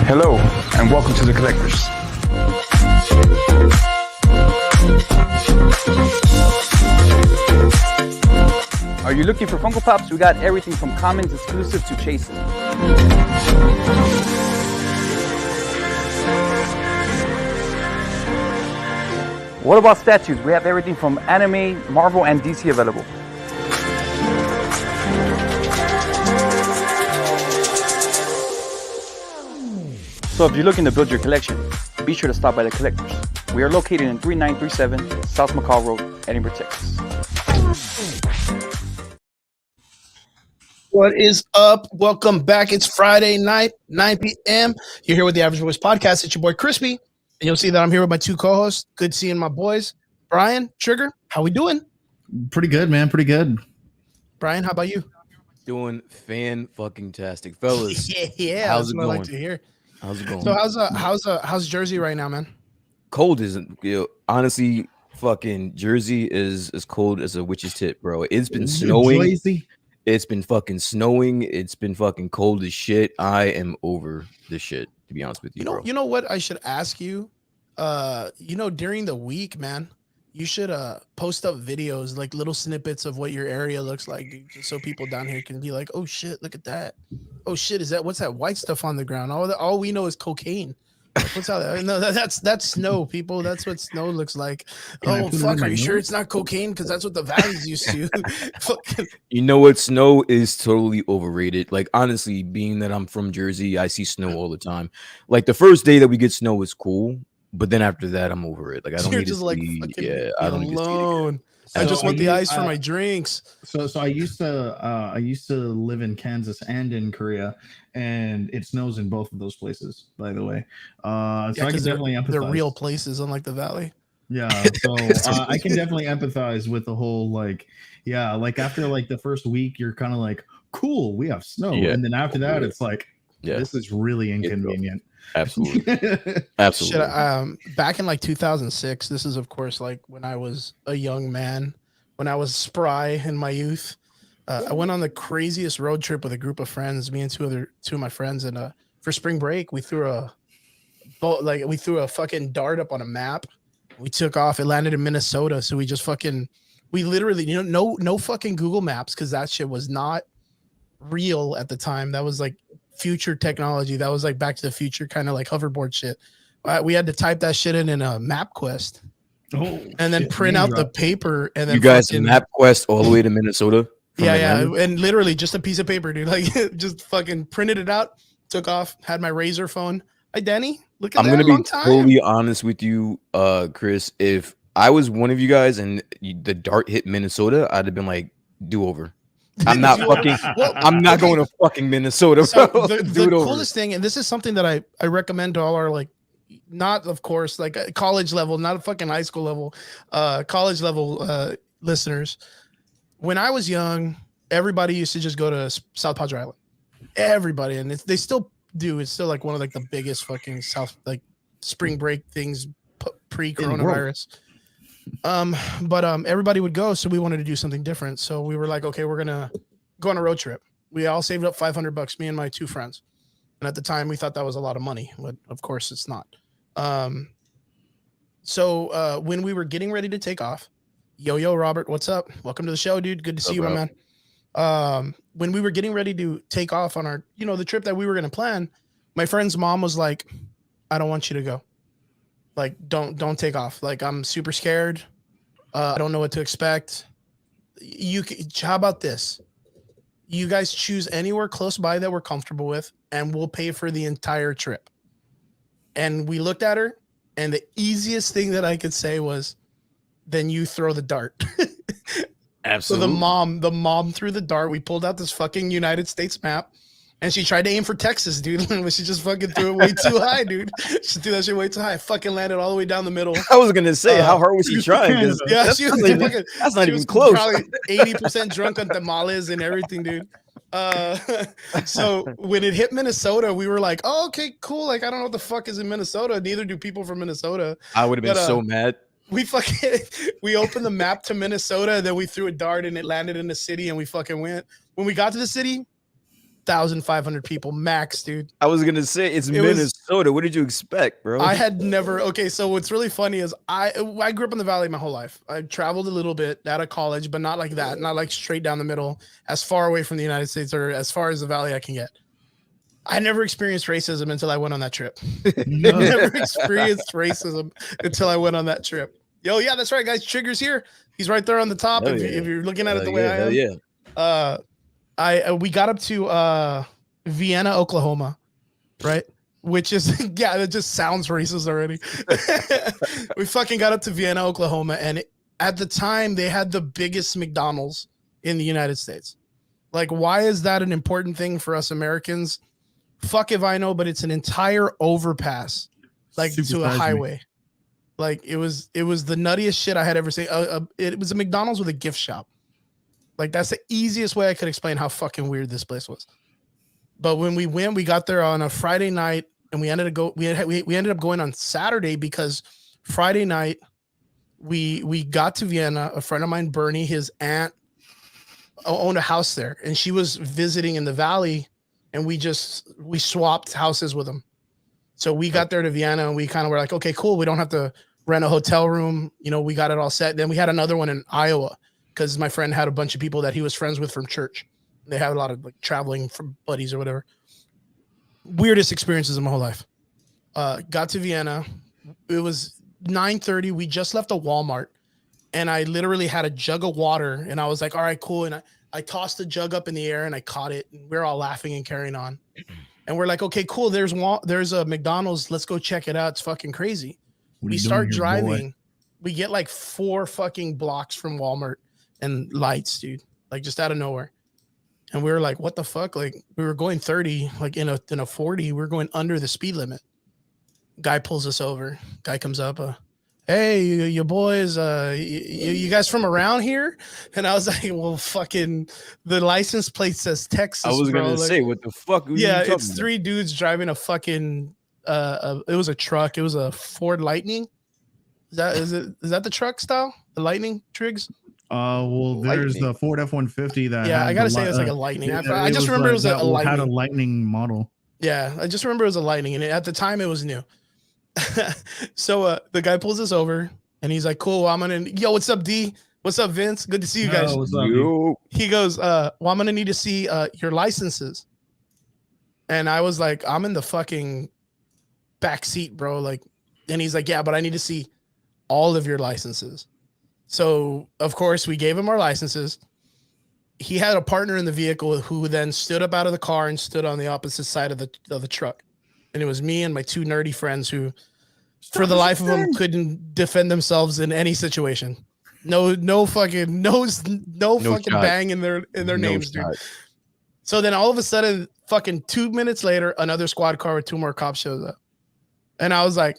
Hello, and welcome to The Collectors. Are you looking for Funko Pops? We got everything from commons exclusive to chases. What about statues? We have everything from anime, Marvel, and DC available. So if you're looking to build your collection, be sure to stop by The Collectors. We are located in 3937 South McCall Road, Edinburgh, Texas. What is up? Welcome back. It's Friday night, 9 p.m. You're here with the Average Voice Podcast. It's your boy Crispy. And you'll see that I'm here with my two co-hosts. Good seeing my boys. Brian, Trigger, how we doing? Pretty good, man. Pretty good. Brian, how about you? Doing fan-fucking-tastic, fellas. yeah. How's it what I going? like to hear. How's it going? So how's Jersey right now, man? Cold isn't. Honestly, fucking Jersey is as cold as a witch's tit, bro. It's been snowing. Lazy. It's been fucking snowing. It's been fucking cold as shit. I am over this shit, to be honest with you, bro. You know what I should ask you? During the week, man, you should post up videos, like little snippets of what your area looks like, just so people down here can be like, oh shit, look at that. Oh shit, what's that white stuff on the ground? All we know is cocaine. What's that? No, that's snow, people. That's what snow looks like. Oh fuck, are you sure it's not cocaine? Because that's what the valley's used to. You know what? Snow is totally overrated. Like, honestly, being that I'm from Jersey, I see snow all the time. Like, the first day that we get snow is cool, but then after that, I'm over it. Like, I don't need to see. Yeah, I don't need to see it. I just want the ice for my drinks. So I used to live in Kansas and in Korea, and it snows in both of those places, by the way. So I can definitely empathize. They're real places, unlike the valley. Yeah, so I can definitely empathize with the whole like after like the first week, you're kind of like, cool, we have snow, and then after that, it's like, this is really inconvenient. Absolutely. Absolutely. Back in like 2006, this is of course like when I was a young man, when I was spry in my youth. I went on the craziest road trip with a group of friends, me and two of my friends, and for spring break we threw a fucking dart up on a map. We took off. It landed in Minnesota, so we literally, no fucking Google Maps, because that shit was not real at the time. That was like future technology. That was like Back to the Future kind of like hoverboard shit. We had to type that shit in a MapQuest, and then print out the paper. And then you guys MapQuest all the way to Minnesota. Yeah, and literally just a piece of paper, dude. Like, just fucking printed it out, took off, had my Razor phone. Hi, Danny. Look at that. I'm gonna be totally honest with you, Chris. If I was one of you guys and the dart hit Minnesota, I'd have been like, do over. I'm not fucking. I'm not going to fucking Minnesota. So the coolest thing, and this is something that I recommend to all our, like, not of course like college level, not a fucking high school level, college level listeners. When I was young, everybody used to just go to South Padre Island. Everybody, and they still do. It's still like one of like the biggest fucking like spring break things pre-coronavirus. But everybody would go, so we wanted to do something different. So we were like, okay, we're gonna go on a road trip. We all saved up $500, me and my two friends. And at the time, we thought that was a lot of money, but of course, it's not. So when we were getting ready to take off, Yo, Robert, what's up? Welcome to the show, dude. Good to see you, my man. When we were getting ready to take off on our, the trip that we were gonna plan, my friend's mom was like, "I don't want you to go. Like, don't take off. Like, I'm super scared. I don't know what to expect. How about this? You guys choose anywhere close by that we're comfortable with, and we'll pay for the entire trip." And we looked at her, and the easiest thing that I could say was, "Then you throw the dart." Absolutely. So the mom threw the dart. We pulled out this fucking United States map, and she tried to aim for Texas, dude. But she just fucking threw it way too high, dude. She threw that shit way too high. Fucking landed all the way down the middle. I was gonna say, how hard was she trying? Yeah, she was that's not even close. Probably 80% drunk on tamales and everything, dude. So when it hit Minnesota, we were like, "Oh, okay, cool. Like, I don't know what the fuck is in Minnesota. Neither do people from Minnesota." I would have been so mad. We opened the map to Minnesota, and then we threw a dart, and it landed in the city, and we fucking went. When we got to the city, 2,500 people max, dude. I was gonna say it's Minnesota. What did you expect, bro? I had never. Okay, so what's really funny is I grew up in the Valley my whole life. I traveled a little bit out of college, but not like that. Not like straight down the middle, as far away from the United States or as far as the Valley I can get. I never experienced racism until I went on that trip. Never experienced racism until I went on that trip. Yo, yeah, that's right, guys. Trigger's here. He's right there on the top. If you're looking at it the way I am. We got up to Vienna, Oklahoma, right? Which is that just sounds racist already. We fucking got up to Vienna, Oklahoma, and at the time they had the biggest McDonald's in the United States. Like, why is that an important thing for us Americans? Fuck if I know, but it's an entire overpass, like to a highway. Like it was the nuttiest shit I had ever seen. It was a McDonald's with a gift shop. Like that's the easiest way I could explain how fucking weird this place was. But when we got there on a Friday night, and we ended up going on Saturday because Friday night we got to Vienna. A friend of mine, Bernie, his aunt owned a house there, and she was visiting in the Valley. And we swapped houses with them. So we got there to Vienna and we kind of were like, okay, cool. We don't have to rent a hotel room. You know, we got it all set. Then we had another one in Iowa because my friend had a bunch of people that he was friends with from church. They had a lot of like traveling from buddies or whatever. Weirdest experiences in my whole life. Got to Vienna. It was 9:30. We just left a Walmart and I literally had a jug of water and I was like, all right, cool. And I tossed the jug up in the air and I caught it. And we're all laughing and carrying on. And we're like, okay, cool. There's a McDonald's. Let's go check it out. It's fucking crazy. We start driving. We get like 4 fucking blocks from Walmart and lights, dude. Like just out of nowhere. And we were like, what the fuck? Like we were going 30, like in a 40. We we're going under the speed limit. Guy pulls us over. Guy comes up. Hey, you boys, you guys from around here? And I was like, well, fucking, the license plate says Texas. I was going to say, what the fuck? Yeah, it's 3 dudes driving a fucking, it was a truck. It was a Ford Lightning. Is that the truck style? The Lightning, Triggs? Well, there's the Ford F-150 that. Yeah, I got to say it's like a Lightning. I just remember it was a Lightning. Had a Lightning model. Yeah, I just remember it was a Lightning. And at the time, it was new. So the guy pulls us over and he's like, cool, I'm gonna what's up, D? What's up, Vince? Good to see you guys. What's up, he goes, well, I'm gonna need to see your licenses. And I was like, I'm in the fucking back seat, bro. Like, and he's like, yeah, but I need to see all of your licenses. So of course we gave him our licenses. He had a partner in the vehicle who then stood up out of the car and stood on the opposite side of the truck. And it was me and my 2 nerdy friends who, for the life of them, couldn't defend themselves in any situation. No fucking bang in their names, dude. So then all of a sudden, fucking 2 minutes later, another squad car with 2 more cops shows up, and I was like,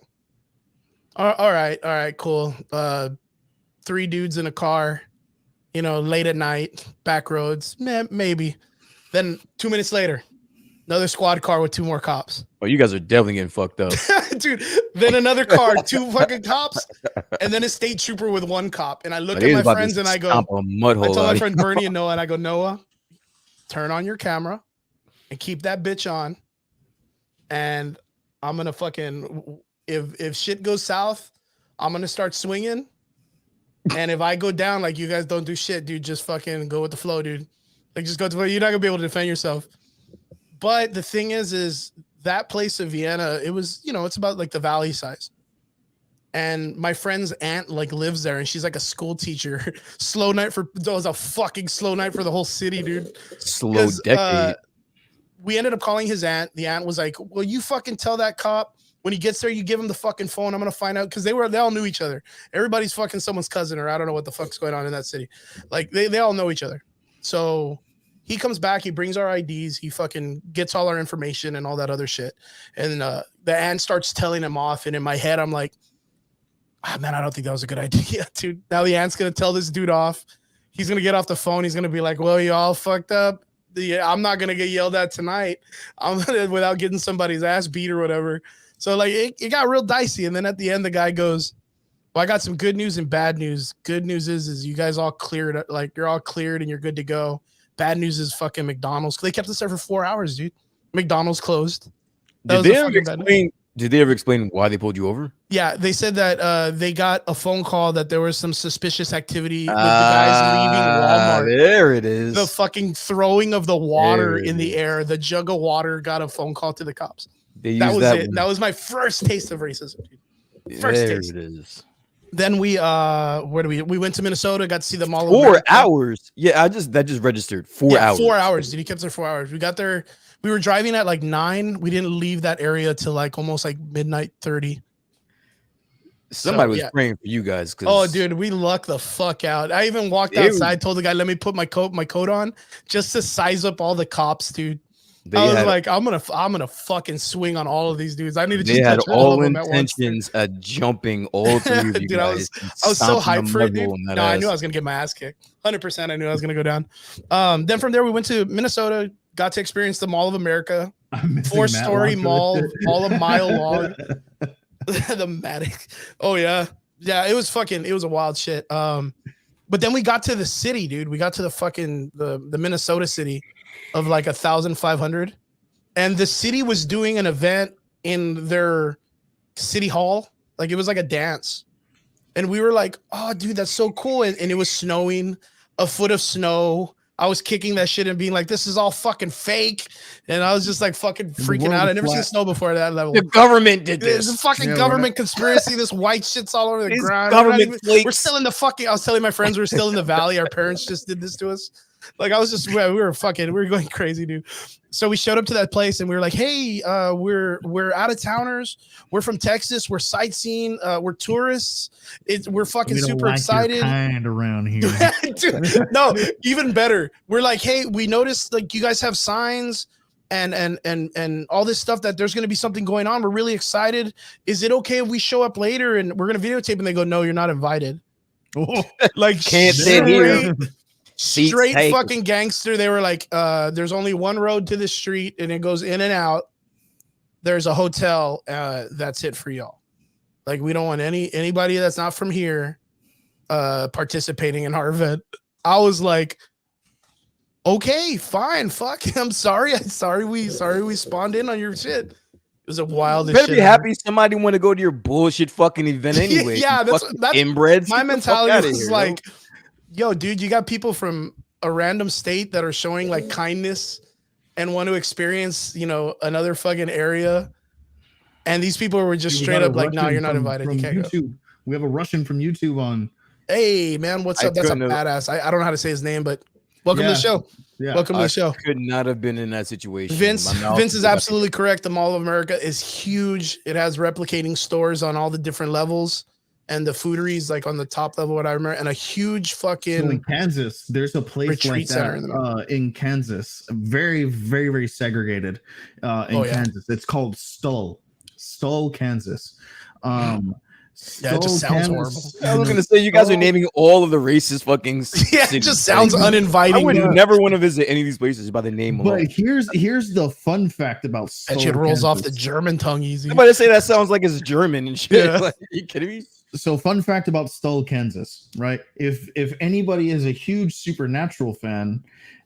all right, cool. 3 dudes in a car, you know, late at night, back roads, maybe. Then 2 minutes later, another squad car with 2 more cops. Oh, you guys are definitely getting fucked up. Dude, then another car, 2 fucking cops, and then a state trooper with 1 cop. And I look at my friends and I go, I told my friend Bernie and Noah, and I go, Noah, turn on your camera and keep that bitch on. And I'm going to fucking, if shit goes south, I'm going to start swinging. And if I go down, like, you guys don't do shit, dude, just fucking go with the flow, dude. Like, just go with the flow. You're not going to be able to defend yourself. But the thing is that place of Vienna, it was, you know, it's about like the Valley size. And my friend's aunt like lives there and she's like a school teacher. It was a fucking slow night for the whole city, dude. Slow decade. We ended up calling his aunt. The aunt was like, well, you fucking tell that cop when he gets there, you give him the fucking phone. I'm going to find out. Cause they all knew each other. Everybody's fucking someone's cousin, or I don't know what the fuck's going on in that city. Like they all know each other. So he comes back, he brings our IDs, he fucking gets all our information and all that other shit. And the aunt starts telling him off. And in my head, I'm like, man, I don't think that was a good idea, dude. Now the aunt's going to tell this dude off. He's going to get off the phone. He's going to be like, well, you all fucked up. I'm not going to get yelled at tonight without getting somebody's ass beat or whatever. So like it got real dicey. And then at the end, the guy goes, well, I got some good news and bad news. Good news is you guys all cleared. Like you're all cleared and you're good to go. Bad news is fucking McDonald's. They kept us there for 4 hours, dude. McDonald's closed. Did they ever explain why they pulled you over? Yeah, they said that they got a phone call that there was some suspicious activity with the guys leaving Walmart. There it is. The fucking throwing of the water in the air. The jug of water got a phone call to the cops. That was it. That was my first taste of racism, dude. First taste. There it is. Then we we went to Minnesota, got to see the Mall of 4 America. hours. Yeah, that just registered 4 hours. 4 hours, dude. He kept us there 4 hours. We got there. We were driving at like 9. We didn't leave that area till like almost like midnight 30. Somebody was praying for you guys. Oh, dude, we lucked the fuck out. I even walked outside, told the guy, "Let me put my coat on, just to size up all the cops, dude." I was like, I'm gonna fucking swing on all of these dudes. I need to just touch all of them intentions at jumping all three of you dude, guys. I was so hyped for it, dude. No, I knew I was gonna get my ass kicked. 100%. I knew I was gonna go down. Then from there we went to Minnesota, got to experience the Mall of America, 4-story mall, all a mile long. The Matic. Oh yeah. It was a wild shit. But then we got to the city, dude. We got to the fucking the Minnesota city of like 1,500, and the city was doing an event in their city hall. Like it was like a dance, and we were like, "Oh, dude, that's so cool!" And it was snowing, a foot of snow. I was kicking that shit and being like, "This is all fucking fake," and I was just like fucking freaking out. I never seen snow before at that level. The government did this. It's a fucking government conspiracy. This white shit's all over the ground. We're still in the fucking. I was telling my friends we're still in the valley. Our parents just did this to us. Like I was just, we were going crazy, dude. So we showed up to that place and we were like, "Hey, we're out of towners. We're from Texas. We're sightseeing. We're tourists. We're fucking super excited." Kind around here. Dude, no, even better. We're like, "Hey, we noticed like you guys have signs and all this stuff that there's going to be something going on. We're really excited. Is it okay if we show up later and we're going to videotape?" And they go, "No, you're not invited." Like can't sit here. Straight fucking gangster. They were like, there's only one road to the street and it goes in and out. There's a hotel. That's it for y'all. Like, we don't want anybody that's not from here participating in our event. I was like, okay, fine. Fuck. I'm sorry. Sorry we spawned in on your shit. It was a wild. Better be happy somebody want to go to your bullshit fucking event anyway. Yeah, that's inbreds. My mentality was like, yo, dude, you got people from a random state that are showing like kindness and want to experience, another fucking area. And these people were just straight up like, "No, you're not invited. You can't go." We have a Russian from YouTube on. Hey, man, what's up? That's a badass. I don't know how to say his name, but welcome to the show. Yeah. Welcome to the show. Could not have been in that situation. Vince is absolutely correct. The Mall of America is huge. It has replicating stores on all the different levels. And the fooderies like on the top level, what I remember, and a huge fucking. So in Kansas, there's a place like that in Kansas, very, very, very segregated Kansas. It's called Stull, Kansas. It just sounds horrible. I was gonna say you guys are naming all of the racist fucking. It just sounds uninviting. I would never want to visit any of these places by the name alone. But here's the fun fact about Stull, that shit rolls off the German tongue easy. Somebody say that sounds like it's German and shit. Yeah. Like, are you kidding me? So fun fact about Stull, Kansas, right? If anybody is a huge Supernatural fan,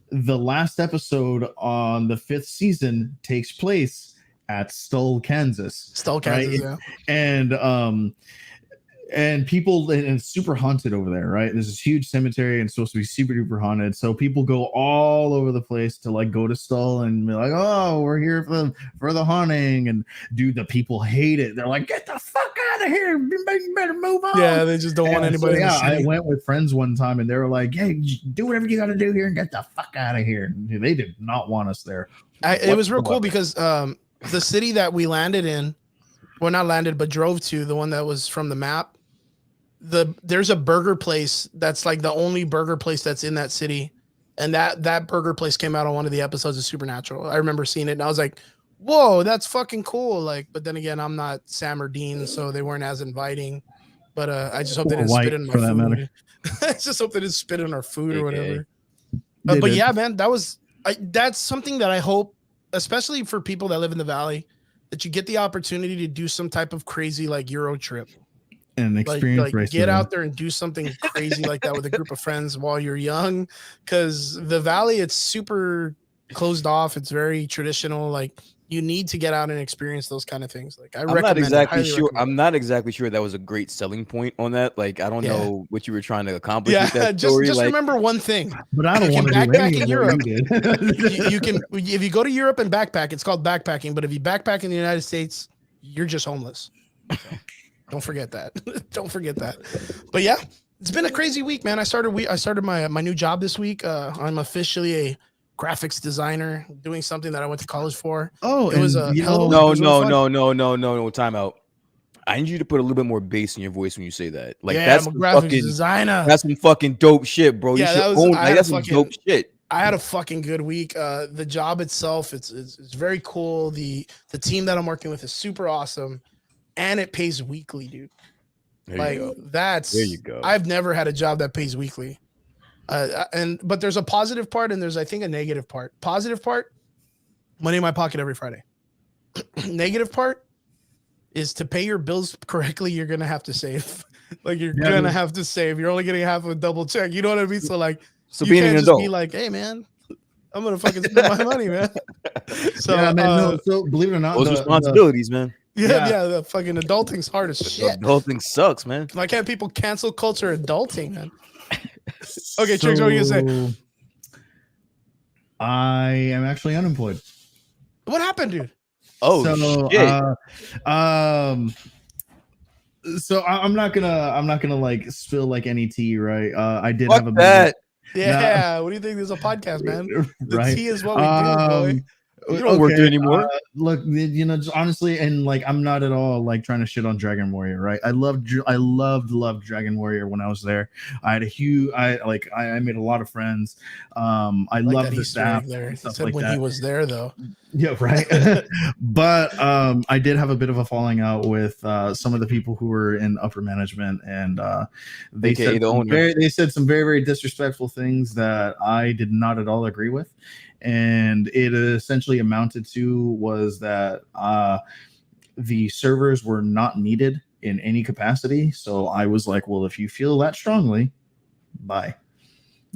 the last episode on the 5th season takes place at Stull, Kansas. Stull, Kansas, right? Yeah. And people, and it's super haunted over there, right? There's this huge cemetery and it's supposed to be super duper haunted. So people go all over the place to like go to Stull and be like, "Oh, we're here for the haunting." And dude, the people hate it. They're like, "Get the fuck out of here. You better move on." Yeah, they just don't want anybody. So, I went with friends one time and they were like, "Hey, do whatever you got to do here and get the fuck out of here." And they did not want us there. It was real cool because the city that we landed in, well, not landed, but drove to, the one that was from the map. There's a burger place that's like the only burger place that's in that city, and that burger place came out on one of the episodes of Supernatural. I remember seeing it and I was like, "Whoa, that's fucking cool!" Like, but then again, I'm not Sam or Dean, so they weren't as inviting. But I just hope they didn't spit in my food. I just hope they didn't spit in our food or whatever. But yeah, man, that's something that I hope, especially for people that live in the valley, that you get the opportunity to do some type of crazy like Euro trip. and experience like get out there and do something crazy like that with a group of friends while you're young, because the Valley, it's super closed off. It's very traditional. Like you need to get out and experience those kind of things. Like I'm not exactly sure. I'm not exactly sure that was a great selling point on that. Like I don't know what you were trying to accomplish with that story. Just like, remember one thing. But I don't want to backpack in Europe. You can if you go to Europe and backpack, it's called backpacking. But if you backpack in the United States, you're just homeless. So don't forget that. Don't forget that. But yeah, it's been a crazy week, man. I started my new job this week. I'm officially a graphics designer, doing something that I went to college for. Oh, it was a no. Time out. I need you to put a little bit more bass in your voice when you say that. Like that's I'm a graphics designer. That's some fucking dope shit, bro. You that's some dope shit. I had a fucking good week. The job itself, it's very cool. The team that I'm working with is super awesome, and it pays weekly, dude. There you go. I've never had a job that pays weekly. But there's a positive part and there's, I think, a negative part. Positive part, money in my pocket every Friday. Negative part is to pay your bills correctly, you're going to have to save. Like you're going to have to save. You're only getting half a double check. You know what I mean? So like, so you can't just be like, hey man, I'm going to fucking spend my money, man. So, so believe it or not, those responsibilities, man. Yeah, the fucking adulting's hard as shit. Adulting sucks, man. Why can't people cancel culture adulting, man? Okay, Triggs, what are you gonna say? I am actually unemployed. What happened, dude? Oh, shit. So I'm not gonna like spill like any tea, right? I did Fuck have a that. Yeah, what do you think? There's a podcast, man. The right? tea is what we do, boy. You don't work there anymore. Look, just honestly, and like I'm not at all like trying to shit on Dragon Warrior, right? I loved Dragon Warrior when I was there. I had I made a lot of friends. I loved the staff and stuff like when that. He was there though. Yeah, right. But I did have a bit of a falling out with some of the people who were in upper management, and they said some very, very disrespectful things that I did not at all agree with. And it essentially amounted to was that the servers were not needed in any capacity. So I was like, well, if you feel that strongly, bye.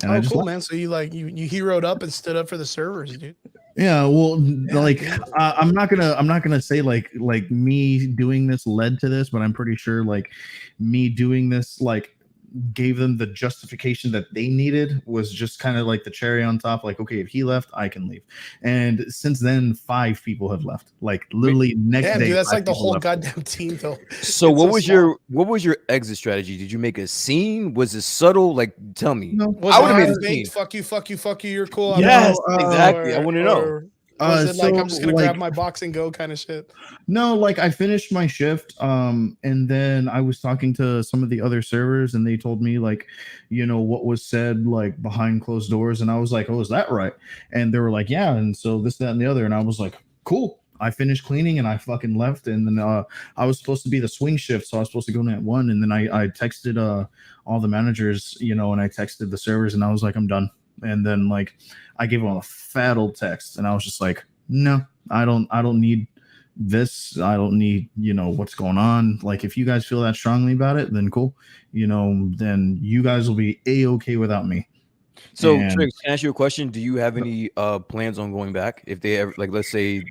And I just cool, man. So you heroed up and stood up for the servers, dude. Yeah, well, I'm not gonna say like me doing this led to this, but I'm pretty sure like me doing this like gave them the justification that they needed, was just kind of like the cherry on top. Like, okay, if he left, I can leave. And since then, 5 people have left. Like literally next day. Dude, that's like the whole goddamn team, though. So what was your exit strategy? Did you make a scene? Was it subtle? Like, tell me. No. I would have made a scene. Fuck you. You're cool. Yes, exactly. I want to know. Was it like I'm just gonna grab my box and go kind of shit? No, like I finished my shift, and then I was talking to some of the other servers, and they told me like, what was said like behind closed doors, and I was like, oh, is that right? And they were like, yeah, and so this, that, and the other, and I was like, cool. I finished cleaning and I fucking left, and then I was supposed to be the swing shift, so I was supposed to go in at 1, and then I texted all the managers, and I texted the servers, and I was like, I'm done. And then like I gave them a fat old text, and I was just like, no, I don't need this. I don't need, what's going on. Like, if you guys feel that strongly about it, then cool. Then you guys will be a-okay without me. So Triggs, can I ask you a question? Do you have any plans on going back? If they ever, like, let's say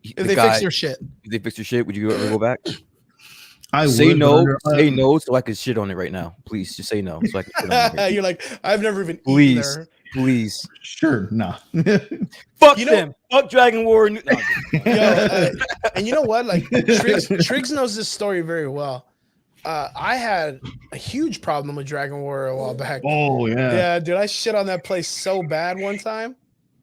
if they fix their shit. If they fix their shit, would you ever go back? I say would, no. Say no, so I could shit on it right now. Please, just say no, so I can shit on it. You're like, I've never even eaten there. Please. Sure, nah. Fuck them. Fuck Dragon Warrior. No. And you know what? Like, Triggs knows this story very well. I had a huge problem with Dragon Warrior a while back. Oh yeah. Yeah, dude, I shit on that place so bad one time.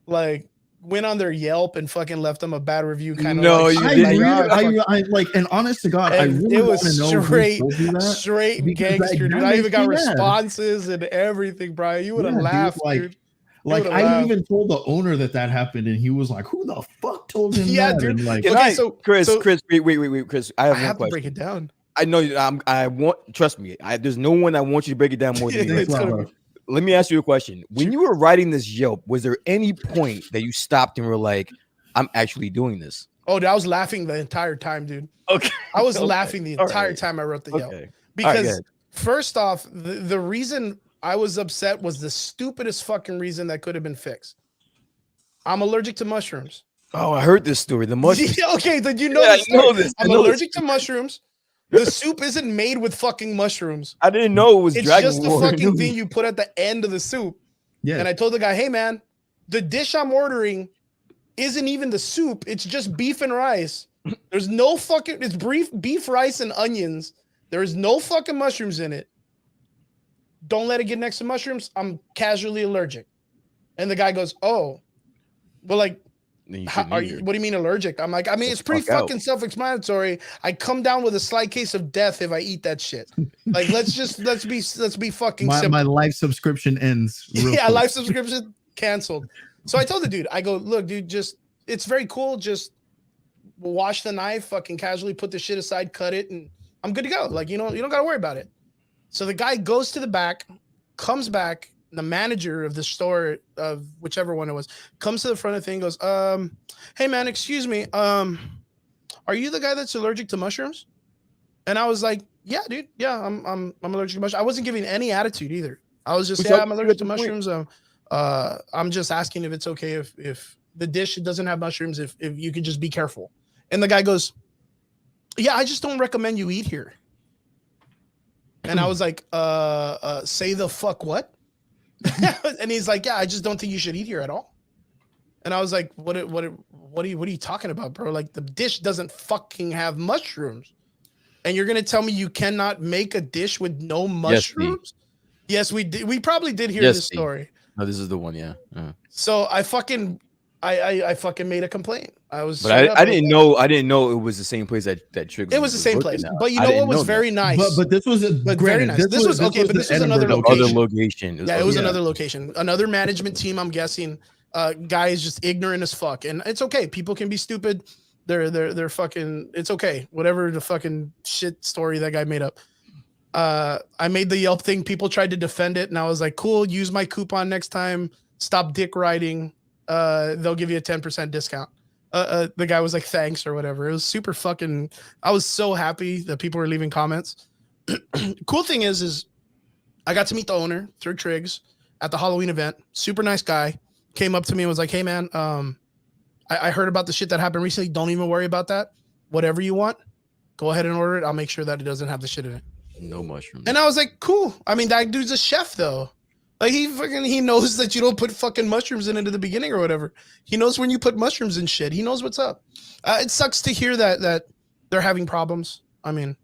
Like, went on their Yelp and fucking left them a bad review. Kind of. No, you didn't. I like, and honest to God, I really it was straight gangster, dude. I even got responses and everything, Brian. You would have laughed, dude. Like, I even told the owner that happened, and he was like, "Who the fuck told him that?" Dude. And like, okay, Chris, wait, Chris. I have one question. To break it down. I know. I want. Trust me. There's no one I want you to break it down more than me. Let me ask you a question. When you were writing this Yelp, was there any point that you stopped and were like, I'm actually doing this? Oh, dude, I was laughing the entire time, dude. Okay. I was laughing the entire time I wrote the Yelp. Because first off, the reason I was upset was the stupidest fucking reason that could have been fixed. I'm allergic to mushrooms. Oh, I heard this story. The mushrooms. Okay, did you know this? I know this. I'm allergic to mushrooms. The soup isn't made with fucking mushrooms. I didn't know it was it's Dragon just War. the fucking thing you put at the end of the soup. Yeah. And I told the guy, hey man, the dish I'm ordering isn't even the soup. It's just beef and rice. There's no fucking, it's beef, rice, and onions. There's no fucking mushrooms in it. Don't let it get next to mushrooms. I'm casually allergic. And the guy goes, oh, well, like, what do you mean allergic? I'm like, I mean, it's pretty fucking self-explanatory. I come down with a slight case of death if I eat that shit. Like, let's be fucking simple. My life subscription ends. Yeah, life subscription canceled. So I told the dude, I go, look, dude, it's very cool. Just wash the knife, fucking casually put the shit aside, cut it, and I'm good to go. Like, you don't gotta worry about it. So the guy goes to the back, comes back. The manager of the store, of whichever one it was, comes to the front of the thing and goes, hey man, excuse me. Are you the guy that's allergic to mushrooms? And I was like, yeah, dude. Yeah, I'm allergic to mushrooms. I wasn't giving any attitude either. I was just, I'm allergic to mushrooms. I'm just asking if it's okay if the dish doesn't have mushrooms, if you could just be careful. And the guy goes, yeah, I just don't recommend you eat here. And I was like, say the fuck what? And he's like, yeah, I just don't think you should eat here at all. And I was like, what are you talking about, bro? Like, the dish doesn't fucking have mushrooms. And you're gonna tell me you cannot make a dish with no mushrooms? Yes, we did. We probably did hear this story. No, this is the one, yeah. So I fucking made a complaint. I was, but I didn't know it was the same place that Trigger. It was the same place, but you know what was very nice. But this was very nice. This was okay, but this was another location. Yeah, it was another location, another management team. I'm guessing, guy is just ignorant as fuck, and it's okay. People can be stupid. They're fucking. It's okay. Whatever the fucking shit story that guy made up. I made the Yelp thing. People tried to defend it, and I was like, cool. Use my coupon next time. Stop dick riding. They'll give you a 10% discount. The guy was like, thanks or whatever. It was super fucking, I was so happy that people were leaving comments. Cool thing is I got to meet the owner through Triggs at the Halloween event. Super nice guy. Came up to me and was like, hey man, I heard about the shit that happened recently. Don't even worry about that. Whatever you want, go ahead and order it. I'll make sure that it doesn't have the shit in it. No mushrooms. And I was like, cool. I mean, that dude's a chef though. Like, he knows that you don't put fucking mushrooms in it at the beginning or whatever. He knows when you put mushrooms in shit. He knows what's up. It sucks to hear that they're having problems. I mean,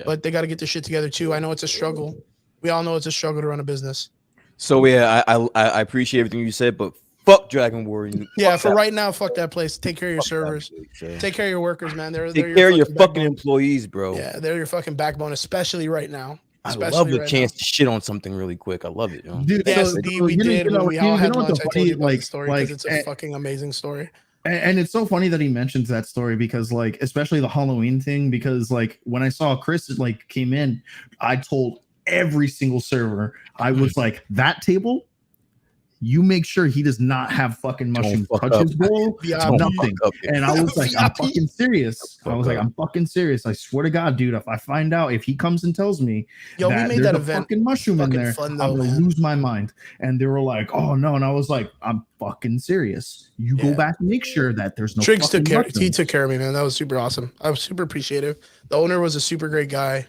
but they got to get their shit together too. I know it's a struggle. We all know it's a struggle to run a business. So yeah, I appreciate everything you said, but fuck Dragon War. Yeah, for right now, fuck that place. Take care of your servers. Take care of your workers, man. They're take care of your fucking employees, bro. Yeah, they're your fucking backbone, especially right now. I love the chance to shit on something really quick. I love it, yo. Dude, yes, we did. When we all had lunch, I told you about the story because it's a fucking amazing story. And it's so funny that he mentions that story because, like, especially the Halloween thing, because, like, when I saw Chris, like, came in, I told every single server, I was like, that table, you make sure he does not have fucking mushrooms touch his bowl, nothing. And I was like, I'm fucking serious. I was like, I'm fucking serious. I swear to God, dude, if I find out, if he comes and tells me we made that event fucking mushroom in there, I'm gonna lose my mind. And they were like, oh no. And I was like, I'm fucking serious. You go back and make sure that there's no Triggs took care. He took care of me, man. That was super awesome. I was super appreciative. The owner was a super great guy.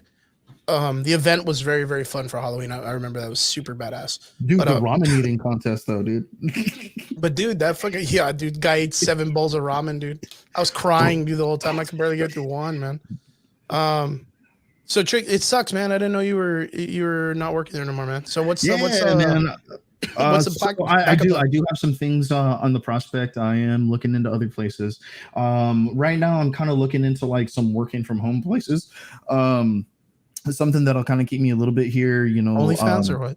The event was very, very fun for Halloween. I remember that was super badass. Dude, the ramen eating contest though, dude. But dude, that fucking dude, guy ate 7 bowls of ramen, dude. I was crying, dude, the whole time. I could barely get through one, man. So Trick, it sucks, man. I didn't know you were not working there no more, man. So what's man. I do have some things on the prospect. I am looking into other places. Right now I'm kind of looking into like some working from home places. Something that'll kind of keep me a little bit here, you know. OnlyFans or what?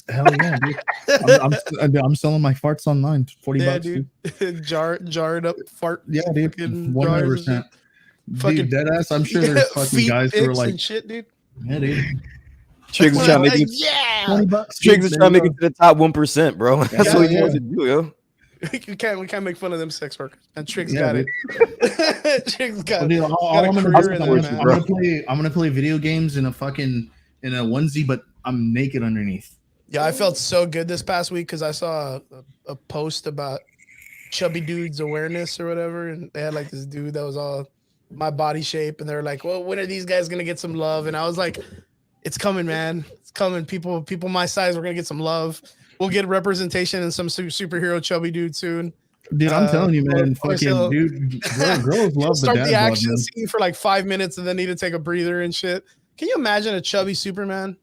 Hell yeah, dude. I'm selling my farts online. $40, dude. Jarred up fart. Yeah, dude. 100%. Fucking dead ass. I'm sure there's fucking guys who are like shit, dude. Yeah, dude. Triggs is trying to make it. $20. Triggs is trying to make it to the top 1%, bro. That's what he wants to do, yo. we can't make fun of them sex workers. And Trix got it. Trix got it. I'm gonna play video games in a onesie, but I'm naked underneath. Yeah, I felt so good this past week because I saw a post about chubby dudes awareness or whatever, and they had like this dude that was all my body shape, and they're like, well, when are these guys gonna get some love? And I was like, it's coming, man. It's coming. People my size, we're gonna get some love. We'll get representation in some superhero chubby dude soon. Dude, I'm telling you, man. Fucking dude, girls love start the action scene for like 5 minutes and then need to take a breather and shit. Can you imagine a chubby Superman?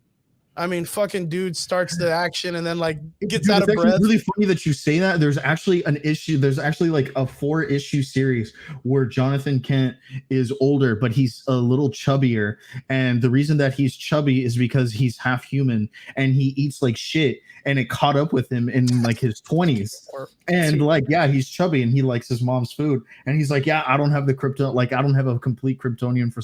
I mean, fucking dude starts the action and then like gets out of breath. It's really funny that you say that. There's actually an issue. There's actually like a 4-issue series where Jonathan Kent is older, but he's a little chubbier. And the reason that he's chubby is because he's half human and he eats like shit. And it caught up with him in like his 20s. And like, yeah, he's chubby and he likes his mom's food. And he's like, yeah, I don't have the I don't have a complete Kryptonian for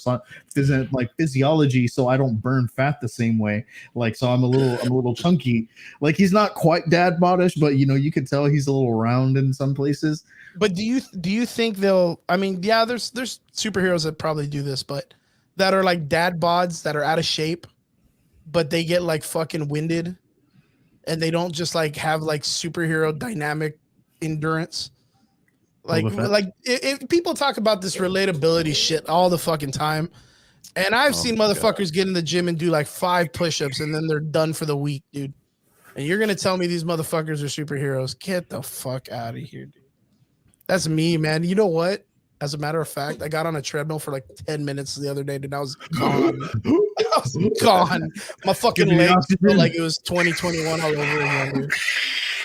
like physiology, so I don't burn fat the same way. Like, so I'm a little chunky. Like, he's not quite dad bodish, but you could tell he's a little round in some places. But do you think they'll? I mean, yeah, there's superheroes that probably do this, but that are like dad bods that are out of shape, but they get like fucking winded, and they don't just like have like superhero dynamic endurance. Like people talk about this relatability shit all the fucking time. And I've seen motherfuckers get in the gym and do like 5 push-ups and then they're done for the week, dude. And you're going to tell me these motherfuckers are superheroes. Get the fuck out of here, dude. That's me, man. You know what? As a matter of fact, I got on a treadmill for like 10 minutes the other day, dude. I was gone. I was gone. My fucking legs felt like it was 2021 all over again, dude.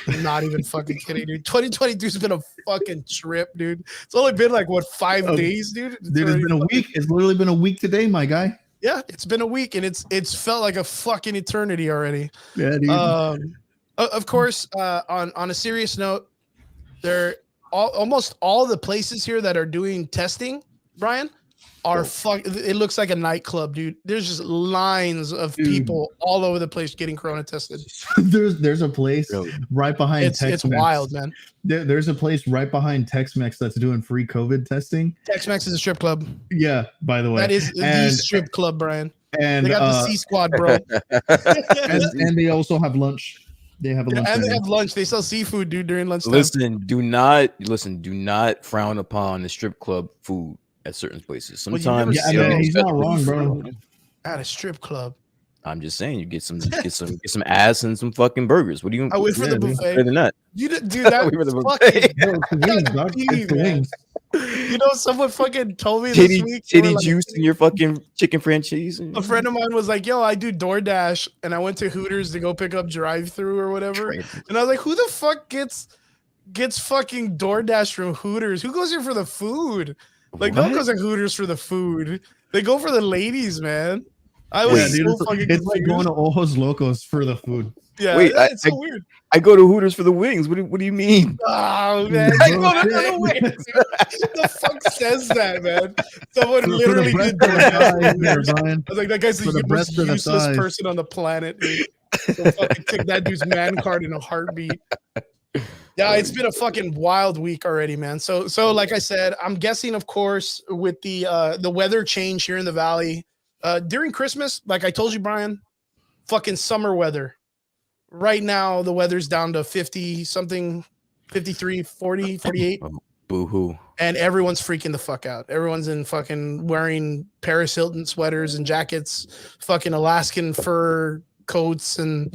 I'm not even fucking kidding, dude. 2022 has been a fucking trip, dude. It's only been like, what, 5 days, dude? It's been a week. It's literally been a week today, my guy. Yeah, it's been a week, and it's felt like a fucking eternity already. Yeah, dude. Of course, on a serious note, almost all the places here that are doing testing, Brian, are it looks like a nightclub, dude. There's just lines of people all over the place getting corona tested. There's a place right behind Tex-Mex. It's wild, man. There's a place right behind Tex-Mex that's doing free COVID testing. Tex-Mex is a strip club. Yeah, by the way. That is the strip club, Brian. And they got the C Squad, bro. and they also have lunch. They have a lunch. And they have lunch. They sell seafood, dude, during lunchtime. Listen, do not frown upon the strip club food at certain places. Sometimes he's not wrong, bro. At a strip club. I'm just saying, you get some ass and some fucking burgers. What do you? I wait for the buffet. Better than that. You do that. You know, someone fucking told me this week. Titty juice in your fucking chicken franchise. A friend of mine was like, "Yo, I do DoorDash, and I went to Hooters to go pick up drive-through or whatever." And I was like, "Who the fuck gets fucking DoorDash from Hooters? Who goes here for the food? Like, no one goes to Hooters for the food. They go for the ladies, man." I was fucking it's like going to Ojos Locos for the food. Yeah, it's so weird. I go to Hooters for the wings. What do you mean? Oh man, I go to the wings. Who the fuck says that, man? Someone literally did that. I was like, that guy's the most useless person on the planet, dude. So fucking take that dude's man card in a heartbeat. Yeah, it's been a fucking wild week already, man. So like I said, I'm guessing, of course, with the weather change here in the valley during Christmas, like I told you, Brian, fucking summer weather. Right now, the weather's down to 50 something, 53, 40, 48. Boo-hoo. And everyone's freaking the fuck out. Everyone's in fucking wearing Paris Hilton sweaters and jackets, fucking Alaskan fur coats, and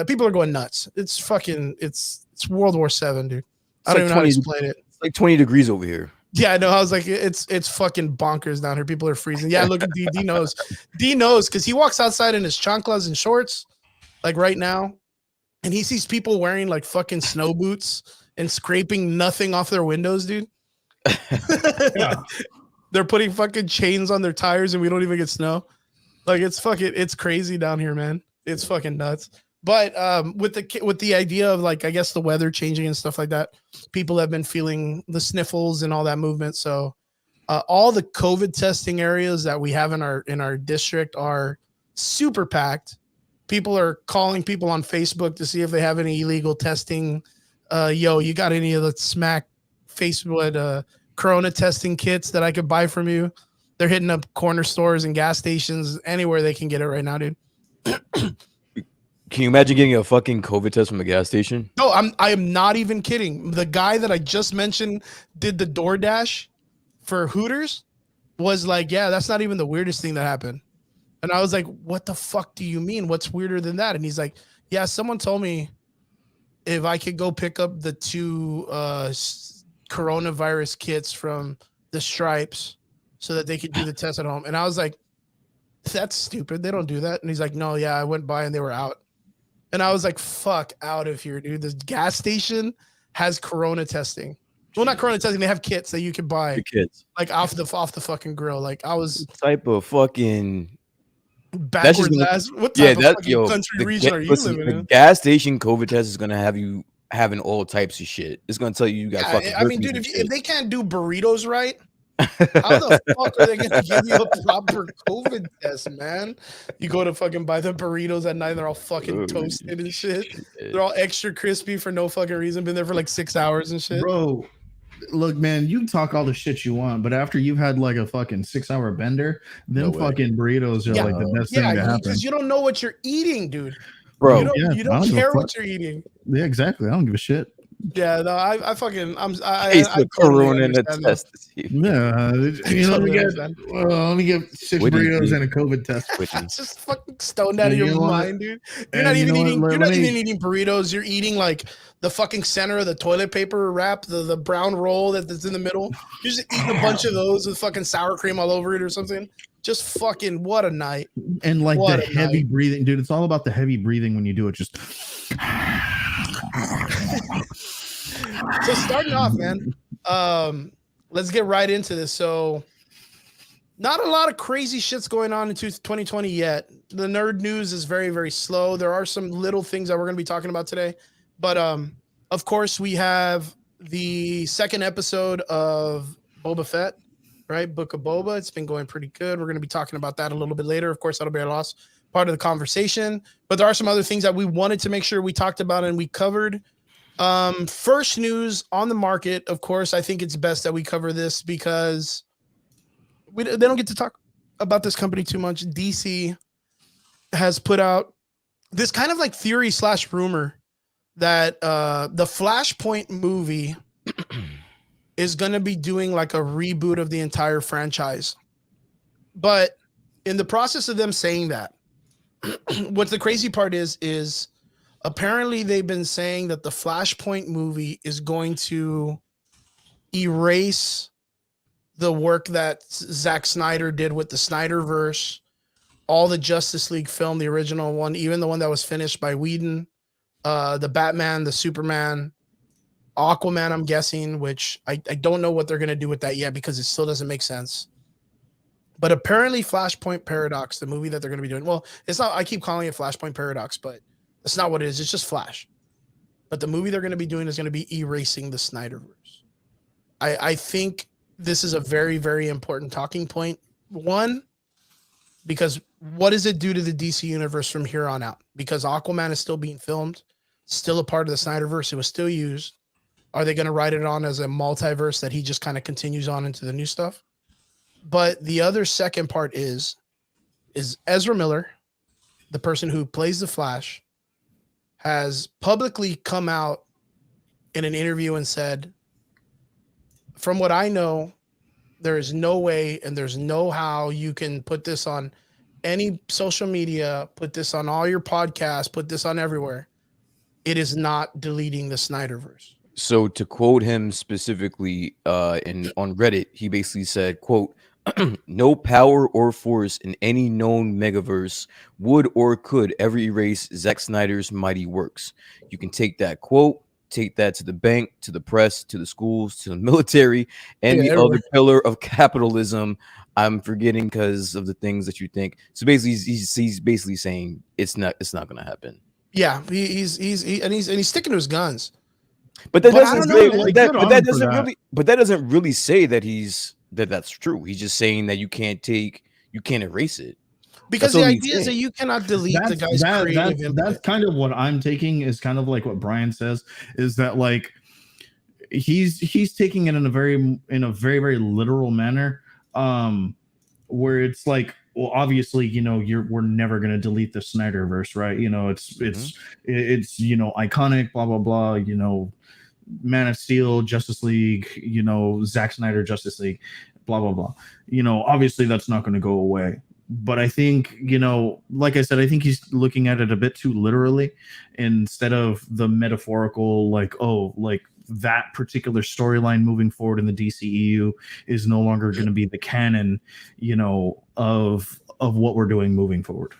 people are going nuts. It's fucking, it's World War VII, dude. I don't even know how to explain it. It's like 20 degrees over here. Yeah, I know. I was like, it's fucking bonkers down here. People are freezing. Yeah, look at D. D knows. D knows because he walks outside in his chanclas and shorts, like right now, and he sees people wearing like fucking snow boots and scraping nothing off their windows, dude. Yeah. They're putting fucking chains on their tires and we don't even get snow. Like it's crazy down here, man. It's fucking nuts. But with the idea of like, I guess the weather changing and stuff like that, people have been feeling the sniffles and all that movement. So all the COVID testing areas that we have in our district are super packed. People are calling people on Facebook to see if they have any illegal testing yo, you got any of the smack Facebook Corona testing kits that I could buy from you? They're hitting up corner stores and gas stations, anywhere they can get it right now, dude. Can you imagine getting a fucking COVID test from a gas station? No, I am not even kidding. The guy that I just mentioned did the DoorDash for Hooters was like, yeah, that's not even the weirdest thing that happened. And I was like, what the fuck do you mean? What's weirder than that? And he's like, yeah, someone told me if I could go pick up the 2 coronavirus kits from the Stripes so that they could do the test at home. And I was like, that's stupid. They don't do that. And he's like, no, yeah, I went by and they were out. And I was like, fuck out of here, dude. This gas station has corona testing. Well, not corona testing. They have kits that you can buy. The kits. Like off the fucking grill. Like I was type of fucking backwards ass. What type of fucking country region are you living in? The gas station COVID test is gonna have you having all types of shit. It's gonna tell you got fucking. I mean, dude, if they can't do burritos right, how the fuck are they gonna give you a proper COVID test, man? You go to fucking buy the burritos at night, they're all fucking toasted and shit. They're all extra crispy for no fucking reason. Been there for like 6 hours and shit. Bro, look, man, you can talk all the shit you want, but after you've had like a fucking 6-hour bender, them fucking burritos are like the best thing to happen. Because you don't know what you're eating, dude. Bro, you don't care what you're eating. Yeah, exactly. I don't give a shit. Yeah, no, I Corona in a test. Yeah, let me get 6 burritos and a COVID test. Just fucking stoned out of your mind, dude. You're not even eating burritos. You're eating like the fucking center of the toilet paper wrap, the brown roll that's in the middle. You're just eating a bunch of those with fucking sour cream all over it or something. Just fucking what a night. And like the heavy breathing, dude. It's all about the heavy breathing when you do it. Just so starting off, man. Let's get right into this. So not a lot of crazy shit's going on in 2020 yet. The nerd news is very, very slow. There are some little things that we're going to be talking about today. But of course, we have the second episode of Boba Fett, right? Book of Boba. It's been going pretty good. We're going to be talking about that a little bit later. Of course, that'll be our last part of the conversation. But there are some other things that we wanted to make sure we talked about and we covered. First news on the market. Of course, I think it's best that we cover this because they don't get to talk about this company too much. DC has put out this kind of like theory / rumor that the Flashpoint movie is going to be doing like a reboot of the entire franchise. But in the process of them saying that, what the crazy part is apparently they've been saying that the Flashpoint movie is going to erase the work that Zack Snyder did with the Snyderverse, all the Justice League film, the original one, even the one that was finished by Whedon, the Batman, the Superman, Aquaman, I'm guessing, which I don't know what they're going to do with that yet because it still doesn't make sense. But apparently Flashpoint Paradox, the movie that they're going to be doing, well, it's not, I keep calling it Flashpoint Paradox, but that's not what it is. It's just Flash. But the movie they're going to be doing is going to be erasing the Snyderverse. I think this is a very, very important talking point. One, because what does it do to the DC universe from here on out? Because Aquaman is still being filmed, still a part of the Snyderverse. It was still used. Are they going to write it on as a multiverse that he just kind of continues on into the new stuff? But the other second part is Ezra Miller, the person who plays the Flash, has publicly come out in an interview and said, from what I know, there is no way and there's no how you can put this on any social media, put this on all your podcasts, put this on everywhere. It is not deleting the Snyderverse. So to quote him specifically on Reddit, he basically said, quote, no power or force in any known megaverse would or could ever erase Zack Snyder's mighty works. You can take that quote, take that to the bank, to the press, to the schools, to the military, and the other pillar of capitalism. I'm forgetting because of the things that you think. So basically, he's basically saying it's not going to happen. Yeah, he's sticking to his guns. But that doesn't really say that that's true. He's just saying that you can't erase it. Because the idea is that you cannot delete the guy's creative input. That's kind of what I'm taking, is kind of like what Brian says, is that like he's taking it in a very very literal manner, where it's like, well, obviously, you know, we're never going to delete the Snyderverse, right? You know, it's you know, iconic, blah blah blah, you know, Man of Steel, Justice League, you know, Zack Snyder Justice League, blah blah blah. You know, obviously that's not going to go away. But I think, you know, like I said, I think he's looking at it a bit too literally instead of the metaphorical, like, oh, like that particular storyline moving forward in the DCEU is no longer going to be the canon, you know, of what we're doing moving forward.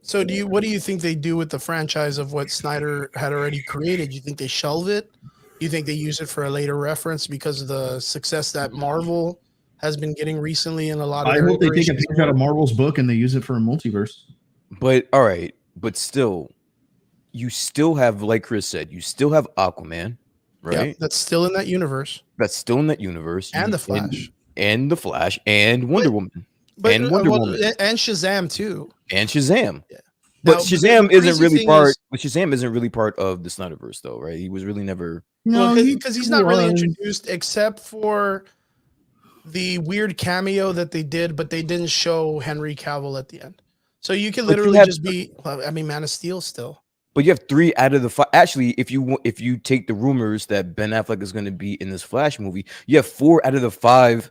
So what do you think they do with the franchise of what Snyder had already created? You think they shelve it? You think they use it for a later reference because of the success that Marvel has been getting recently in a lot of. I hope they take a page out of Marvel's book and they use it for a multiverse. But all right, but still, you still have, like Chris said, you still have Aquaman, right? Yeah, that's still in that universe. That's still in that universe. And the Flash. And the Flash and Wonder Woman. And Wonder Woman. And Shazam too. And Shazam. Yeah. But now, Shazam isn't really part. But Shazam isn't really part of the Snyderverse, though, right? He was really never. No, because he's not really introduced except for the weird cameo that they did, but they didn't show Henry Cavill at the end. So you can literally just be, I mean, Man of Steel still. But you have 3 out of the 5. Actually, if you take the rumors that Ben Affleck is going to be in this Flash movie, you have 4 out of the 5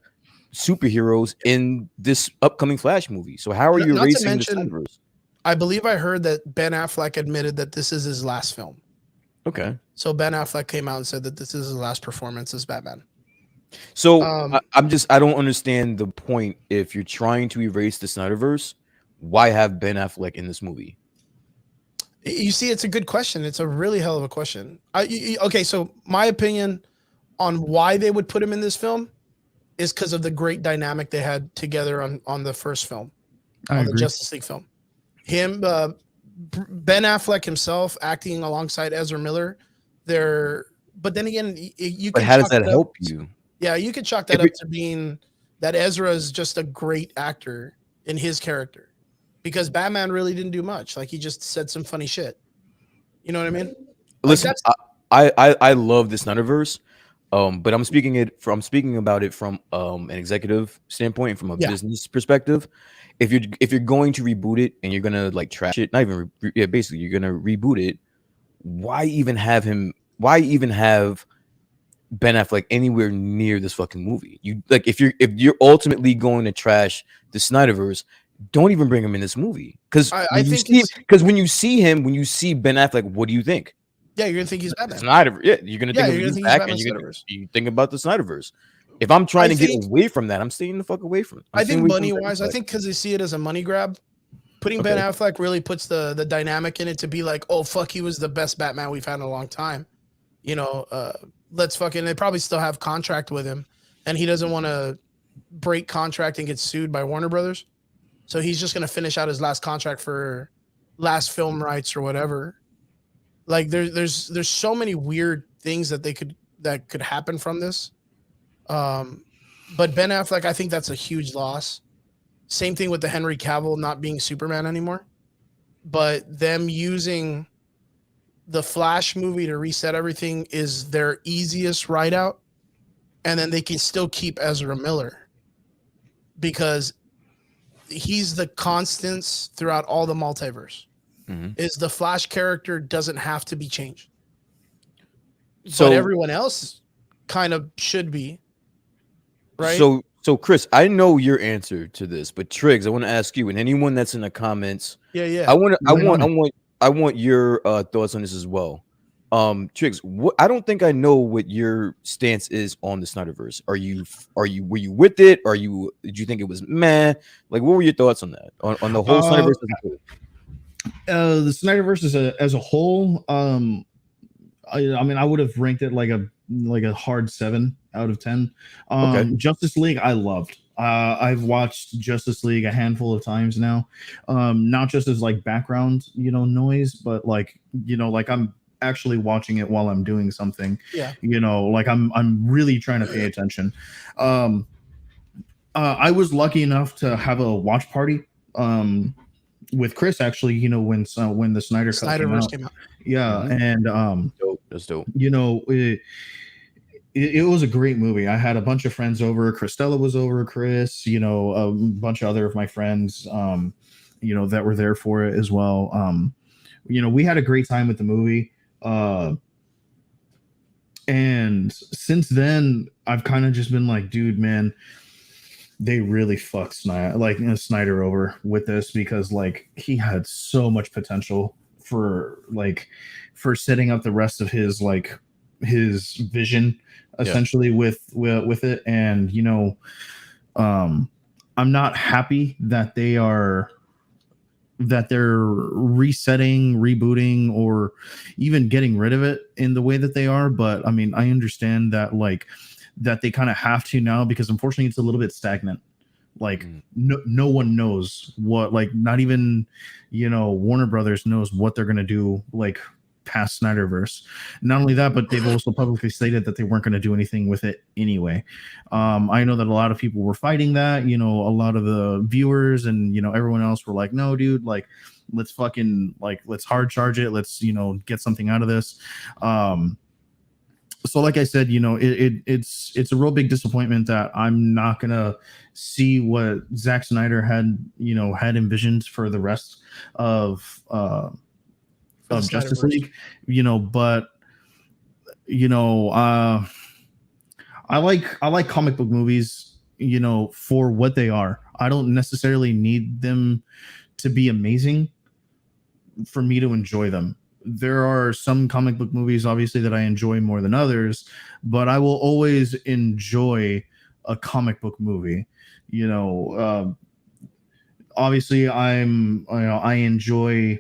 superheroes in this upcoming Flash movie. So how are you erasing the Snyderverse? I believe I heard that Ben Affleck admitted that this is his last film. Okay. So Ben Affleck came out and said that this is his last performance as Batman. So I don't understand the point. If you're trying to erase the Snyderverse, why have Ben Affleck in this movie? You see, it's a good question. It's a really hell of a question. Okay, so my opinion on why they would put him in this film is because of the great dynamic they had together on the first film, on the Justice League film. Him, Ben Affleck himself acting alongside Ezra Miller. But then again, you. But how does that help you? Yeah, you could chalk that up to being that Ezra is just a great actor in his character, because Batman really didn't do much. Like, he just said some funny shit. You know what I mean? Listen, I love this Snyderverse, but I'm speaking about it from an executive standpoint, from a business perspective. If you're going to reboot it and you're gonna like trash it, not even basically you're gonna reboot it, why even have Ben Affleck anywhere near this fucking movie? You like, if you're ultimately going to trash the Snyderverse, don't even bring him in this movie. Because when you see Ben Affleck, what do you think? Yeah, you're gonna think he's Batman. Snyder, you're gonna think back, and you think about the Snyderverse. If I'm trying to get away from that, I'm staying the fuck away from it. I think money-wise, I think because they see it as a money grab, putting Ben Affleck really puts the dynamic in it to be like, oh fuck, he was the best Batman we've had in a long time. You know, let's fucking. They probably still have contract with him, and he doesn't want to break contract and get sued by Warner Brothers, so he's just gonna finish out his last contract for last film rights or whatever. Like there's so many weird things that could happen from this. But Ben Affleck, I think that's a huge loss. Same thing with the Henry Cavill not being Superman anymore, but them using the Flash movie to reset everything is their easiest write out. And then they can still keep Ezra Miller because he's the constants throughout all the multiverse. Is the Flash character doesn't have to be changed. But everyone else kind of should be. Right. So Chris, I know your answer to this, but Triggs, I want to ask you, and anyone that's in the comments, I want your thoughts on this as well. Triggs, I don't think I know what your stance is on the Snyderverse. Were you with it? Did you think it was meh? Like, what were your thoughts on that? On the whole Snyderverse as a whole? The Snyderverse as a whole, I mean, I would have ranked it like a hard 7 out of 10. Justice League, I loved. I've watched Justice League a handful of times now, not just as like background, noise, but like I'm actually watching it while I'm doing something. Yeah. Like I'm really trying to pay attention. I was lucky enough to have a watch party with Chris actually, you know, when the Snyderverse came out. Yeah, and dope. That's dope. You know, it was a great movie. I had a bunch of friends over. Christella was over, Chris, you know, a bunch of other of my friends, you know, that were there for it as well. You know, we had a great time with the movie. And since then, I've kind of just been like, dude, man, they really fucked Snyder over with this, because like he had so much potential for setting up the rest of his vision essentially with it. And you know, I'm not happy that they're resetting, rebooting, or even getting rid of it in the way that they are. But I mean, I understand that that they kind of have to now, because unfortunately it's a little bit stagnant. Like no one knows what, like not even, you know, Warner Brothers knows what they're going to do like past Snyderverse. Not only that, but they've also publicly stated that they weren't going to do anything with it anyway. I know that a lot of people were fighting that, you know, a lot of the viewers and, you know, everyone else were like, no, dude, like, let's hard charge it. Let's, you know, get something out of this. So like I said, you know, it's a real big disappointment that I'm not going to see what Zack Snyder had envisioned for the rest of Justice League, you know. But you know, I like comic book movies, you know, for what they are. I don't necessarily need them to be amazing for me to enjoy them. There are some comic book movies obviously that I enjoy more than others, but I will always enjoy a comic book movie. You know, obviously I enjoy,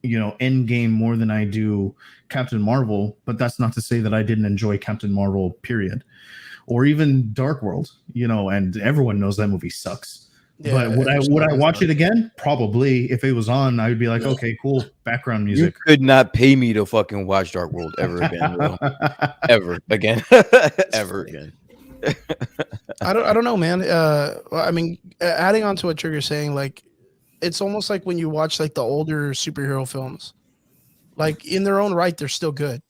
you know, Endgame more than I do Captain Marvel, but that's not to say that I didn't enjoy Captain Marvel, period. Or even Dark World, you know, and everyone knows that movie sucks. Yeah, but would I watch it again? Probably. If it was on, I would be like, okay, cool, background music. You could not pay me to fucking watch Dark World ever again, bro. Ever again. Ever again. I don't know, man. I mean, adding on to what Trigger's saying, like, it's almost like when you watch like the older superhero films, like in their own right, they're still good.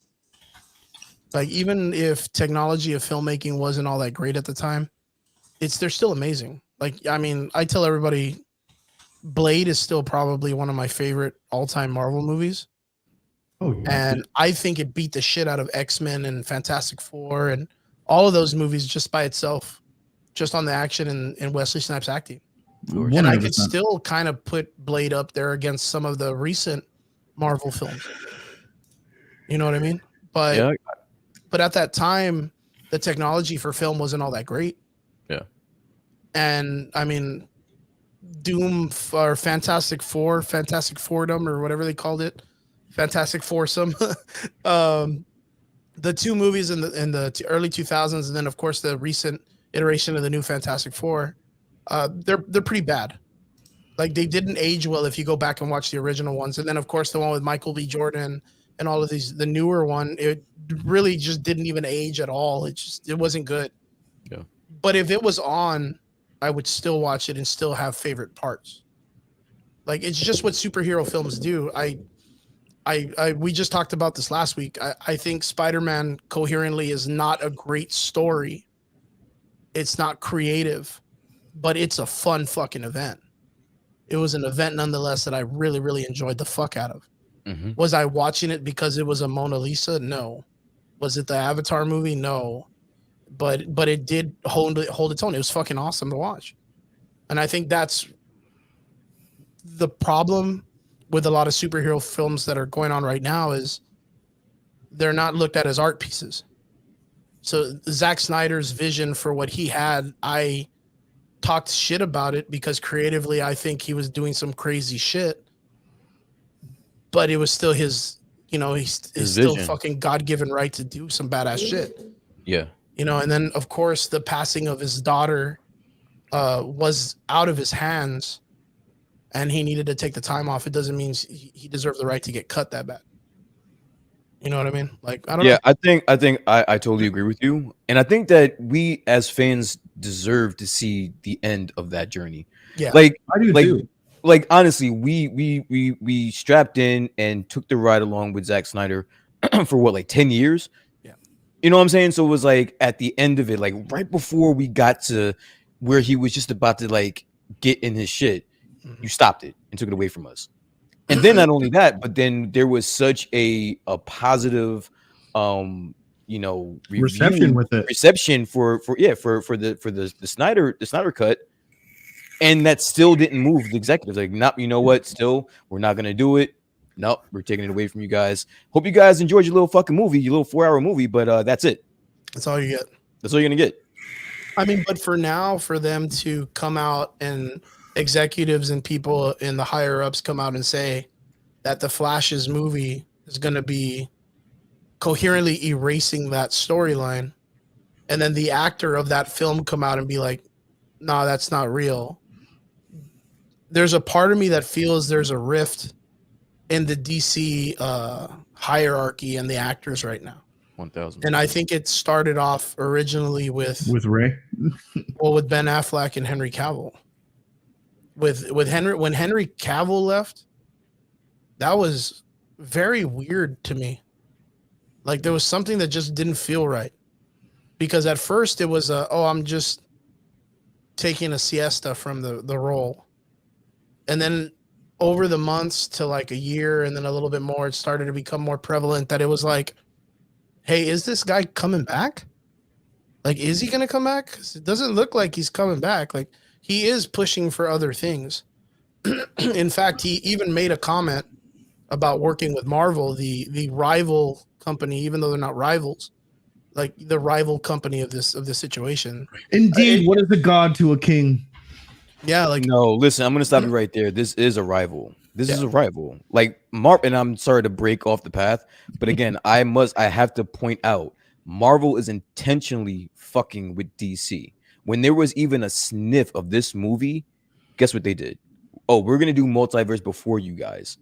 Like even if technology of filmmaking wasn't all that great at the time, they're still amazing. Like, I mean, I tell everybody, Blade is still probably one of my favorite all-time Marvel movies. Oh, yeah. And I think it beat the shit out of X-Men and Fantastic Four and all of those movies just by itself, just on the action and Wesley Snipes acting. 100%. And I could still kind of put Blade up there against some of the recent Marvel films. You know what I mean? But yeah. But at that time, the technology for film wasn't all that great. Yeah. And I mean, Doom or Fantastic Fourdom or whatever they called it, Fantastic Foursome. The two movies in the early 2000s, and then of course the recent iteration of the new Fantastic Four, they're pretty bad. Like they didn't age well if you go back and watch the original ones, and then of course the one with Michael B. Jordan and all of these, the newer one, it really just didn't even age at all. It wasn't good. Yeah. But if it was on, I would still watch it and still have favorite parts. Like it's just what superhero films do. We just talked about this last week. I think Spider-Man coherently is not a great story. It's not creative, but it's a fun fucking event. It was an event nonetheless that I really, really enjoyed the fuck out of. Mm-hmm. Was I watching it because it was a Mona Lisa? No. Was it the Avatar movie? No. But it did hold its own. It was fucking awesome to watch. And I think that's the problem with a lot of superhero films that are going on right now is they're not looked at as art pieces. So Zack Snyder's vision for what he had, I talked shit about it because creatively I think he was doing some crazy shit. But it was still his, you know, his still fucking God-given right to do some badass shit. Yeah. You know, and then of course the passing of his daughter was out of his hands and he needed to take the time off. It doesn't mean he deserved the right to get cut that bad. You know what I mean? Like, I don't know. I think I totally agree with you. And I think that we as fans deserve to see the end of that journey. Yeah, like I do too. Like honestly, we strapped in and took the ride along with Zack Snyder for what, like 10 years. Yeah, you know what I'm saying? So it was like at the end of it, like right before we got to where he was just about to like get in his shit, you stopped it and took it away from us. And then not only that, but then there was such a positive reception with it, reception for the Snyder cut, and that still didn't move the executives. Like, not, you know what, still we're not gonna do it. Nope, we're taking it away from you guys. Hope you guys enjoyed your little fucking movie, your little 4-hour movie, but that's it. That's all you get. That's all you're gonna get. I mean, but for now, for them to come out and executives and people in the higher ups come out and say that the Flash's movie is going to be coherently erasing that storyline, and then the actor of that film come out and be like, "No, that's not real." There's a part of me that feels there's a rift in the DC hierarchy and the actors right now. 1,000. And I think it started off originally with Ray, with Ben Affleck and Henry Cavill. With Henry, when Henry Cavill left, that was very weird to me. Like, there was something that just didn't feel right, because at first it was I'm just taking a siesta from the role, and then over the months to like a year and then a little bit more, it started to become more prevalent that it was like, hey, is this guy coming back? Like, is he going to come back? 'Cause it doesn't look like he's coming back. Like, he is pushing for other things. In fact, he even made a comment about working with Marvel, the rival company, even though they're not rivals, like the rival company of this situation. Indeed, what is a god to a king? Yeah, like, no, listen, I'm gonna stop you right there. This is a rival. This is a rival. Like Marvel, and I'm sorry to break off the path, but again, I have to point out, Marvel is intentionally fucking with DC. When there was even a sniff of this movie, guess what they did? Oh, we're gonna do multiverse before you guys.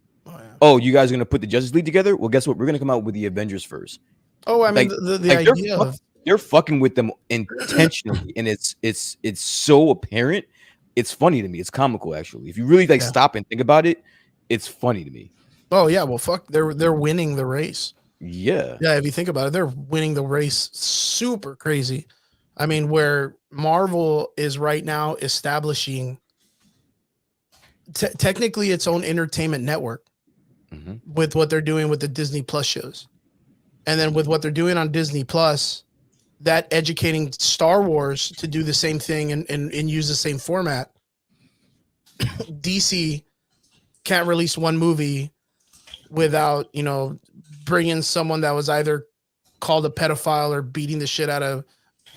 Oh, you guys are gonna put the Justice League together? Well, guess what? We're gonna come out with the Avengers first. Oh, I mean, the idea they're fucking with them intentionally, and it's so apparent. It's funny to me. It's comical, actually. If you really stop and think about it, it's funny to me. Oh yeah, well, fuck, they're winning the race. Yeah. If you think about it, they're winning the race super crazy. I mean, where Marvel is right now establishing technically its own entertainment network with what they're doing with the Disney Plus shows, and then with what they're doing on Disney Plus, that educating Star Wars to do the same thing and use the same format. DC can't release one movie without, bringing someone that was either called a pedophile or beating the shit out of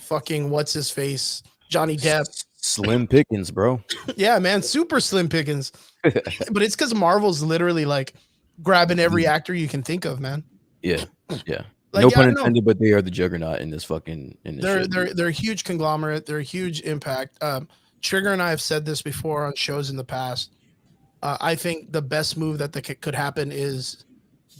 fucking what's his face, Johnny Depp. Slim pickings, bro. Yeah, man, super slim pickings. But it's because Marvel's literally like grabbing every actor you can think of, man. Yeah, yeah. Like, no pun intended, but they are the juggernaut in this fucking. They're a huge conglomerate. They're a huge impact. Trigger and I have said this before on shows in the past. I think the best move that could happen is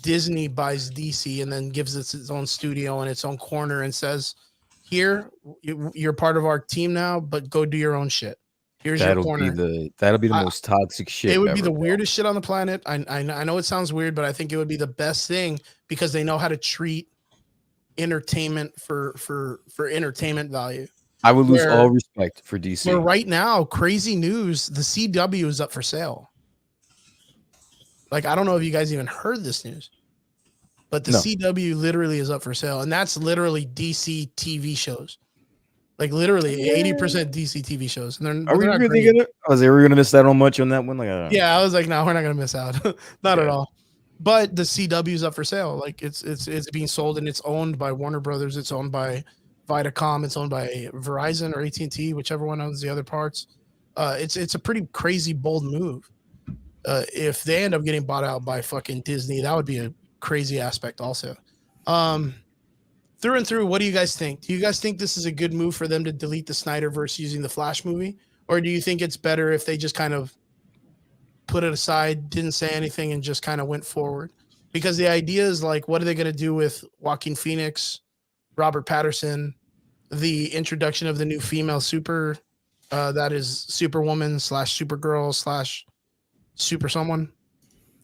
Disney buys DC and then gives it its own studio and its own corner and says, "Here, you're part of our team now, but go do your own shit. Here's your corner." That'll be the most toxic shit. It would be the weirdest shit on the planet. I know it sounds weird, but I think it would be the best thing because they know how to treat entertainment for entertainment value. I would lose all respect for DC. Where right now, crazy news, the CW is up for sale. Like, I don't know if you guys even heard this news, but the CW literally is up for sale, and that's literally DC TV shows. Like, literally 80% DC TV shows. And are we really gonna? Was they gonna miss out on much on that one? Like, I was like, no, we're not gonna miss out, not at all. But the CW is up for sale. Like, it's being sold, and it's owned by Warner Brothers. It's owned by Viacom. It's owned by Verizon or AT&T, whichever one owns the other parts. It's a pretty crazy bold move. If they end up getting bought out by fucking Disney, that would be a crazy aspect also. Through and through, what do you guys think? Do you guys think this is a good move for them to delete the Snyderverse using the Flash movie? Or do you think it's better if they just kind of put it aside, didn't say anything, and just kind of went forward? Because the idea is like, what are they going to do with Joaquin Phoenix, Robert Pattinson, the introduction of the new female super, that is Superwoman / Supergirl / Super someone.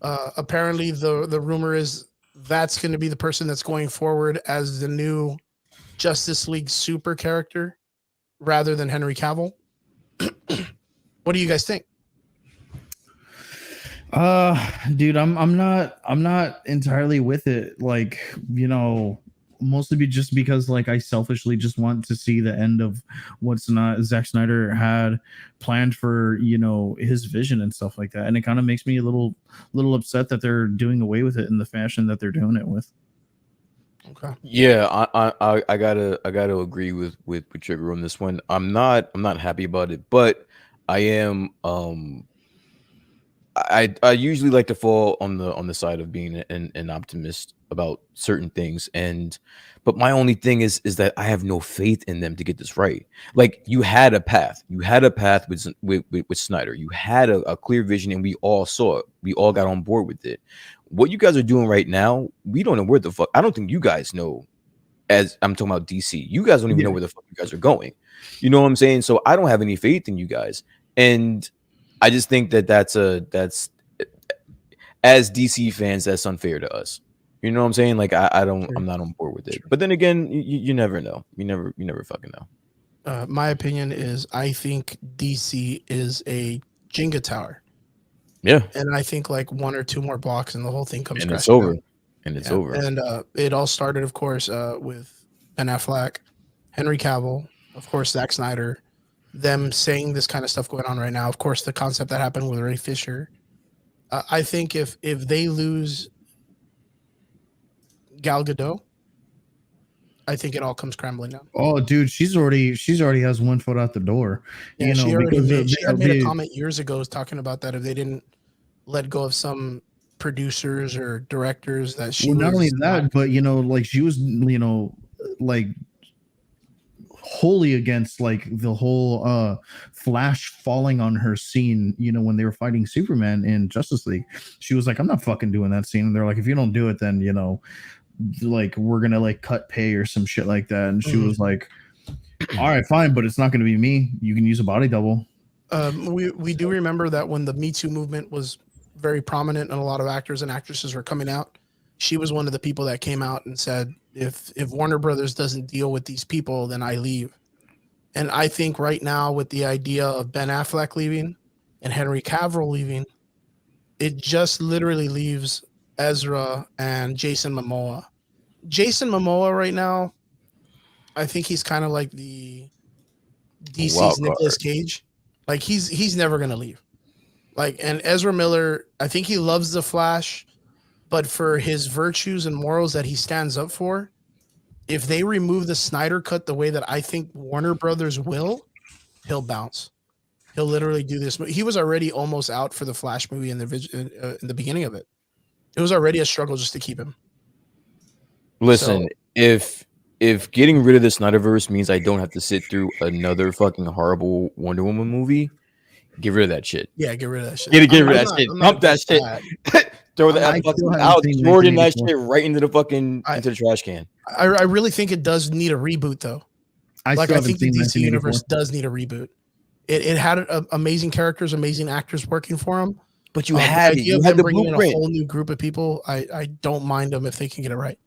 Apparently, the rumor is that's going to be the person that's going forward as the new Justice League super character, rather than Henry Cavill. What do you guys think? Dude, I'm not entirely with it. Like, you know, mostly just because like I selfishly just want to see the end of what's not Zack Snyder had planned for, you know, his vision and stuff like that. And it kind of makes me a little upset that they're doing away with it in the fashion that they're doing it with. Okay. Yeah, I gotta agree with Trigger on this one. I'm not happy about it, but I am I usually like to fall on the side of being an optimist about certain things, but my only thing is that I have no faith in them to get this right. Like, you had a path with Snyder. You had a clear vision, and we all saw it. We all got on board with it. What you guys are doing right now, we don't know where the fuck. I don't think you guys know. As I'm talking about DC, you guys don't even know where the fuck you guys are going. You know what I'm saying? So I don't have any faith in you guys, and I just think that's as DC fans, that's unfair to us. You know what I'm saying? Like, I'm not on board with it. But then again, you never know. You never fucking know. My opinion is I think DC is a Jenga tower. Yeah. And I think like one or two more blocks and the whole thing comes and it's over. Down. And it's over. And it all started, of course, with Ben Affleck, Henry Cavill, of course, Zack Snyder, them saying this kind of stuff going on right now. Of course, the concept that happened with Ray Fisher. I think if they lose Gal Gadot, I think it all comes crumbling down. Oh, dude, she's already has one foot out the door. Yeah, she had made a comment years ago talking about that if they didn't let go of some producers or directors that she. Well, not only that, but you know, like she was, you know, like wholly against like the whole Flash falling on her scene, you know, when they were fighting Superman in Justice League. She was like, I'm not fucking doing that scene. And they're like, if you don't do it, then, you know, like we're gonna like cut pay or some shit like that. And she was like, all right, fine, but it's not gonna be me. You can use a body double. We do remember that when the Me Too movement was very prominent and a lot of actors and actresses were coming out, she was one of the people that came out and said, if Warner Brothers doesn't deal with these people, then I leave. And I think right now with the idea of Ben Affleck leaving and Henry Cavill leaving, it just literally leaves Ezra and Jason Momoa. Jason Momoa right now, I think he's kind of like the DC's Nicolas Cage. Like he's never going to leave. Like, and Ezra Miller, I think he loves the Flash, but for his virtues and morals that he stands up for, if they remove the Snyder cut the way that I think Warner Brothers will, he'll bounce. He'll literally do this. He was already almost out for the Flash movie in the beginning of it. It was already a struggle just to keep him. Listen, if getting rid of the Snyderverse means I don't have to sit through another fucking horrible Wonder Woman movie, get rid of that shit. Yeah, get rid of that shit. Get rid of that shit. Pump that shit. Throw that fucking out. Jordan that shit right into the fucking into the trash can. I really think it does need a reboot though. I think the DC universe does need a reboot. It had amazing characters, amazing actors working for them. But you had the bringing in a whole new group of people. I don't mind them if they can get it right.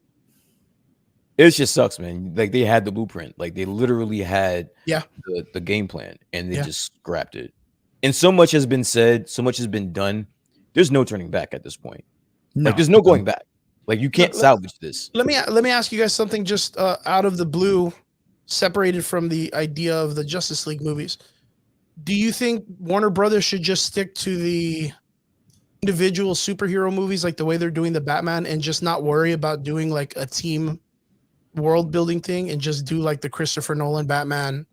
It just sucks, man. Like they had the blueprint. Like they literally had the game plan, and they just scrapped it. And so much has been said, so much has been done. There's no turning back at this point. Like there's no going back. Like you can't salvage this. Let me ask you guys something just out of the blue, separated from the idea of the Justice League movies. Do you think Warner Brothers should just stick to the individual superhero movies like the way they're doing the Batman and just not worry about doing like a team world building thing and just do like the Christopher Nolan Batman,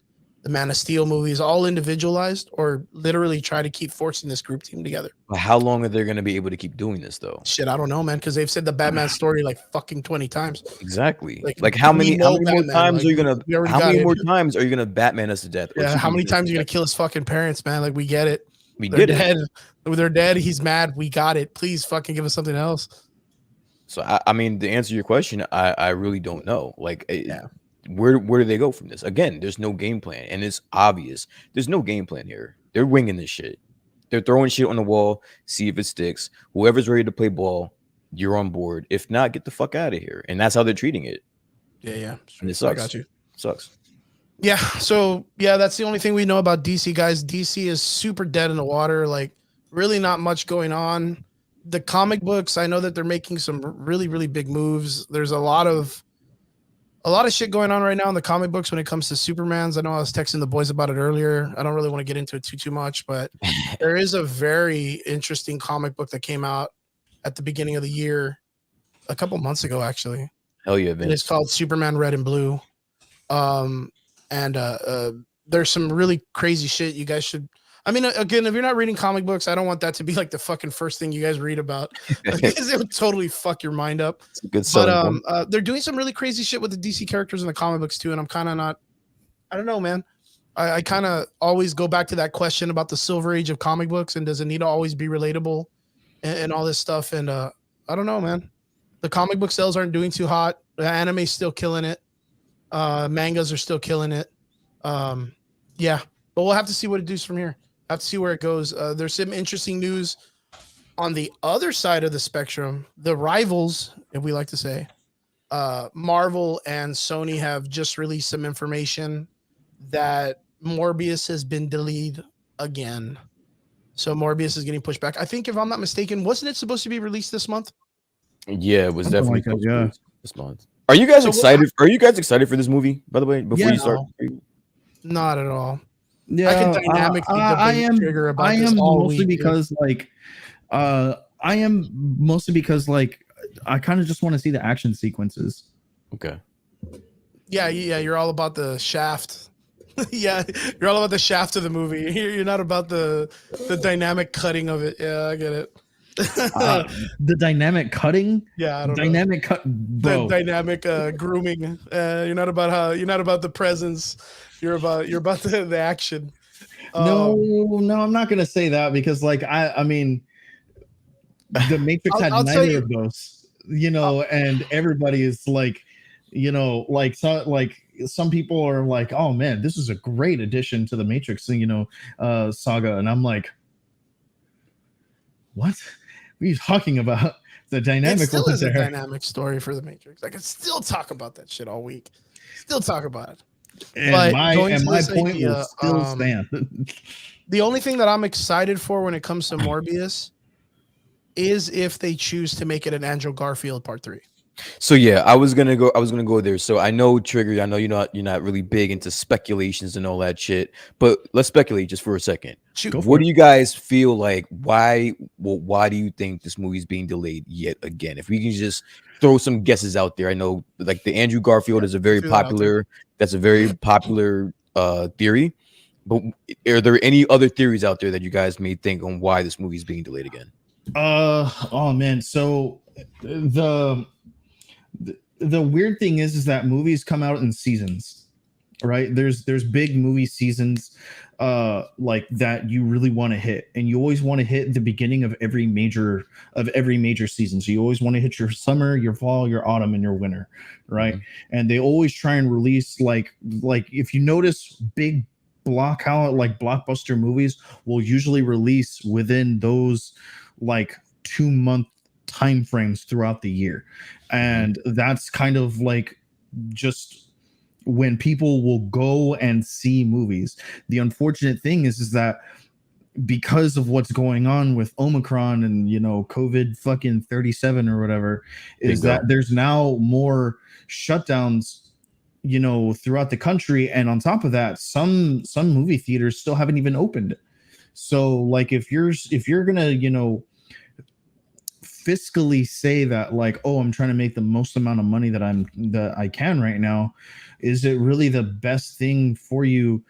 the Man of Steel movies, all individualized, or literally try to keep forcing this group team together? How long are they going to be able to keep doing this though? Shit, I don't know, man, because they've said the Batman story like fucking 20 times. Exactly. Like how many more times are you gonna Batman us to death? Yeah, how many times are you gonna kill his fucking parents, man? Like we get it. They're dead. They're dead. He's mad. We got it. Please fucking give us something else. So I mean, to answer your question, I really don't know. Like where do they go from this? Again, there's no game plan, and it's obvious there's no game plan here. They're winging this shit. They're throwing shit on the wall, see if it sticks. Whoever's ready to play ball, you're on board. If not, get the fuck out of here. And that's how they're treating it. Yeah. And it sucks. I got you. Sucks. Yeah. So yeah, that's the only thing we know about DC, guys. DC is super dead in the water. Like, really not much going on. The comic books, I know that they're making some really, really big moves. There's a lot of shit going on right now in the comic books when it comes to Superman's. I know I was texting the boys about it earlier. I don't really want to get into it too much, but there is a very interesting comic book that came out at the beginning of the year, a couple months ago, actually. Hell yeah, Vince. And it's called Superman Red and Blue. There's some really crazy shit you guys should. I mean, again, if you're not reading comic books, I don't want that to be like the fucking first thing you guys read about, because it would totally fuck your mind up. It's a good but they're doing some really crazy shit with the DC characters in the comic books too, and I'm kind of not. I don't know, man. I kind of always go back to that question about the Silver Age of comic books, and does it need to always be relatable, and all this stuff. And I don't know, man. The comic book sales aren't doing too hot. The anime's still killing it. Mangas are still killing it. Yeah, but we'll have to see what it does from here. Have to see where it goes. There's some interesting news on the other side of the spectrum. The rivals, if we like to say, Marvel and Sony have just released some information that Morbius has been delayed again. So Morbius is getting pushed back. I think, if I'm not mistaken, wasn't it supposed to be released this month? Yeah, it was definitely this month. Are you guys excited? Are you guys excited for this movie? By the way, before you start, not at all. Yeah, I can dynamically I am mostly because I kind of just want to see the action sequences. Okay. Yeah, you're all about the shaft. Yeah, you're all about the shaft of the movie. You're not about the dynamic cutting of it. Yeah, I get it. The dynamic cutting. Yeah, I don't dynamic know. cut. Bro. The dynamic grooming. You're not about the presence. You're about the action. No, I'm not gonna say that, because I mean, the Matrix had neither of those, and everybody is like, some people are like, oh man, this is a great addition to the Matrix, saga, and I'm like, what are you talking about? The dynamic. It still is a dynamic story for the Matrix. I can still talk about that shit all week. Still talk about it. And but my point will still stand. The only thing that I'm excited for when it comes to Morbius is if they choose to make it an Andrew Garfield Part 3. So yeah, I was gonna go there. So I know, Trigger, I know you're not really big into speculations and all that shit, but let's speculate just for a second. What do you guys feel like? Why do you think this movie's being delayed yet again? If we can just throw some guesses out there. I know, like, the Andrew Garfield is a very popular. That's a very popular theory. But are there any other theories out there that you guys may think on why this movie is being delayed again? Oh man, so the weird thing is that movies come out in seasons, right? There's big movie seasons like that you really want to hit, and you always want to hit the beginning of every major season. So you always want to hit your summer, your fall, your autumn, and your winter, right? Mm-hmm. And they always try and release like if you notice, big blockbuster movies will usually release within those like 2-month time frames throughout the year, and that's kind of like just when people will go and see movies. The unfortunate thing is that because of what's going on with Omicron and COVID fucking 37 or whatever, is that there's now more shutdowns throughout the country, and on top of that, some movie theaters still haven't even opened. So like if you're gonna fiscally say that, like, oh, I'm trying to make the most amount of money that I can right now, is it really the best thing for you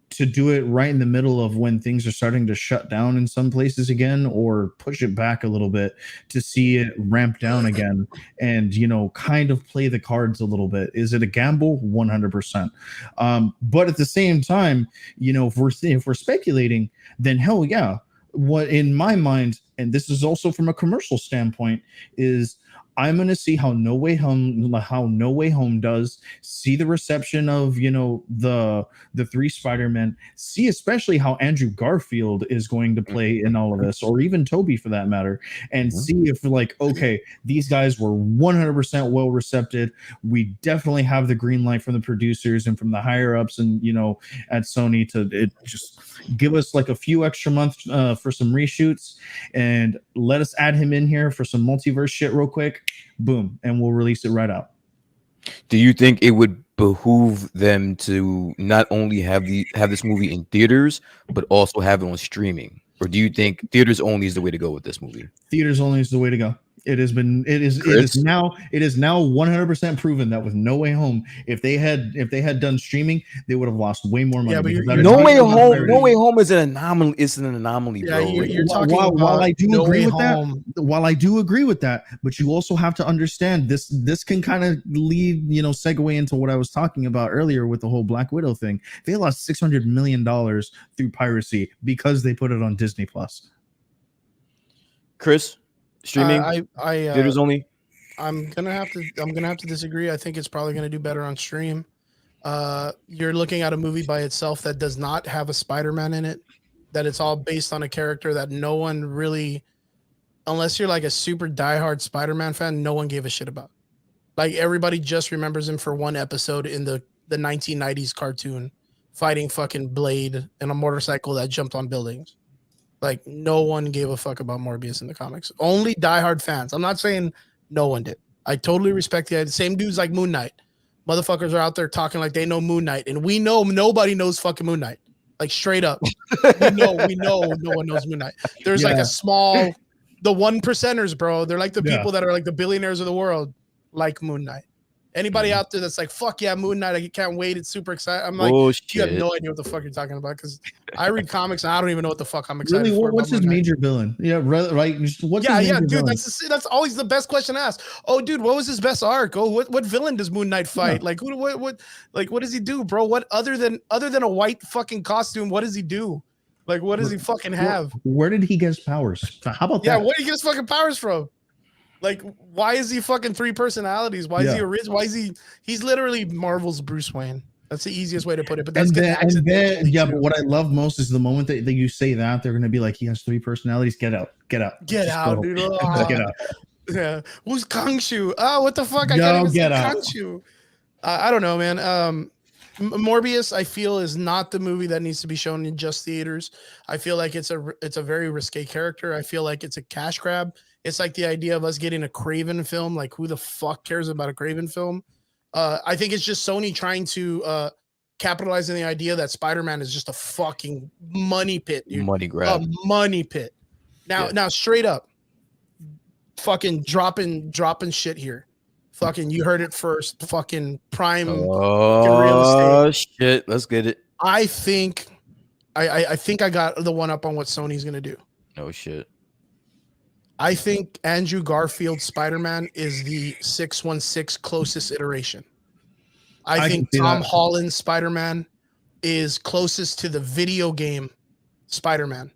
to do it right in the middle of when things are starting to shut down in some places again, or push it back a little bit to see it ramp down again and kind of play the cards a little bit? Is it a gamble? 100%. But at the same time, if we're speculating, then hell yeah. What in my mind, and this is also from a commercial standpoint, is I'm gonna see how No Way Home does. See the reception of the three Spider-Men. See especially how Andrew Garfield is going to play in all of this, or even Toby for that matter, and see if okay, these guys were 100% well received. We definitely have the green light from the producers and from the higher ups, and at Sony to just give us a few extra months for some reshoots, and let us add him in here for some multiverse shit real quick. Boom, and we'll release it right out. Do you think it would behoove them to not only have this movie in theaters, but also have it on streaming? Or do you think theaters only is the way to go with this movie? Theaters only is the way to go. It is now 100% proven that with No Way Home, if they had done streaming, they would have lost way more money. Yeah, but No Way Home is an anomaly. It's an anomaly, yeah, bro. You're talking while I do agree with that, but you also have to understand this can kind of lead segue into what I was talking about earlier with the whole Black Widow thing. They lost $600 million through piracy because they put it on Disney Plus. Chris, streaming, theaters only. I'm gonna have to disagree. I think it's probably gonna do better on stream. You're looking at a movie by itself that does not have a Spider-Man in it, that it's all based on a character that no one really, unless you're a super diehard Spider-Man fan, no one gave a shit about. Everybody just remembers him for one episode in the 1990s cartoon, fighting fucking Blade in a motorcycle that jumped on buildings. No one gave a fuck about Morbius in the comics. Only diehard fans. I'm not saying no one did. I totally respect the same dudes like Moon Knight. Motherfuckers are out there talking like they know Moon Knight, and we know nobody knows fucking Moon Knight. Straight up, we know no one knows Moon Knight. There's a small, the 1%ers, bro. They're the people that are the billionaires of the world, like Moon Knight. Anybody out there that's fuck yeah, Moon Knight, I can't wait, it's super exciting. I'm you have no idea what the fuck you're talking about, because I read comics and I don't even know what the fuck I'm excited for. What's his major villain? Yeah, right. What's his major villain? That's always the best question to ask. Oh, dude, what was his best arc? Oh, what villain does Moon Knight fight? Yeah. What does he do, bro? What other than a white fucking costume? What does he do? What does he fucking have? Where did he get his powers? How about that? Yeah, where did he get his fucking powers from? Why is he fucking three personalities? Why is he original? Why is he's literally Marvel's Bruce Wayne? That's the easiest way to put it. But that's but what I love most is the moment that you say that, they're gonna be like, he has three personalities. Get out, dude. Get out. Yeah. Who's Khonshu? Oh, what the fuck? I can't even say Khonshu. I don't know, man. Morbius, I feel, is not the movie that needs to be shown in just theaters. I feel like it's a very risque character. I feel like it's a cash grab. It's the idea of us getting a Kraven film. Who the fuck cares about a Kraven film? I think it's just Sony trying to capitalize on the idea that Spider-Man is just a fucking money pit, dude. Money grab. A money pit. Now, straight up, fucking dropping shit here. Fucking, you heard it first. Fucking prime. Oh shit! Let's get it. I think I got the one up on what Sony's gonna do. Oh shit. I think Andrew Garfield Spider-Man is the 616 closest iteration. I think Tom Holland Spider-Man is closest to the video game Spider-Man,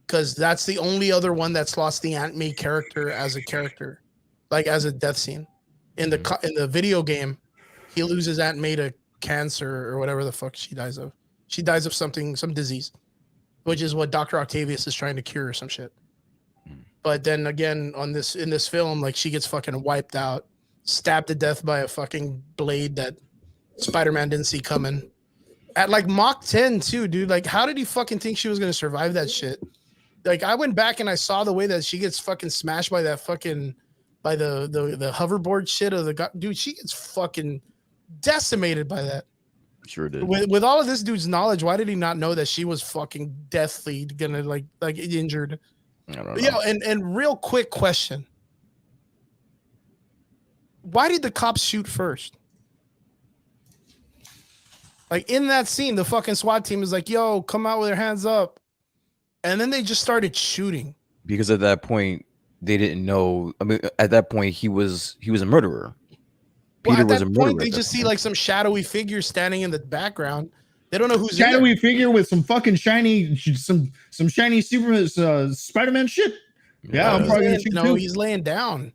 because that's the only other one that's lost the Aunt May character, as a death scene. In the video game, he loses Aunt May to cancer or whatever the fuck she dies of. She dies of some disease, which is what Dr. Octavius is trying to cure or some shit. But then again, in this film, she gets fucking wiped out, stabbed to death by a fucking blade that Spider-Man didn't see coming. At Mach 10 too, dude. How did he fucking think she was gonna survive that shit? I went back and I saw the way that she gets fucking smashed by that fucking the hoverboard shit of the guy. Dude, she gets fucking decimated by that. Sure did. With all of this dude's knowledge, why did he not know that she was fucking deathly gonna injured? I don't know. Yeah, and real quick question. Why did the cops shoot first? In that scene, the fucking SWAT team is yo, come out with your hands up. And then they just started shooting. Because at that point, they didn't know. I mean, at that point, he was a murderer. Peter was a murderer. They just see some shadowy figure standing in the background. They don't know who's shadowy figure with some fucking shiny, some shiny Superman Spider-Man shit. Yeah, I'm probably gonna shoot too. He's laying down.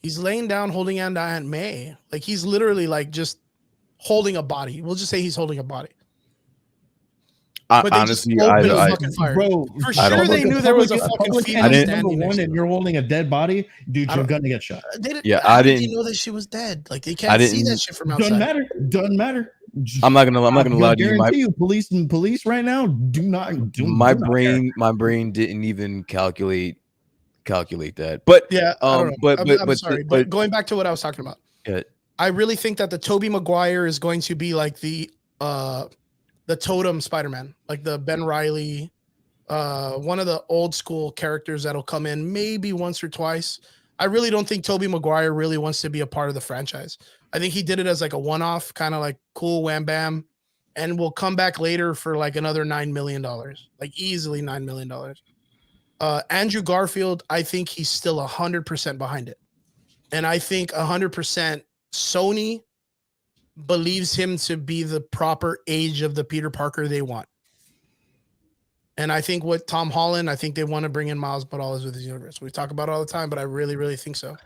He's laying down, holding on to Aunt May. Like he's literally like just holding a body. We'll just say he's holding a body. Honestly, I bro, for sure they knew there was a fucking female number one, and you're holding a dead body, dude. You're gonna get shot. I didn't know that she was dead. Like they can't see that shit from outside. Doesn't matter. I'm not gonna lie to you. Police right now do not. My brain didn't even calculate that. But yeah, I'm sorry. But going back to what I was talking about, I really think that the Tobey Maguire is going to be like the totem Spider-Man, like the Ben Reilly, one of the old school characters that'll come in maybe once or twice. I really don't think Tobey Maguire really wants to be a part of the franchise. I think he did it as like a one-off, kind of like cool wham bam, and will come back later for like another $9 million, like easily $9 million. Andrew Garfield, I think he's still 100% behind it. And I think 100% Sony believes him to be the proper age of the Peter Parker they want. And I think with Tom Holland, I think they want to bring in Miles Morales with his universe. We talk about it all the time, but I really, really think so.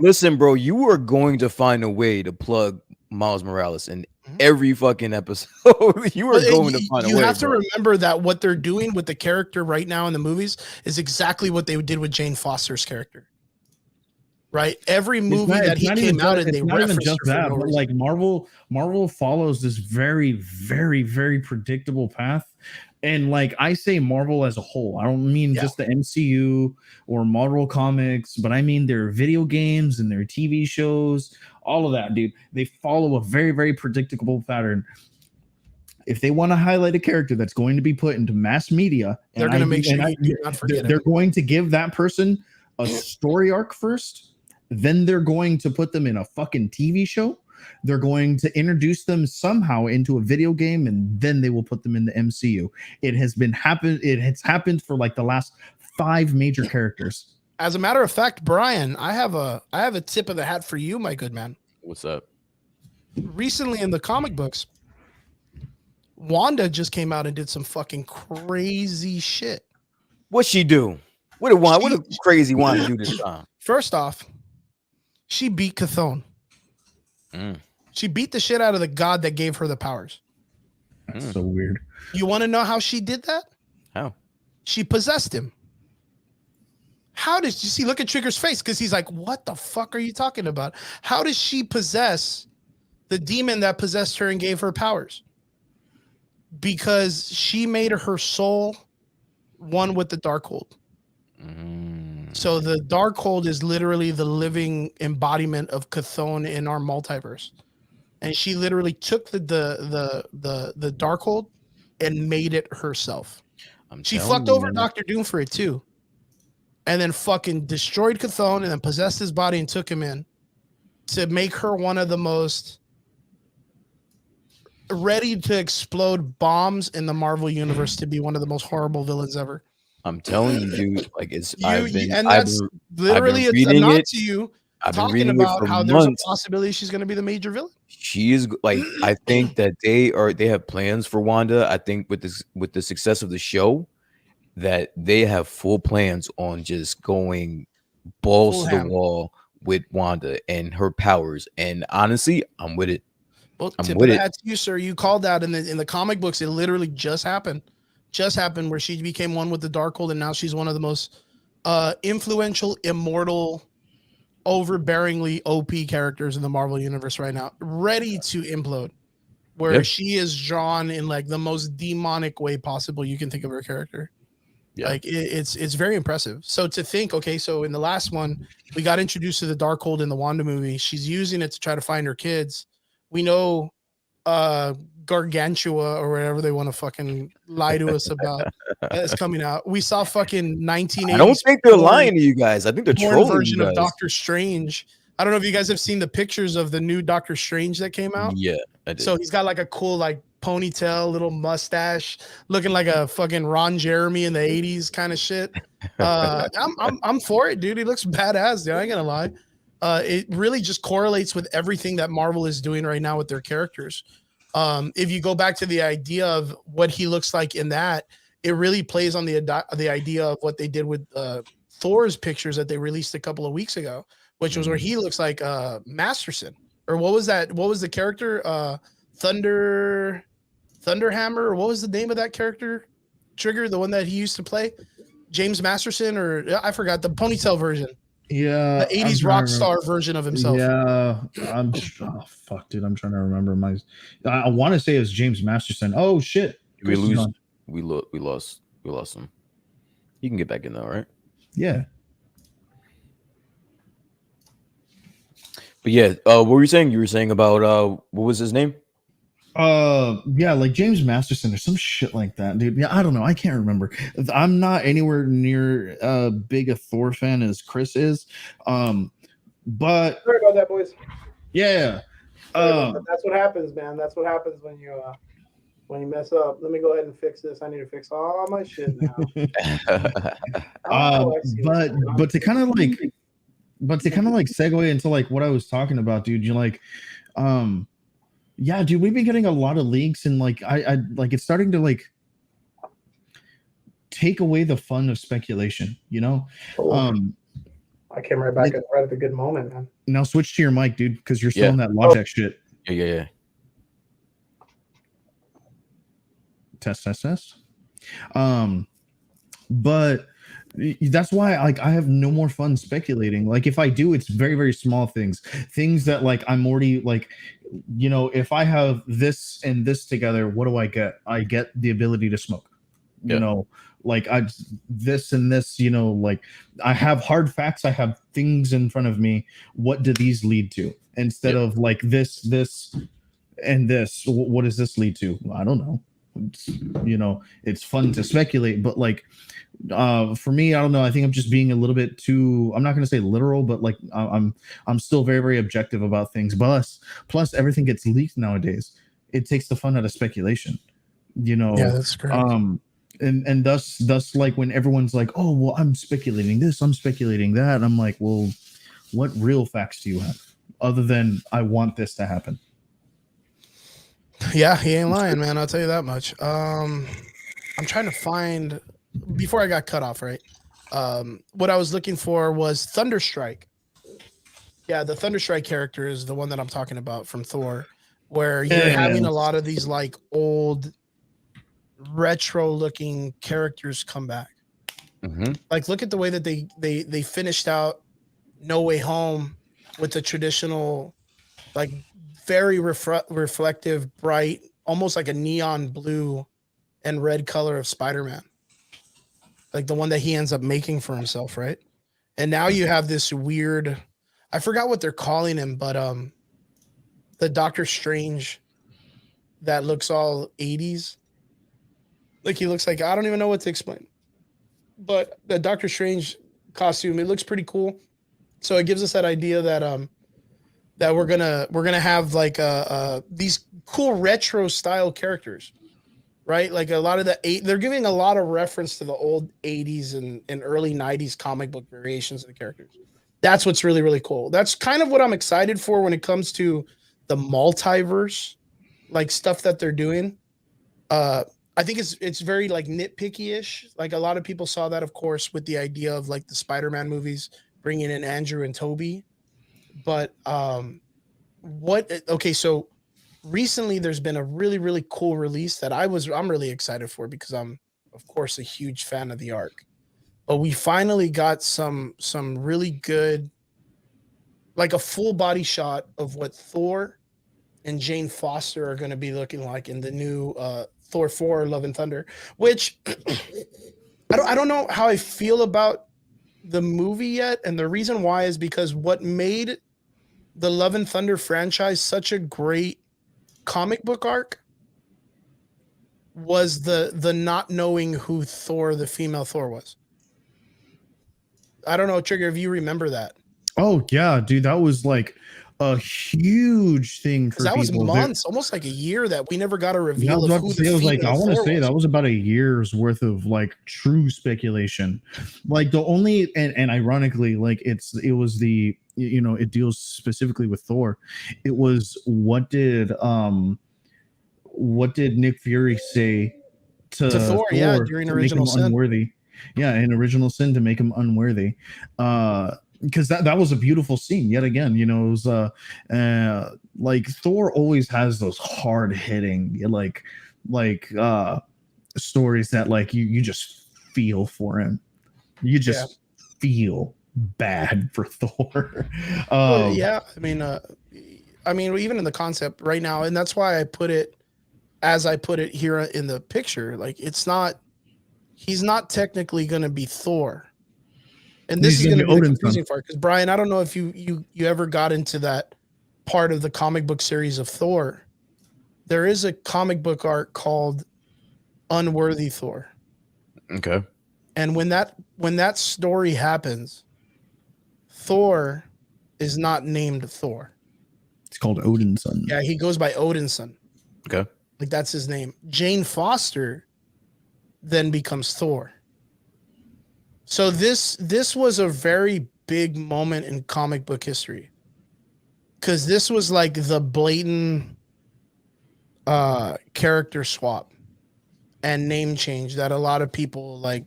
Listen, bro, you are going to find a way to plug Miles Morales in every fucking episode. You are going to find a way. You have to remember that what they're doing with the character right now in the movies is exactly what they did with Jane Foster's character. Right, every movie that he came out in, they referenced just that. But like Marvel follows this very, very, very predictable path, and like I say, Marvel as a whole. I don't mean just the MCU or Marvel Comics, but I mean their video games and their TV shows, all of that, dude. They follow a very, very predictable pattern. If they want to highlight a character that's going to be put into mass media, they're going to make sure you do not forget they're going to give that person a story arc first. Then they're going to put them in a fucking TV show. They're going to introduce them somehow into a video game, and then they will put them in the MCU. It has happened for like the last 5 major characters. As a matter of fact, Brian, I have a tip of the hat for you, my good man. What's up? Recently in the comic books, Wanda just came out and did some fucking crazy shit. What'd she do? What did crazy Wanda do this time? First off, she beat Chthon. She beat the shit out of the god that gave her the powers. That's so weird. You want to know how she did that? How? She possessed him. How did you see? Look at Trigger's face because he's like, "What the fuck are you talking about?" How does she possess the demon that possessed her and gave her powers? Because she made her soul one with the Darkhold. So the Darkhold is literally the living embodiment of Chthon in our multiverse, and she literally took the Darkhold and made it herself. She fucked over Dr. Doom for it too, and then fucking destroyed Chthon and then possessed his body and took him in to make her one of the most ready to explode bombs in the Marvel universe, to be one of the most horrible villains ever. I'm telling you, dude. Like it's. I've been literally it's a nod to you. I've been talking about how there's a possibility she's going to be the major villain. She is like. I think that they have plans for Wanda. I think with the success of the show, that they have full plans on just going balls to the wall with Wanda and her powers. And honestly, I'm with it. Well, tip of the hat to you, sir. You called out in the comic books. It literally just happened. Where she became one with the Darkhold, and now she's one of the most influential, immortal, overbearingly OP characters in the Marvel universe right now, ready to implode. Where she is drawn in like the most demonic way possible you can think of her character. Like it's very impressive. So to think, okay, so in the last one, we got introduced to the Darkhold in the Wanda movie. She's using it to try to find her kids. We know Gargantua or whatever they want to fucking lie to us about is coming out. We saw fucking 1980s. I don't think they're lying to you guys. I think they're trolling version you guys. Of Doctor Strange. I don't know if you guys have seen the pictures of the new Doctor Strange that came out. Yeah, I did. So he's got like a cool like ponytail, little mustache, looking like a fucking Ron Jeremy in the 80s kind of shit. I'm for it, dude. He looks badass, dude. I ain't gonna lie. It really just correlates with everything that Marvel is doing right now with their characters. If you go back to the idea of what he looks like in that, it really plays on the idea of what they did with Thor's pictures that they released a couple of weeks ago, which was where he looks like Masterson, or what was that? What was the character? Thunderhammer, or what was the name of that character? Trigger, the one that he used to play, James Masterson, or I forgot the ponytail version. Yeah, the 80s rock star version of himself. Yeah, fuck, dude, I'm trying to remember I want to say it was James Masterson. Oh shit, we lost him. You can get back in though, right? Yeah. But yeah, what were you saying? You were saying about what was his name? Yeah, like James Masterson or some shit like that, dude. Yeah, I don't know. I can't remember. I'm not anywhere near big a Thor fan as Chris is. But sorry about that, boys. Yeah. That's what happens, man. That's what happens when you mess up. Let me go ahead and fix this. I need to fix all my shit now. But to kind of like segue into like what I was talking about, dude, you're like, yeah, dude, we've been getting a lot of leaks, and like I like it's starting to like take away the fun of speculation, you know? I came right back right at the good moment, man. Now switch to your mic, dude, because you're still in that Logitech shit. Yeah. Test. But that's why like I have no more fun speculating. Like if I do, it's very, very small things that like I'm already like, you know, if I have this and this together, what do I get? I get the ability to smoke, you know, like this and this, you know, like I have hard facts, I have things in front of me. What do these lead to? Instead of like this and this, what does this lead to? I don't know. It's, you know, it's fun to speculate, but like for me, I don't know, I think I'm just being a little bit too, I'm not going to say literal, but like I'm still very, very objective about things. Plus everything gets leaked nowadays. It takes the fun out of speculation, you know. Yeah, that's great. And thus like when everyone's like, oh well, I'm speculating this, I'm speculating that, I'm like, well, what real facts do you have other than I want this to happen? Yeah, he ain't lying, man. I'll tell you that much. I'm trying to find before I got cut off, right? What I was looking for was Thunderstrike. Yeah, the Thunderstrike character is the one that I'm talking about from Thor, where you're having a lot of these like old retro-looking characters come back. Mm-hmm. Like, look at the way that they finished out No Way Home with the traditional, like, very reflective, bright, almost like a neon blue and red color of Spider-Man, like the one that he ends up making for himself, right? And now you have this weird, I forgot what they're calling him, but the Doctor Strange that looks all 80s. Like he looks like, I don't even know what to explain, but the Doctor Strange costume, it looks pretty cool. So it gives us that idea that that we're gonna have like these cool retro style characters, right? Like a lot of they're giving a lot of reference to the old 80s and early 90s comic book variations of the characters. That's what's really, really cool. That's kind of what I'm excited for when it comes to the multiverse, like stuff that they're doing. I think it's very like nitpicky-ish. Like a lot of people saw that, of course, with the idea of like the Spider-Man movies bringing in Andrew and Toby. But so recently there's been a really, really cool release that I'm really excited for because I'm, of course, a huge fan of the arc. But we finally got some really good, like a full body shot of what Thor and Jane Foster are going to be looking like in the new Thor 4 Love and Thunder, which I don't know how I feel about the movie yet. And the reason why is because what made the Love and Thunder franchise such a great comic book arc was the not knowing who Thor, the female Thor, was. I don't know, Trigger, if you remember that. Oh yeah, dude, that was like a huge thing for that people. Was months, almost like a year that we never got a reveal. Yeah, I was about of to say, I want to say that was about a year's worth of like true speculation. Like the only and ironically, like it was the, you know, it deals specifically with Thor. It was what did Nick Fury say to Thor, yeah, during Original Sin. Unworthy. an original sin to make him unworthy. Because that was a beautiful scene yet again. You know, it was like Thor always has those hard hitting like stories that like you just feel for him. You just feel bad for Thor. Yeah, I mean, even in the concept right now, and that's why I put it as I put it here in the picture. Like, he's not technically going to be Thor, and this is going to be the confusing part. Because Brian, I don't know if you ever got into that part of the comic book series of Thor. There is a comic book arc called Unworthy Thor. Okay. And when that story happens, Thor is not named Thor. It's called Odin's son. Yeah, he goes by Odin's son. Okay. Like, that's his name. Jane Foster then becomes Thor. So this was a very big moment in comic book history. Because this was like the blatant character swap and name change that a lot of people like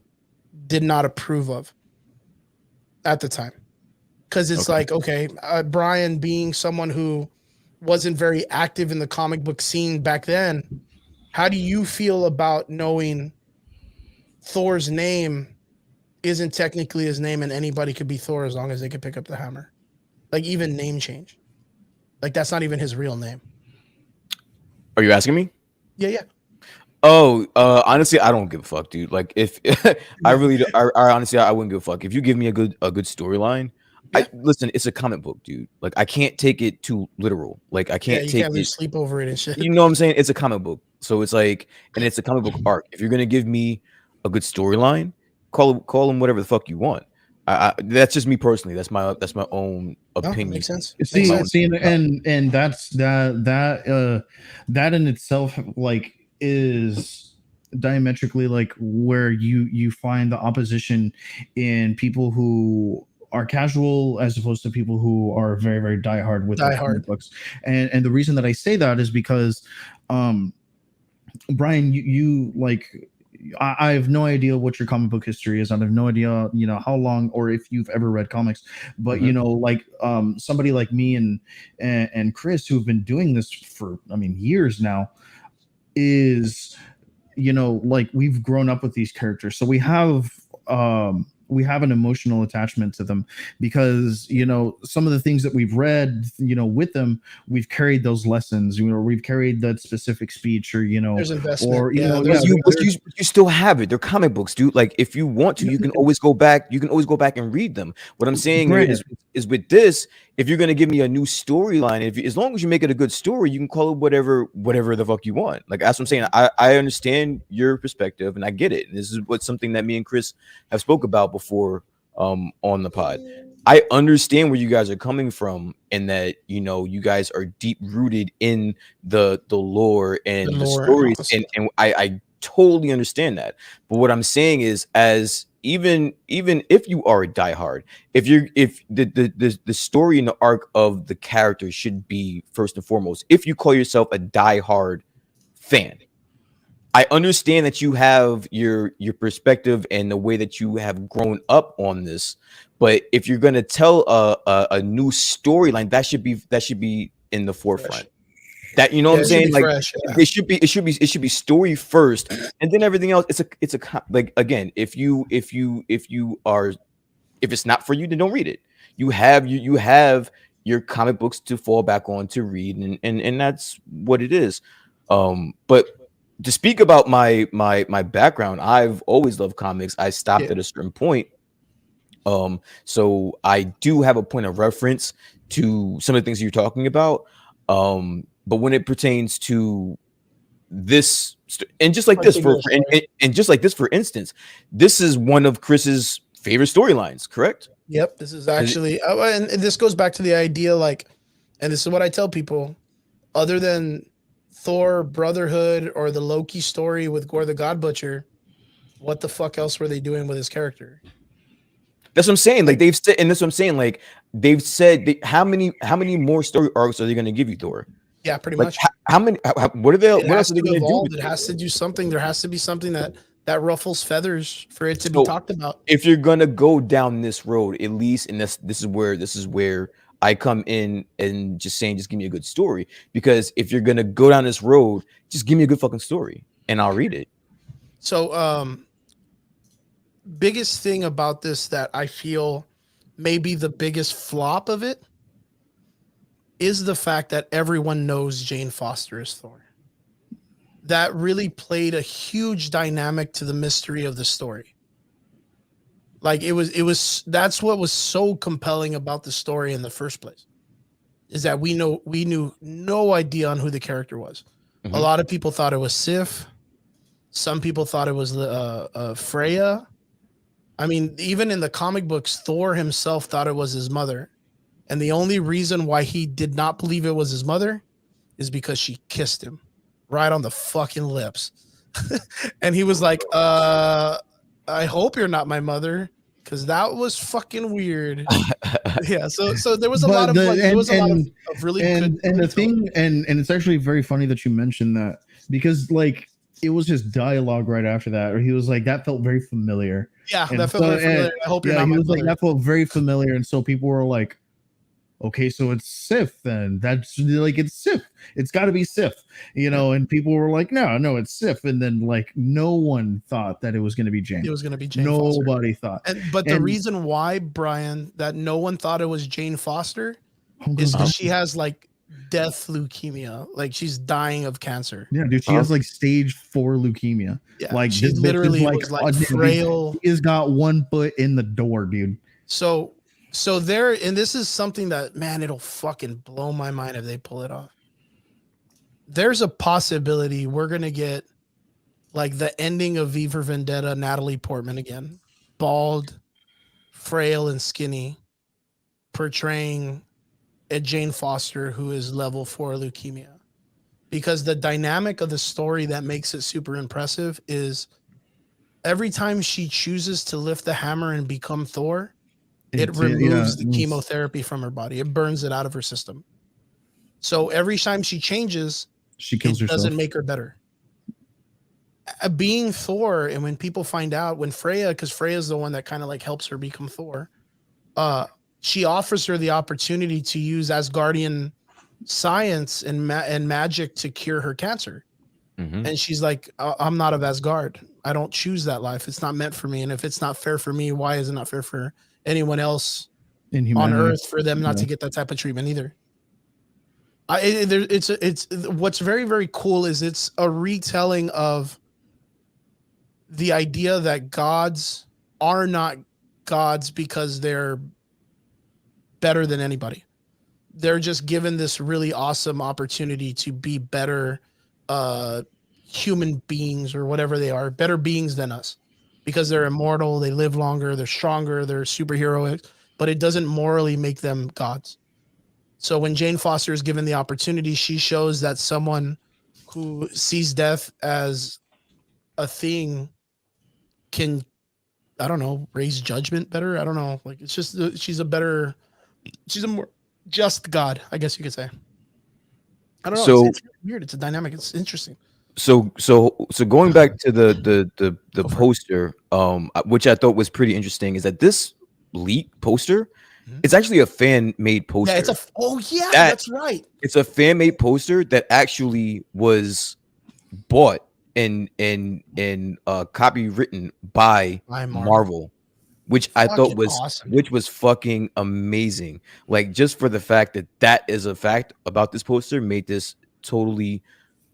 did not approve of at the time. Because it's Brian, being someone who wasn't very active in the comic book scene back then, how do you feel about knowing Thor's name isn't technically his name and anybody could be Thor as long as they could pick up the hammer? Like, even name change. Like, that's not even his real name. Are you asking me? Yeah. Oh, honestly, I don't give a fuck, dude. Like, if I honestly, I wouldn't give a fuck. If you give me a good storyline, listen, it's a comic book, dude. Like, I can't take it too literal. Like, I can't sleep over it and shit. You know what I'm saying? It's a comic book, so it's like, and it's a comic book arc. If you're gonna give me a good storyline, call them whatever the fuck you want. That's just me personally. That's my own opinion. Makes sense. See, and that's that in itself, like, is diametrically like where you find the opposition in people who are casual as opposed to people who are very, very diehard with the comic books. And the reason that I say that is because Brian, you like, I have no idea what your comic book history is. I have no idea, you know, how long or if you've ever read comics. But you know, like somebody like me and Chris, who've been doing this for, years now, is, you know, like, we've grown up with these characters, so we have an emotional attachment to them because, you know, some of the things that we've read, you know, with them, we've carried those lessons, you know, we've carried that specific speech, or, you know, or, you know, you still have it. They're comic books, dude. Like, if you want to, you can always go back. You can always go back and read them. What I'm saying is with this, if you're going to give me a new storyline, as long as you make it a good story, you can call it whatever the fuck you want. Like, that's what I'm saying. I understand your perspective and I get it. And this is something that me and Chris have spoke about before on the pod. I understand where you guys are coming from, and that, you know, you guys are deep rooted in the lore and the stories, and I totally understand that. But what I'm saying is, as even if you are a diehard, if the story and the arc of the character should be first and foremost. If you call yourself a diehard fan, I understand that you have your perspective and the way that you have grown up on this, but if you're going to tell a new storyline, that should be in the forefront. Fresh. That, you know what I'm saying? Like, fresh, it should be story first, and then everything else. It's a like, again, if it's not for you, then don't read it. You have your comic books to fall back on to read, and that's what it is. But to speak about my background, I've always loved comics. I stopped at a certain point. So I do have a point of reference to some of the things you're talking about. But when it pertains to this, and just like this for instance, this is one of Chris's favorite storylines, correct? Yep. This is actually, and this goes back to the idea, like, and this is what I tell people, other than Thor Brotherhood or the Loki story with Gore the God Butcher, what the fuck else were they doing with his character? That's what I'm saying. Like, they've said, and that's what I'm saying. Like, they've said, how many more story arcs are they going to give you, Thor? Yeah, pretty much. How many? What are they? What else are they going to do? It has to do something. There has to be something that that ruffles feathers for it to be talked about. If you're gonna go down this road, at least, and this is where I come in and just give me a good story. Because if you're gonna go down this road, just give me a good fucking story, and I'll read it. So, biggest thing about this that I feel maybe the biggest flop of it is the fact that everyone knows Jane Foster is Thor. That really played a huge dynamic to the mystery of the story. Like that's what was so compelling about the story in the first place, is that we knew no idea on who the character was. Mm-hmm. A lot of people thought it was Sif. Some people thought it was Freya. I mean, even in the comic books, Thor himself thought it was his mother. And the only reason why he did not believe it was his mother is because she kissed him right on the fucking lips. And he was like, I hope you're not my mother, because that was fucking weird. Yeah, so there was a lot of really good. And the thing, and it's actually very funny that you mentioned that, because like it was just dialogue right after that, or he was like, that felt very familiar. Yeah, and that felt very familiar. I hope you're not my mother. Like, that felt very familiar, and so people were like, okay, so it's Sif then. That's like, it's Sif. It's got to be Sif, and people were like, no, it's Sif. And then like no one thought that it was going to be Jane. It was going to be Jane Nobody Foster. thought. But the reason why, Brian, that no one thought it was Jane Foster is because she has like death leukemia. Like she's dying of cancer. Yeah, dude, she has like stage 4 leukemia. Yeah, like she literally was like frail. He's got one foot in the door, dude. So there, and this is something that, man, it'll fucking blow my mind if they pull it off. There's a possibility we're going to get like the ending of V for Vendetta, Natalie Portman again, bald, frail, and skinny, portraying a Jane Foster who is level 4 leukemia. Because the dynamic of the story that makes it super impressive is every time she chooses to lift the hammer and become Thor, it removes the chemotherapy from her body. It burns it out of her system. So every time she changes, she kills herself. Doesn't make her better. Being Thor, and when people find out, when Freya, because Freya is the one that kind of like helps her become Thor, she offers her the opportunity to use Asgardian science and magic to cure her cancer. Mm-hmm. And she's like, I'm not of Asgard. I don't choose that life. It's not meant for me. And if it's not fair for me, why is it not fair for anyone else on Earth for them not to get that type of treatment either? It's what's very, very cool is it's a retelling of the idea that gods are not gods because they're better than anybody. They're just given this really awesome opportunity to be better human beings, or whatever they are, better beings than us, because they're immortal, they live longer, they're stronger, they're superheroic, but it doesn't morally make them gods. So when Jane Foster is given the opportunity, she shows that someone who sees death as a thing can, I don't know, raise judgment better. I don't know. Like, it's just, she's a more just God, I guess you could say. I don't know. So it's weird. It's a dynamic. It's interesting. So going back to the poster, which I thought was pretty interesting, is that this leak poster, it's actually a fan made poster. Yeah, that's right. It's a fan made poster that actually was bought and copywritten by Marvel. Which I thought was awesome. Which was fucking amazing. Like, just for the fact that is a fact about this poster made this totally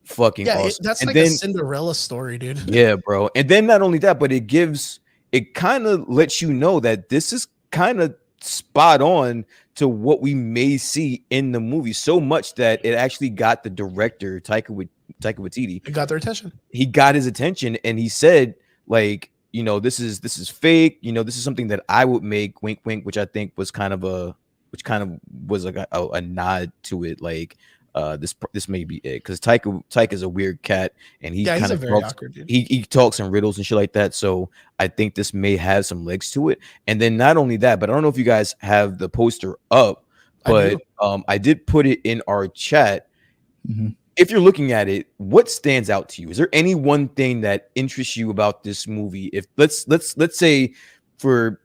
fucking awesome. That's and like a Cinderella story, dude. Yeah, bro. And then not only that, but it kind of lets you know that this is kind of spot on to what we may see in the movie, so much that it actually got the director Taika Waititi. It got their attention. He got his attention, and he said, like, this is fake. This is something that I would make, wink, wink, which I think was kind of was like a nod to it. Like, this may be it, because Taika is a weird cat, and he's a very awkward dude. He talks in riddles and shit like that. So I think this may have some legs to it. And then not only that, but I don't know if you guys have the poster up, but I did put it in our chat. Mm-hmm. if you're looking at it, what stands out to you? Is there any one thing that interests you about this movie? If let's say, for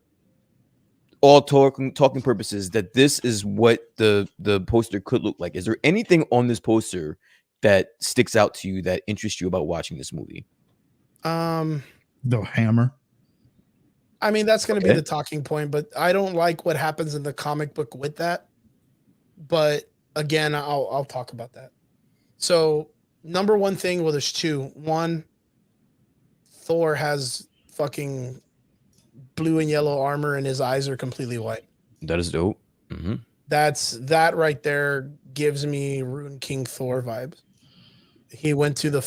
all talking purposes, that this is what the poster could look like. Is there anything on this poster that sticks out to you that interests you about watching this movie? The hammer. I mean, that's going to be the talking point, but I don't like what happens in the comic book with that. But again, I'll talk about that. So, number one thing, well, there's two. One, Thor has fucking blue and yellow armor, and his eyes are completely white. That is dope. Mm-hmm. That right there gives me Rune King Thor vibes. He went to the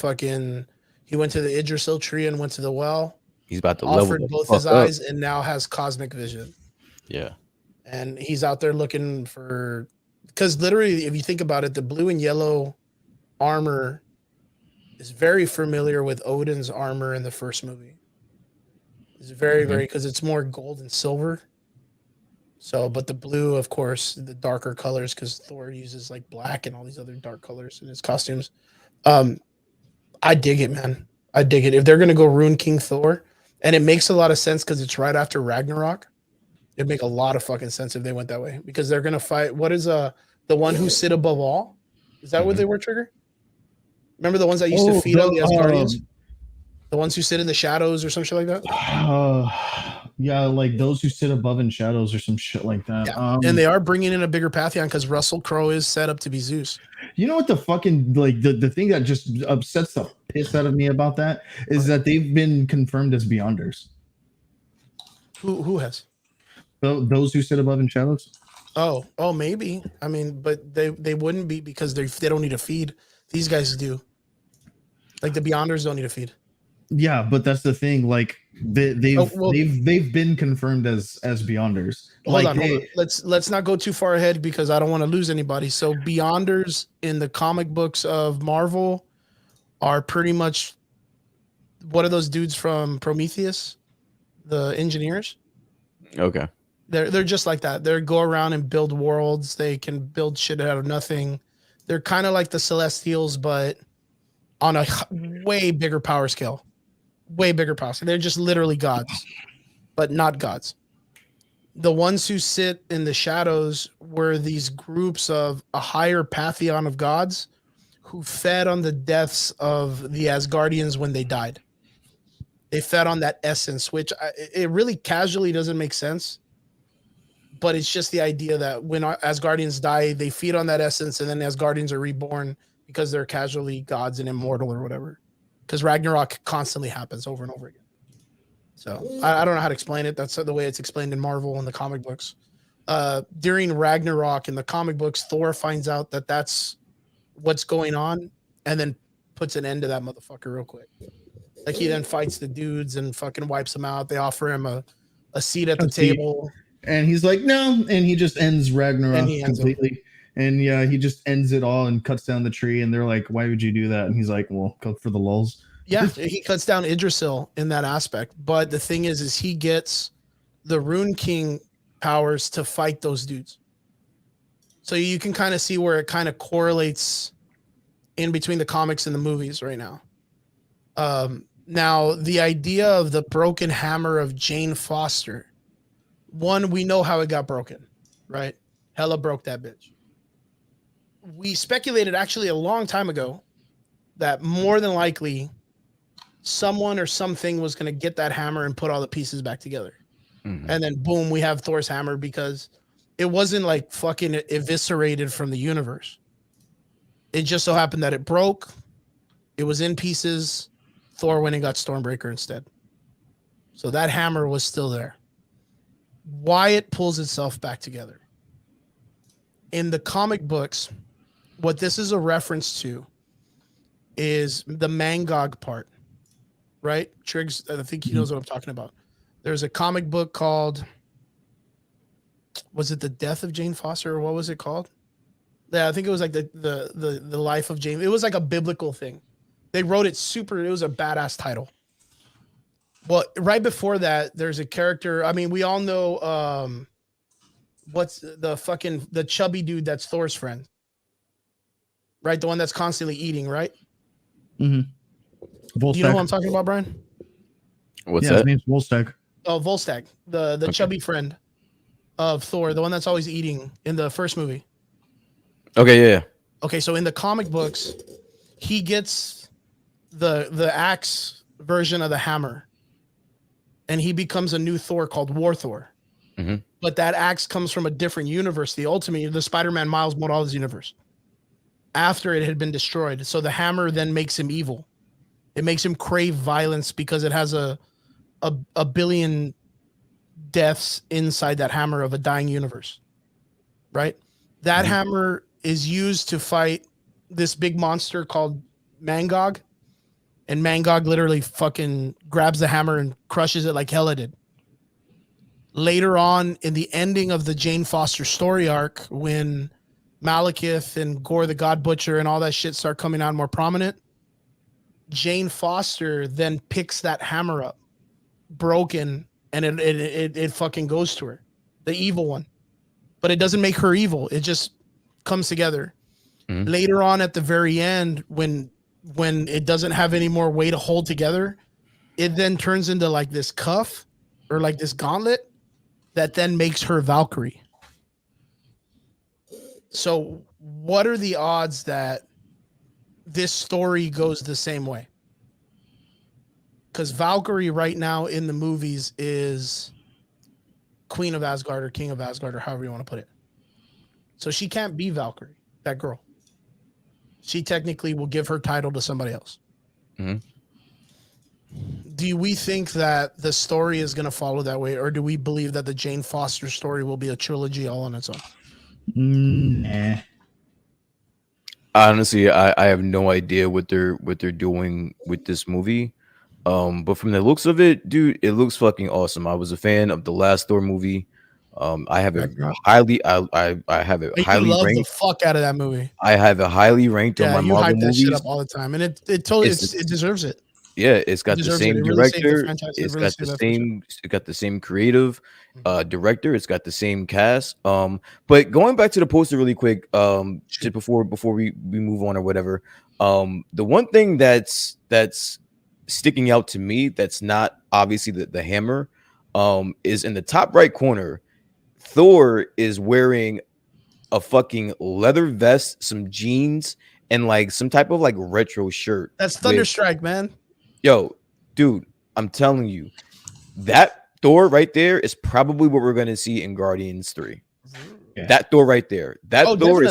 Yggdrasil tree and went to the well. He's about to offered level both his eyes and now has cosmic vision. Yeah. And he's out there looking for, because literally, if you think about it, the blue and yellow armor is very familiar with Odin's armor in the first movie. It's very, because it's more gold and silver. So, but the blue, of course, the darker colors, because Thor uses like black and all these other dark colors in his costumes. I dig it, man. I dig it. If they're going to go Rune King Thor, and it makes a lot of sense because it's right after Ragnarok, it'd make a lot of fucking sense if they went that way, because they're going to fight. What is the one who sit above all? Is that what they were, Trigger? Remember the ones that used to feed on the Asgardians? The ones who sit in the shadows or some shit like that? Yeah, like those who sit above in shadows or some shit like that. Yeah. And they are bringing in a bigger Pantheon because Russell Crowe is set up to be Zeus. You know what the fucking, like, the thing that just upsets the piss out of me about that is that they've been confirmed as Beyonders. Who has? Those who sit above in shadows? Oh, maybe. I mean, but they wouldn't be, because they don't need a feed. These guys do. Like the Beyonders don't need a feed. Yeah, but that's the thing. Like they've been confirmed as Beyonders. Hold on. Let's not go too far ahead because I don't want to lose anybody. So Beyonders in the comic books of Marvel are pretty much, what are those dudes from Prometheus, the engineers? Okay. They're just like that. They go around and build worlds. They can build shit out of nothing. They're kind of like the Celestials, but on a way bigger power scale. Way bigger power scale. They're just literally gods, but not gods. The ones who sit in the shadows were these groups of a higher pantheon of gods who fed on the deaths of the Asgardians when they died. They fed on that essence, which it really casually doesn't make sense. But it's just the idea that when Asgardians die, they feed on that essence, and then Asgardians are reborn because they're casually gods and immortal or whatever. Because Ragnarok constantly happens over and over again. So I don't know how to explain it. That's the way it's explained in Marvel and the comic books. During Ragnarok in the comic books, Thor finds out that that's what's going on and then puts an end to that motherfucker real quick. Like he then fights the dudes and fucking wipes them out. They offer him a seat at the table. And he's like, no. And he just ends Ragnarok completely. And yeah, he just ends it all and cuts down the tree. And they're like, why would you do that? And he's like, well, for the lulz. Yeah, he cuts down Yggdrasil in that aspect. But the thing is he gets the Rune King powers to fight those dudes. So you can kind of see where it kind of correlates in between the comics and the movies right now. Now, the idea of the broken hammer of Jane Foster. One, we know how it got broken, right? Hela broke that bitch. We speculated actually a long time ago that more than likely someone or something was going to get that hammer and put all the pieces back together. Mm-hmm. And then boom, we have Thor's hammer because it wasn't like fucking eviscerated from the universe. It just so happened that it broke. It was in pieces. Thor went and got Stormbreaker instead. So that hammer was still there. Why it pulls itself back together. In the comic books, what this is a reference to is the Mangog part, right? Triggs, I think he knows what I'm talking about. There's a comic book called, was it The Death of Jane Foster, or what was it called? Yeah, I think it was like the life of Jane. It was like a biblical thing. They wrote it it was a badass title. Well, right before that, there's a character. I mean, we all know what's the chubby dude that's Thor's friend. right? The one that's constantly eating, right? Mm-hmm. Do you know what I'm talking about, Brian? What's that? His name's Volstagg. Oh, Volstagg, the chubby friend of Thor, the one that's always eating in the first movie. Okay, yeah. Okay, so in the comic books, he gets the axe version of the hammer, and he becomes a new Thor called War Thor. Mm-hmm. But that axe comes from a different universe, the Spider-Man Miles Morales universe, after it had been destroyed. So the hammer then makes him evil. It makes him crave violence because it has a billion deaths inside that hammer of a dying universe, right? That hammer is used to fight this big monster called Mangog, and Mangog literally fucking grabs the hammer and crushes it like Hela did. Later on, in the ending of the Jane Foster story arc, when Malekith and Gore the God Butcher and all that shit start coming out more prominent, Jane Foster then picks that hammer up, broken, and it fucking goes to her, the evil one. But it doesn't make her evil. It just comes together. Mm-hmm. Later on at the very end, when it doesn't have any more way to hold together, it then turns into like this cuff or like this gauntlet that then makes her Valkyrie. So what are the odds that this story goes the same way? Because Valkyrie right now in the movies is Queen of Asgard or King of Asgard or however you want to put it. So she can't be Valkyrie, that girl. She technically will give her title to somebody else. Mm-hmm. Do we think that the story is going to follow that way, or do we believe that the Jane Foster story will be a trilogy all on its own? Nah. Honestly, I have no idea what they're doing with this movie. But from the looks of it, dude, it looks fucking awesome. I was a fan of the last Thor movie. I have it highly. I have it highly love ranked. The fuck out of that movie. I have it highly ranked on my Marvel hype movies. That shit up all the time, and it totally it deserves it. Yeah, it's got the same director. It's got the same. It got the same creative director. It's got the same cast. But going back to the poster really quick, just before we move on or whatever. The one thing that's sticking out to me that's not obviously the hammer, is in the top right corner. Thor is wearing a fucking leather vest, some jeans, and like some type of like retro shirt. That's Thunderstrike, man. Yo, dude, I'm telling you, that Thor right there is probably what we're gonna see in Guardians 3. Yeah. That Thor right there. That Thor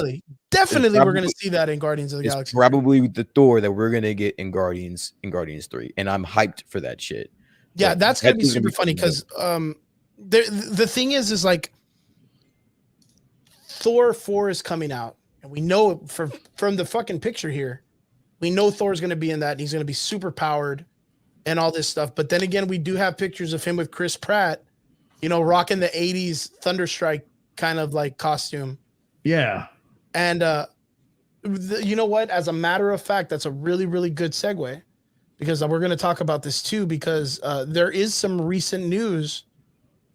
definitely we're gonna see that in Guardians of the Galaxy. Probably the Thor that we're gonna get in Guardians 3, and I'm hyped for that shit. Yeah, so that's gonna be super funny because the thing is like Thor 4 is coming out, and we know from the fucking picture here. We know Thor's going to be in that. And he's going to be super powered and all this stuff. But then again, we do have pictures of him with Chris Pratt, rocking the 80s Thunderstrike kind of like costume. Yeah. And you know what? As a matter of fact, that's a really, really good segue because we're going to talk about this too, because there is some recent news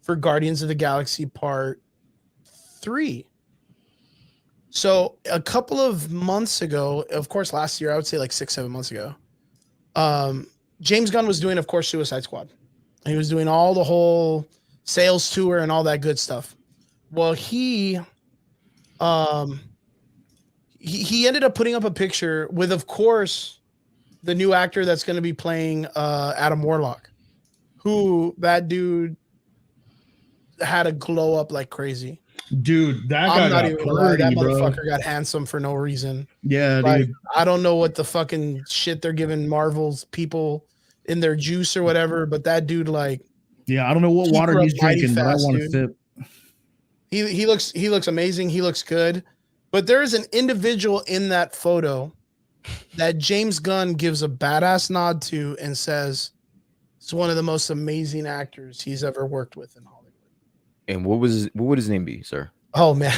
for Guardians of the Galaxy Part 3. So a couple of months ago, of course, last year, I would say like 6-7 months ago, James Gunn was doing, of course, Suicide Squad. And he was doing all the whole sales tour and all that good stuff. Well, he ended up putting up a picture with, of course, the new actor that's going to be playing Adam Warlock, who that dude had a glow up like crazy. Dude, that guy got pretty, that motherfucker got handsome for no reason. Yeah, like, dude. I don't know what the fucking shit they're giving Marvel's people in their juice or whatever, but that dude, like, yeah, I don't know what water he's drinking, but I want to sip. He looks amazing. He looks good, but there is an individual in that photo that James Gunn gives a badass nod to and says it's one of the most amazing actors he's ever worked with in Hollywood. And what would his name be, sir? Oh man,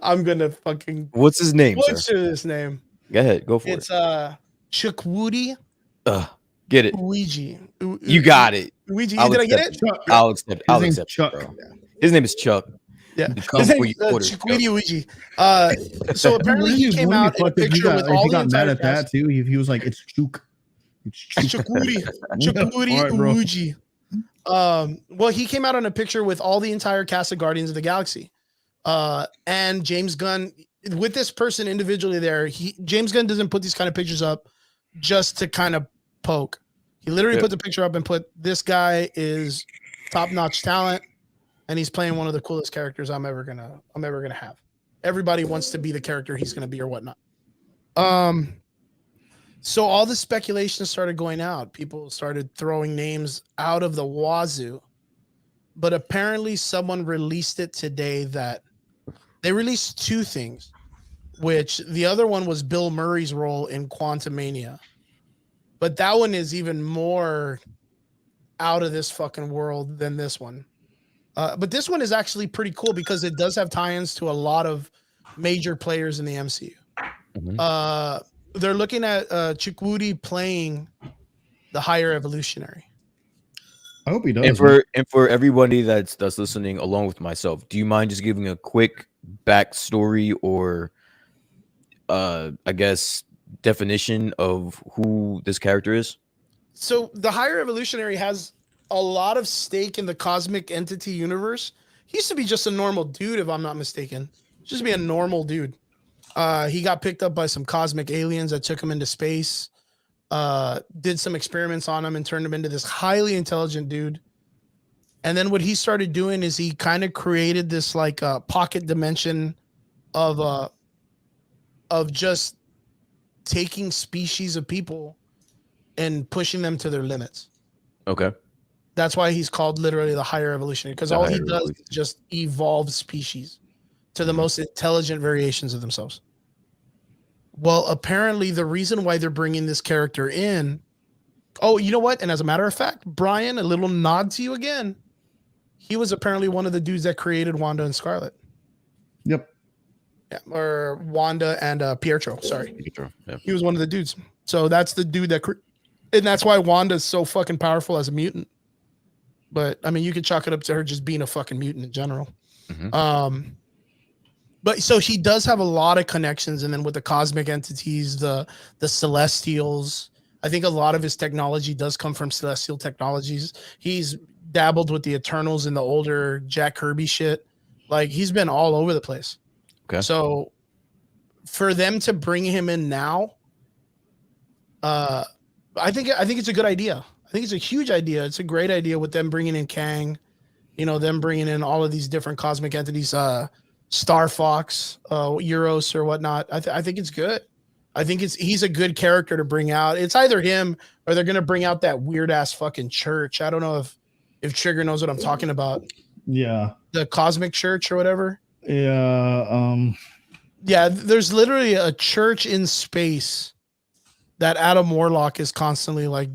I'm gonna fucking. What's his name? What's his name? Go ahead, go for it. It's Chukwudi. Get it. Luigi. You got it. Luigi. Did I get it? I'll accept. Chuck. Bro. His name is Chuck. Yeah, They come his for name's your quarter. Chiquiti Uji. So apparently he came out in a picture with all the mad entire at that too. He was like, "It's Chuk, it's Chuk." Chiquiti All right, Uji. Well, he came out on a picture with all the entire cast of Guardians of the Galaxy, and James Gunn with this person individually. There, James Gunn doesn't put these kind of pictures up just to kind of poke. He literally put the picture up and put, "This guy is top-notch talent, and he's playing one of the coolest characters I'm ever gonna have." Everybody wants to be the character he's gonna be or whatnot. So all the speculation started going out. People started throwing names out of the wazoo, but apparently someone released it today that they released two things, which the other one was Bill Murray's role in Quantumania. But that one is even more out of this fucking world than this one. But this one is actually pretty cool because it does have tie-ins to a lot of major players in the MCU. Mm-hmm. They're looking at Chukwudi playing the Higher Evolutionary. I hope he does. And for everybody that's listening, along with myself, do you mind just giving a quick backstory or, I guess, definition of who this character is? So the Higher Evolutionary has a lot of stake in the cosmic entity universe. He used to be just a normal dude, if I'm not mistaken. Just be a normal dude. He got picked up by some cosmic aliens that took him into space, did some experiments on him and turned him into this highly intelligent dude. And then what he started doing is he kind of created this like pocket dimension of just taking species of people and pushing them to their limits. Okay. That's why he's called literally the Higher Evolutionary, because all he does is just evolve species to the most intelligent variations of themselves. Well, apparently the reason why they're bringing this character in, oh, you know what? And as a matter of fact, Brian, a little nod to you again. He was apparently one of the dudes that created Wanda and Scarlet. Yep. Yeah, or Wanda and Pietro. Sorry. Pietro, yeah. He was one of the dudes. So that's the dude that, and that's why Wanda's so fucking powerful as a mutant. But I mean, you could chalk it up to her just being a fucking mutant in general. Mm-hmm. But so he does have a lot of connections, and then with the cosmic entities, the Celestials, I think a lot of his technology does come from Celestial technologies. He's dabbled with the Eternals and the older Jack Kirby shit. Like he's been all over the place. Okay. So for them to bring him in now, I think it's a good idea. I think it's a huge idea. It's a great idea with them bringing in Kang, you know, them bringing in all of these different cosmic entities, Star Fox, Euros or whatnot. I think it's good. I think he's a good character to bring out. It's either him or they're gonna bring out that weird ass fucking church. I don't know if Trigger knows what I'm talking about. Yeah, the Cosmic Church or whatever. Yeah. Yeah, there's literally a church in space that Adam Warlock is constantly like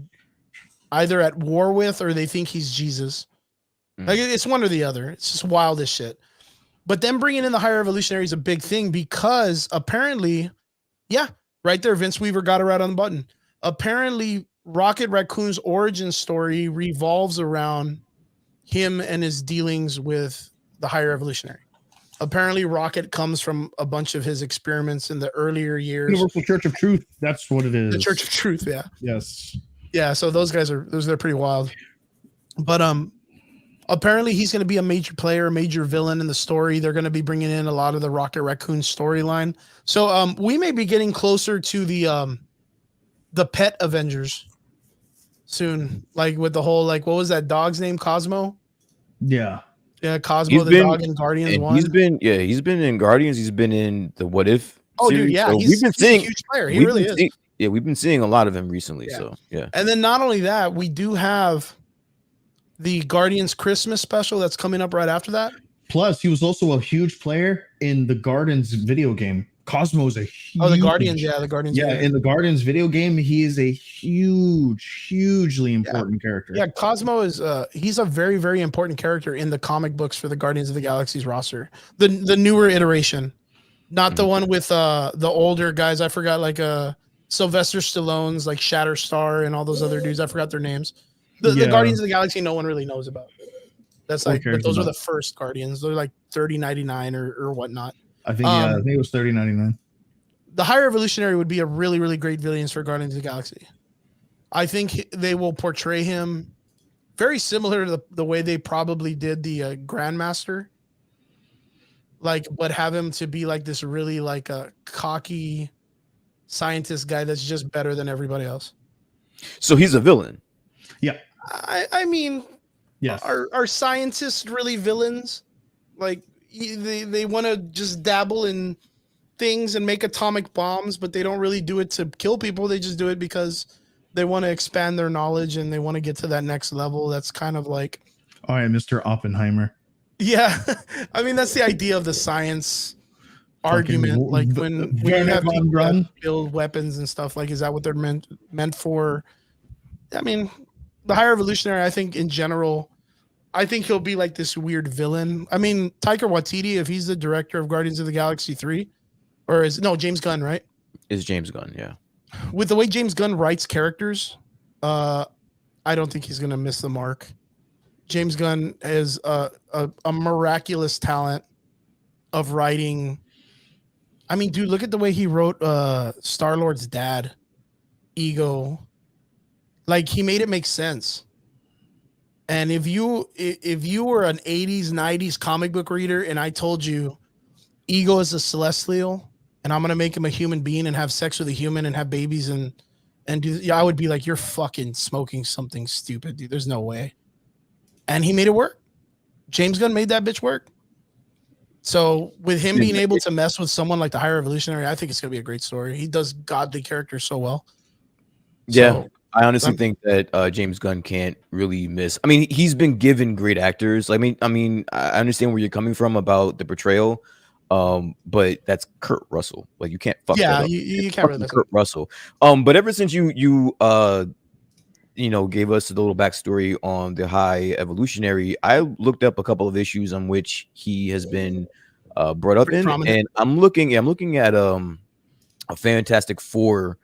either at war with or they think he's Jesus. Like it's one or the other. It's just wild as shit. But them bringing in the Higher Evolutionary is a big thing because apparently, yeah, right there, Vince Weaver got it right on the button. Apparently, Rocket Raccoon's origin story revolves around him and his dealings with the Higher Evolutionary. Apparently, Rocket comes from a bunch of his experiments in the earlier years. Universal Church of Truth. That's what it is. The Church of Truth, yeah. Yes. Yeah, so they're pretty wild. But apparently he's going to be a major player, a major villain in the story. They're going to be bringing in a lot of the Rocket Raccoon storyline. So we may be getting closer to the Pet Avengers soon, like with the whole like what was that dog's name? Cosmo? Yeah. Yeah, Cosmo the dog in Guardians 1. He's been in Guardians, he's been in the What If series. Dude, yeah, so he's a huge player. He really is. Yeah, we've been seeing a lot of him recently. Yeah. So yeah. And then not only that, we do have the Guardians Christmas special that's coming up right after that. Plus, he was also a huge player in the Guardians video game. Cosmo is a huge... Oh, the Guardians, yeah, the Guardians. Yeah, in the Guardians video game, he is a hugely important character. Yeah, Cosmo is he's a very, very important character in the comic books for the Guardians of the Galaxy's roster. The newer iteration, not the one with the older guys. I forgot, like Sylvester Stallone's like Shatterstar and all those other dudes. I forgot their names. The Guardians of the Galaxy no one really knows about. That's like, but those are the first Guardians. They're like $30.99 or whatnot. I think I think it was $30.99. The High Revolutionary would be a really, really great villain for Guardians of the Galaxy. I think they will portray him very similar to the way they probably did the Grandmaster. Like, but have him to be like this really like a cocky scientist guy that's just better than everybody else. So he's a villain. Yeah. I mean, yes. Are scientists really villains? Like, they want to just dabble in things and make atomic bombs, but they don't really do it to kill people. They just do it because they want to expand their knowledge and they want to get to that next level. That's kind of like, all right, Mr. Oppenheimer. Yeah, I mean that's the idea of the science argument. Like when you have people that build weapons and stuff, like is that what they're meant for? I mean, the High Revolutionary, I think in general, I think he'll be like this weird villain. I mean, Taika Waititi, if he's the director of Guardians of the Galaxy 3, or James Gunn, right? Is James Gunn, yeah. With the way James Gunn writes characters, I don't think he's gonna miss the mark. James Gunn is a miraculous talent of writing. I mean, dude, look at the way he wrote Star-Lord's dad, Ego. Like, he made it make sense. And if you were an 80s, 90s comic book reader and I told you Ego is a Celestial and I'm going to make him a human being and have sex with a human and have babies and do, yeah, I would be like, you're fucking smoking something stupid, dude. There's no way. And he made it work. James Gunn made that bitch work. So with him being able to mess with someone like the High Revolutionary, I think it's going to be a great story. He does godly characters so well. Yeah, so, I honestly think that James Gunn can't really miss. I mean, he's been given great actors. I mean, I understand where you're coming from about the portrayal, but that's Kurt Russell. Like, you can't fuck that up. You can't really Kurt Russell. But ever since you gave us a little backstory on the High Evolutionary, I looked up a couple of issues on which he has been brought up in, and I'm looking at a Fantastic Four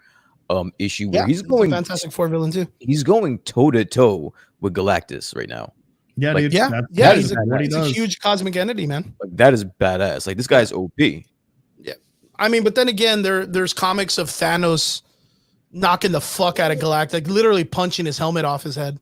issue where he's going Fantastic Four villain too. He's going toe to toe with Galactus right now. Yeah, like, dude, he's a huge cosmic entity, man. Like, that is badass. Like, this guy's OP. Yeah, I mean, but then again, there's comics of Thanos knocking the fuck out of Galactus, like literally punching his helmet off his head.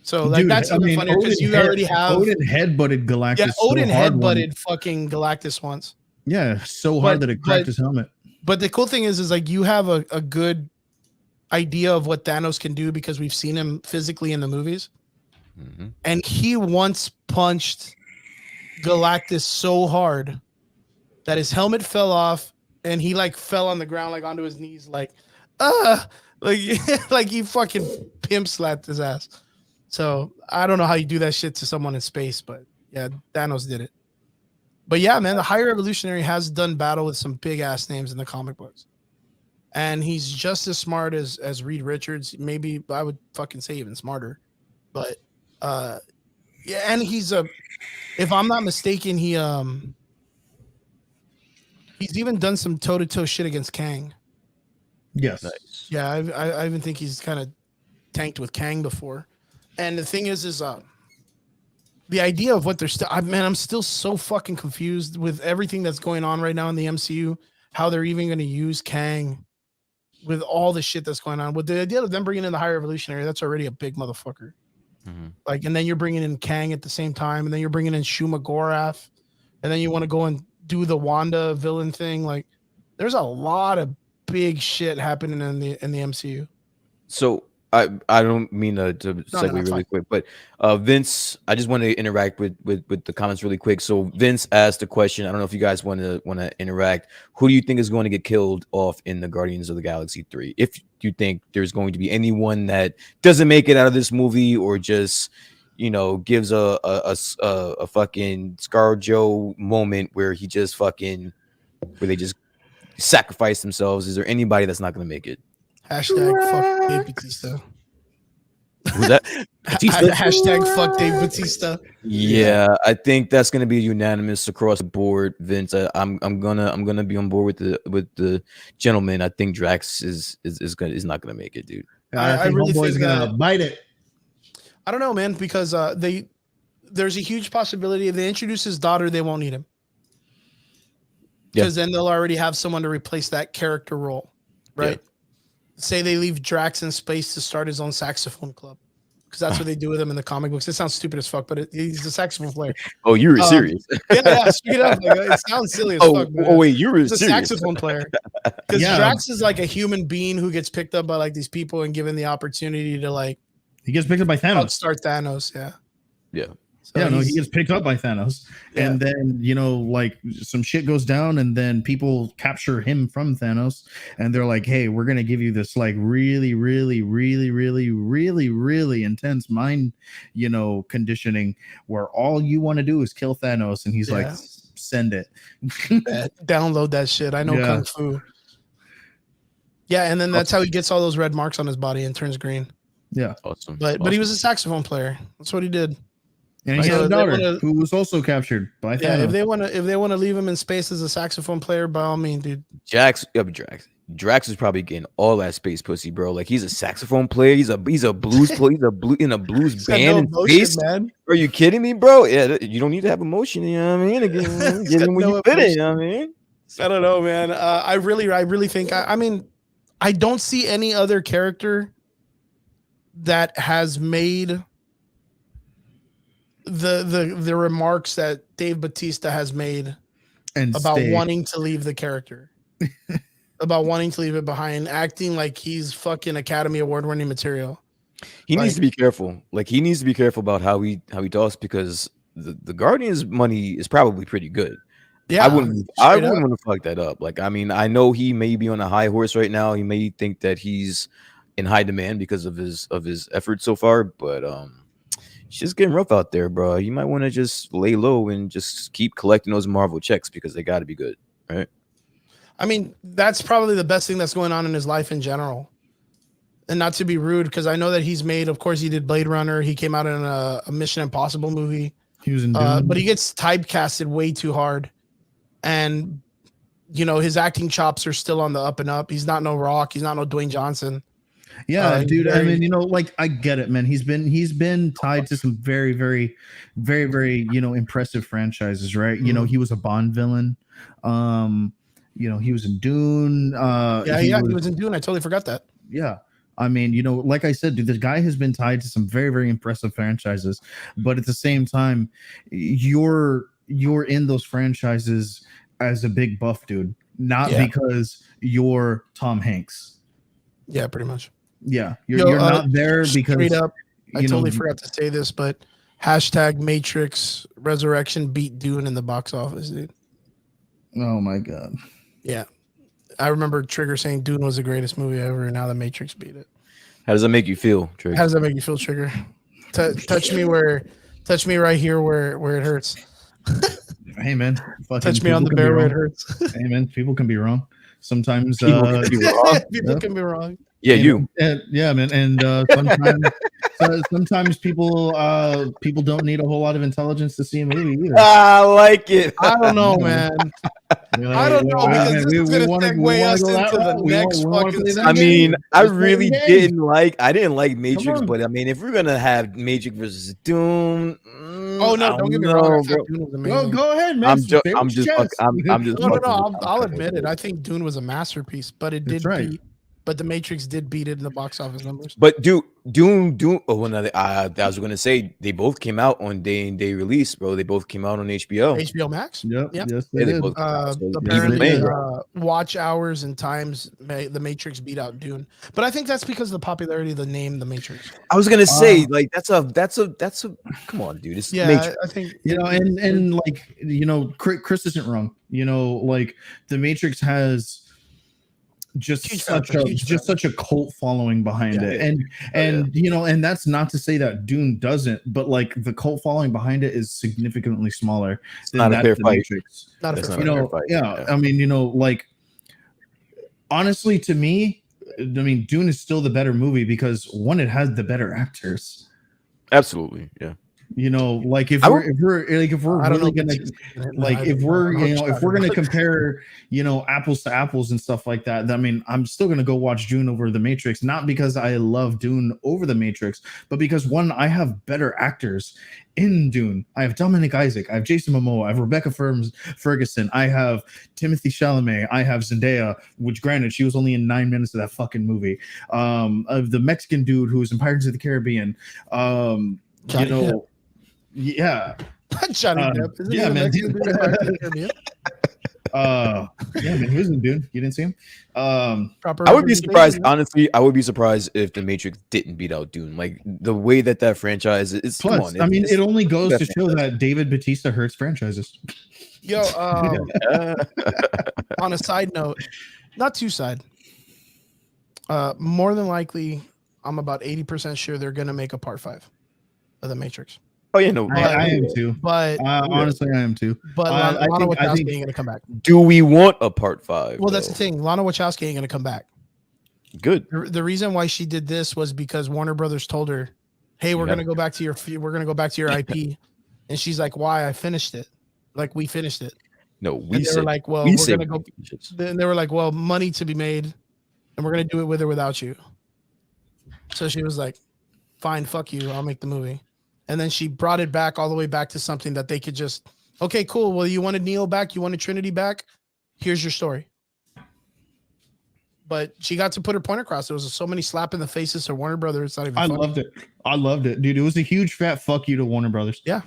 So like, dude, that's funny because you already have Odin headbutted Galactus. Yeah, Odin headbutted fucking Galactus once. Yeah, so hard that it cracked his helmet. But the cool thing is like you have a good idea of what Thanos can do because we've seen him physically in the movies. Mm-hmm. And he once punched Galactus so hard that his helmet fell off and he like fell on the ground, like onto his knees, like like he fucking pimp slapped his ass. So I don't know how you do that shit to someone in space, but yeah, Thanos did it. But yeah, man, the High Revolutionary has done battle with some big ass names in the comic books. And he's just as smart as Reed Richards. Maybe I would fucking say even smarter. But yeah, and he's if I'm not mistaken, he's even done some toe-to-toe shit against Kang. Yes. Nice. Yeah, I even think he's kind of tanked with Kang before. And the thing is the idea of what they're still, I'm still so fucking confused with everything that's going on right now in the MCU, how they're even going to use Kang with all the shit that's going on. With the idea of them bringing in the High Revolutionary, that's already a big motherfucker. Mm-hmm. Like, and then you're bringing in Kang at the same time, and then you're bringing in Shuma Gorath, and then you want to go and do the Wanda villain thing. Like, there's a lot of big shit happening in the MCU. So I don't mean to segue really quick, but Vince, I just want to interact with the comments really quick. So Vince asked a question. I don't know if you guys want to interact. Who do you think is going to get killed off in the Guardians of the Galaxy 3? If you think there's going to be anyone that doesn't make it out of this movie or just gives a fucking ScarJo moment where he just fucking where they just sacrifice themselves, is there anybody that's not going to make it? Hashtag fuck Dave Bautista. Was that Bautista? Hashtag fuck Dave Bautista. Yeah, I think that's going to be unanimous across the board, Vince. I'm gonna be on board with the gentleman. I think Drax is not going to make it, dude. I think really Homeboy's think gonna bite it. I don't know, man, because there's a huge possibility if they introduce his daughter, they won't need him. Because then they'll already have someone to replace that character role, right? Yeah. Say they leave Drax in space to start his own saxophone club, because that's what they do with him in the comic books. It sounds stupid as fuck, but he's a saxophone player. Oh, you were serious? Yeah, straight up. Like, it sounds silly as fuck. Oh, wait, you were he's serious? A saxophone player. Because Drax is like a human being who gets picked up by like these people and given the opportunity to like. He gets picked up by Thanos. Start Thanos, yeah. Yeah. So he gets picked up by Thanos, and then like some shit goes down, and then people capture him from Thanos, and they're like, "Hey, we're gonna give you this like really, really, really, really, really, really intense mind, conditioning where all you want to do is kill Thanos." And he's like, "Send it, download that shit. I know kung fu." Yeah, and then that's how he gets all those red marks on his body and turns green. Yeah, awesome. But he was a saxophone player. That's what he did. And he had a daughter who was also captured by Thanos. Yeah, if they want to leave him in space as a saxophone player, by all means, dude. Drax is probably getting all that space pussy, bro. Like he's a saxophone player. He's a blues player. He's in a blues band in space. Man. Are you kidding me, bro? Yeah, you don't need to have emotion. You know what I mean? Again, get him when you fit it. You know what I mean? I don't know, man. I really think. I mean, I don't see any other character that has made the remarks that Dave Bautista has made about wanting to leave the character, about wanting to leave it behind, acting like he's fucking Academy Award winning material. He needs to be careful. Like he needs to be careful about how he talks, because the Guardians money is probably pretty good. Yeah, I wouldn't want to fuck that up. Like, I mean, I know he may be on a high horse right now. He may think that he's in high demand because of his efforts so far, but it's just getting rough out there, bro. You might want to just lay low and just keep collecting those Marvel checks, because they got to be good, right? I mean, that's probably the best thing that's going on in his life in general. And not to be rude, because I know that he's made, of course, he did Blade Runner. He came out in a Mission Impossible movie. He was in Dune. But he gets typecasted way too hard. And, his acting chops are still on the up and up. He's not no Rock. He's not no Dwayne Johnson. Yeah, dude. I mean, like, I get it, man. He's been tied to some very, very, very, very, impressive franchises, right? Mm-hmm. He was a Bond villain. He was in Dune. He was in Dune. I totally forgot that. Yeah. I mean, like I said, dude, this guy has been tied to some very, very impressive franchises, but at the same time, you're in those franchises as a big buff dude, not because you're Tom Hanks. Yeah, pretty much. Yeah, you're not there because straight up. I totally forgot to say this, but # Matrix Resurrection beat Dune in the box office, dude. Oh my god. Yeah, I remember Trigger saying Dune was the greatest movie ever, and now the Matrix beat it. How does that make you feel, Trigger? How does that make you feel, Trigger? Touch me right here where it hurts. Hey man, touch me on the bear where it hurts. Hey man, people can be wrong. Sometimes people can be wrong. Yeah, you. Yeah, man. And sometimes people don't need a whole lot of intelligence to see a movie either. I like it. I don't know, man. I don't know, because this is going to segue us into the next fucking. I mean, I didn't like Matrix, but I mean, if we're gonna have Matrix versus Doom, oh no, don't get me wrong. Dune was amazing. Go ahead, man. I'm just. No. I'll admit it. I think Dune was a masterpiece, but it did beat. But the Matrix did beat it in the box office numbers. But Dune. Oh, well, I was going to say they both came out on day and day release, bro. They both came out on HBO. HBO Max. Yep. Yes, they did. Apparently, watch hours and times, the Matrix beat out Dune. But I think that's because of the popularity of the name, The Matrix. I was going to say, like, that's a. Come on, dude. It's Matrix. I think and like Chris isn't wrong. Like the Matrix has just such a cult following behind it, and that's not to say that Dune doesn't, but like the cult following behind it is significantly smaller. It's not a fair fight. Matrix. Not a fair fight. Yeah, I mean, like honestly, to me, I mean, Dune is still the better movie because one, it has the better actors. Absolutely, yeah. You know, like if we're really gonna if we're gonna compare, you know, apples to apples and stuff like that, I mean, I'm still gonna go watch Dune over The Matrix, not because I love Dune over The Matrix, but because one, I have better actors in Dune. I have Dominic Isaac, I have Jason Momoa, I have Rebecca Ferguson, I have Timothy Chalamet, I have Zendaya, which granted she was only in 9 minutes of that fucking movie. Of the Mexican dude who was in Pirates of the Caribbean. Johnny Depp. Yeah. Johnny Depp. Yeah, man. Yeah, man, he was in Dune. You didn't see him? I would be surprised, honestly. I would be surprised if The Matrix didn't beat out Dune. Like the way that franchise is. Plus, I mean, it only goes to show that David Bautista hurts franchises. Yo, on a side note, not too side. More than likely, I'm about 80% sure they're gonna make a part 5 of The Matrix. Oh yeah, no, I am too. But honestly, I am too. But Lana Wachowski ain't gonna come back. Do we want a part 5? Well, that's the thing. Lana Wachowski ain't gonna come back. Good. The reason why she did this was because Warner Brothers told her, "Hey, we're gonna go back to your IP," and she's like, "Why? I finished it. Like we finished it." No, we were like, "Well, we're gonna go." Then they were like, "Well, money to be made, and we're gonna do it with or without you." So she was like, "Fine, fuck you. I'll make the movie." And then she brought it back all the way back to something that they could just, okay, cool. Well, you wanted Neo back, you wanted Trinity back. Here's your story. But she got to put her point across. There was so many slap in the faces to Warner Brothers. It's not even funny. I loved it, dude. It was a huge fat fuck you to Warner Brothers. Yeah.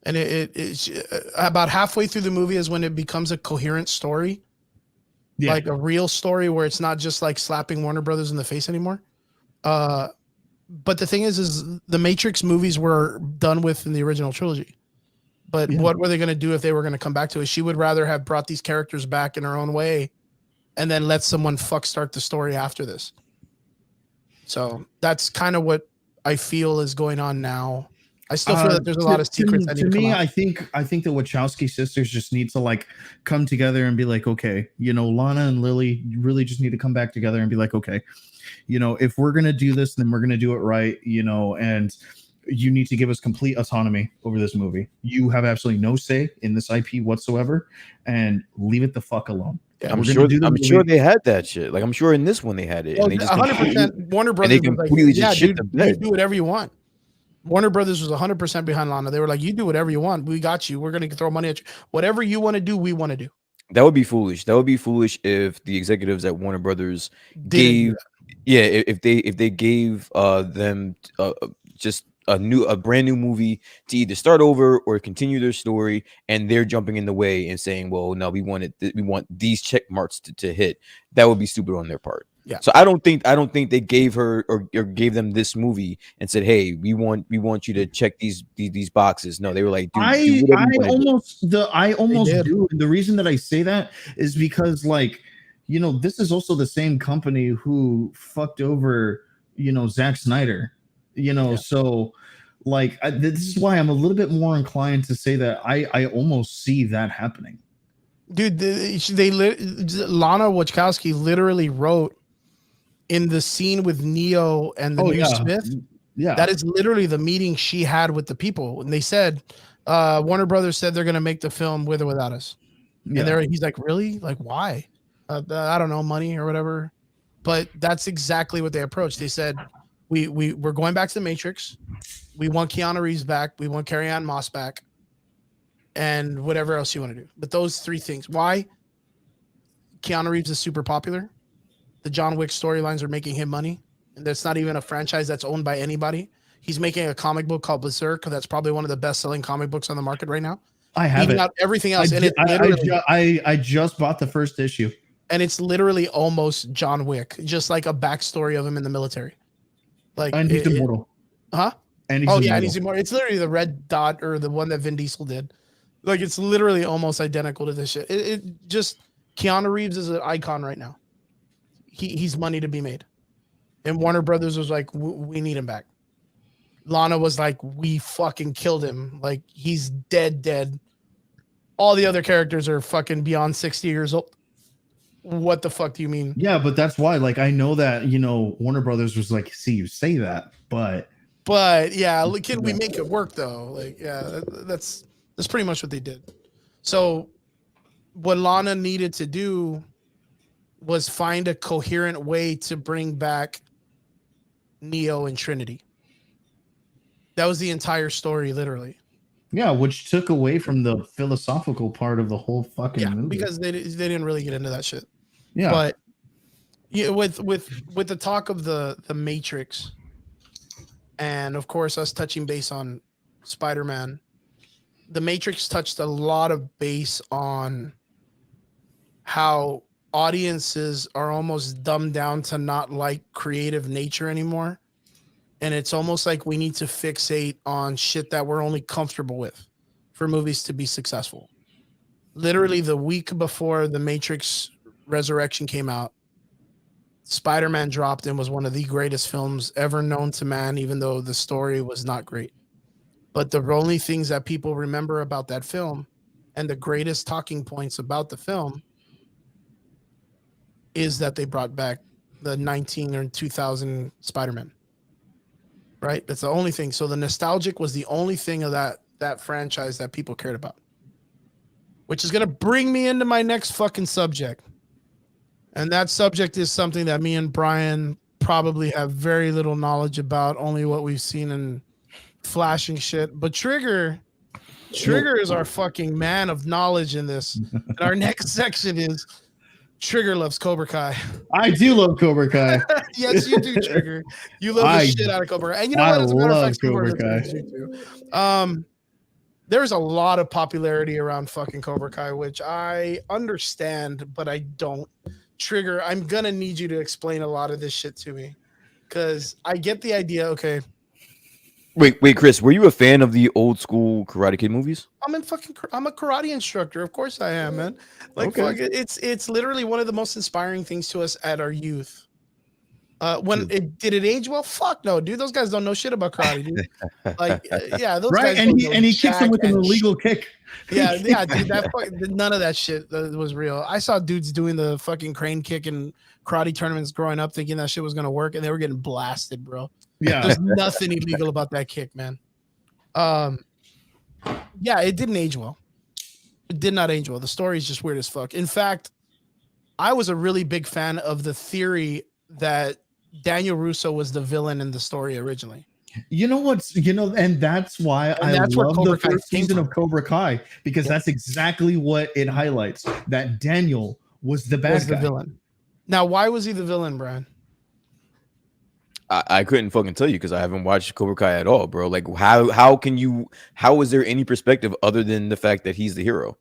And it's about halfway through the movie is when it becomes a coherent story. Yeah. Like a real story where it's not just like slapping Warner Brothers in the face anymore. But the thing is the Matrix movies were done with in the original trilogy. But what were they going to do if they were going to come back to it? She would rather have brought these characters back in her own way and then let someone start the story after this. So that's kind of what I feel is going on now. I still feel that there's a lot of secrets that need to come out. I think the Wachowski sisters just need to like come together and be like, okay, you know, Lana and Lily really just need to come back together and be like, okay, you know, if we're going to do this, then we're going to do it right, you know, and you need to give us complete autonomy over this movie. You have absolutely no say in this IP whatsoever, and leave it the fuck alone. Yeah, I'm sure they had that shit. Like I'm sure in this one they had it. Well, and they just 100% Warner Brothers was completely just shit the bed. You do whatever you want. Warner Brothers was 100% behind Lana. They were like, you do whatever you want. We got you. We're going to throw money at you. Whatever you want to do, we want to do. That would be foolish. That would be foolish if the executives at Warner Brothers gave, if they gave them just a brand new movie to either start over or continue their story, and they're jumping in the way and saying, well, no, we want these check marks to hit. That would be stupid on their part. Yeah. So I don't think they gave her or gave them this movie and said, hey, we want you to check these boxes. No, they were like, I almost do. And the reason that I say that is because, like, you know, this is also the same company who fucked over, you know, Zack Snyder, you know, so like this is why I'm a little bit more inclined to say that I almost see that happening. Dude, Lana Wachowski literally wrote in the scene with Neo and the new Smith. Yeah, that is literally the meeting she had with the people. And they said, Warner Brothers said they're going to make the film with or without us. Yeah. And he's like, really? Like, why? I don't know, money or whatever. But that's exactly what they approached. They said, we're going back to the Matrix. We want Keanu Reeves back. We want Carrie-Anne Moss back. And whatever else you want to do. But those three things. Why? Keanu Reeves is super popular. The John Wick storylines are making him money. And that's not even a franchise that's owned by anybody. He's making a comic book called Berserk. That's probably one of the best-selling comic books on the market right now. I have Even out everything else. I just bought the first issue. And it's literally almost John Wick. Just like a backstory of him in the military. Like, and he's immortal. Huh? And he's immortal. It's literally the red dot or the one that Vin Diesel did. Like, it's literally almost identical to this shit. It just, Keanu Reeves is an icon right now. He's money to be made. And Warner Brothers was like, we need him back. Lana was like, we fucking killed him. Like, he's dead. All the other characters are fucking beyond 60 years old. What the fuck do you mean? Yeah, but that's why, like, I know that, you know, Warner Brothers was like, see, you say that, but But yeah, can we make it work though? Like, yeah, that's pretty much what they did. So what Lana needed to do was find a coherent way to bring back Neo and Trinity. That was the entire story, literally. Yeah, which took away from the philosophical part of the whole fucking movie. Because they didn't really get into that shit. Yeah, but yeah, with the talk of the Matrix, and of course us touching base on Spider-Man, the Matrix touched a lot of base on how audiences are almost dumbed down to not like creative nature anymore. And it's almost like we need to fixate on shit that we're only comfortable with for movies to be successful. Literally the week before The Matrix Resurrection came out, Spider-Man dropped and was one of the greatest films ever known to man, even though the story was not great. But the only things that people remember about that film and the greatest talking points about the film is that they brought back the 19 or 2000 Spider-Man. Right? That's the only thing. So the nostalgic was the only thing of that franchise that people cared about. Which is going to bring me into my next fucking subject. And that subject is something that me and Brian probably have very little knowledge about, only what we've seen in flashing shit. But Trigger is our fucking man of knowledge in this. And our next section is Trigger loves Cobra Kai. I do love Cobra Kai. Yes, you do, Trigger. You love the shit out of Cobra Kai. And you know what? As a matter of fact, Cobra Kai. There's a lot of popularity around fucking Cobra Kai, which I understand, but I don't. Trigger, I'm gonna need you to explain a lot of this shit to me, because I get the idea. Okay. Wait, Chris, were you a fan of the old school Karate Kid movies? I'm a karate instructor. Of course I am, man. Like, okay. It's literally one of the most inspiring things to us at our youth. Did it age well? Fuck no, dude. Those guys don't know shit about karate, dude. Like, yeah, those right. guys. And he kicks him with an illegal kick. Yeah, dude. None of that shit was real. I saw dudes doing the fucking crane kick in karate tournaments growing up, thinking that shit was gonna work, and they were getting blasted, bro. Yeah, there's nothing illegal about that kick, man. Yeah, it didn't age well. It did not age well. The story is just weird as fuck. In fact, I was a really big fan of the theory that Daniel Russo was the villain in the story originally. You know what's, and that's why I love the first season of Cobra Kai, because that's exactly what it highlights, that Daniel was the bad guy. Villain. Now, why was he the villain, Brian? I couldn't fucking tell you because I haven't watched Cobra Kai at all, bro. Like, how is there any perspective other than the fact that he's the hero?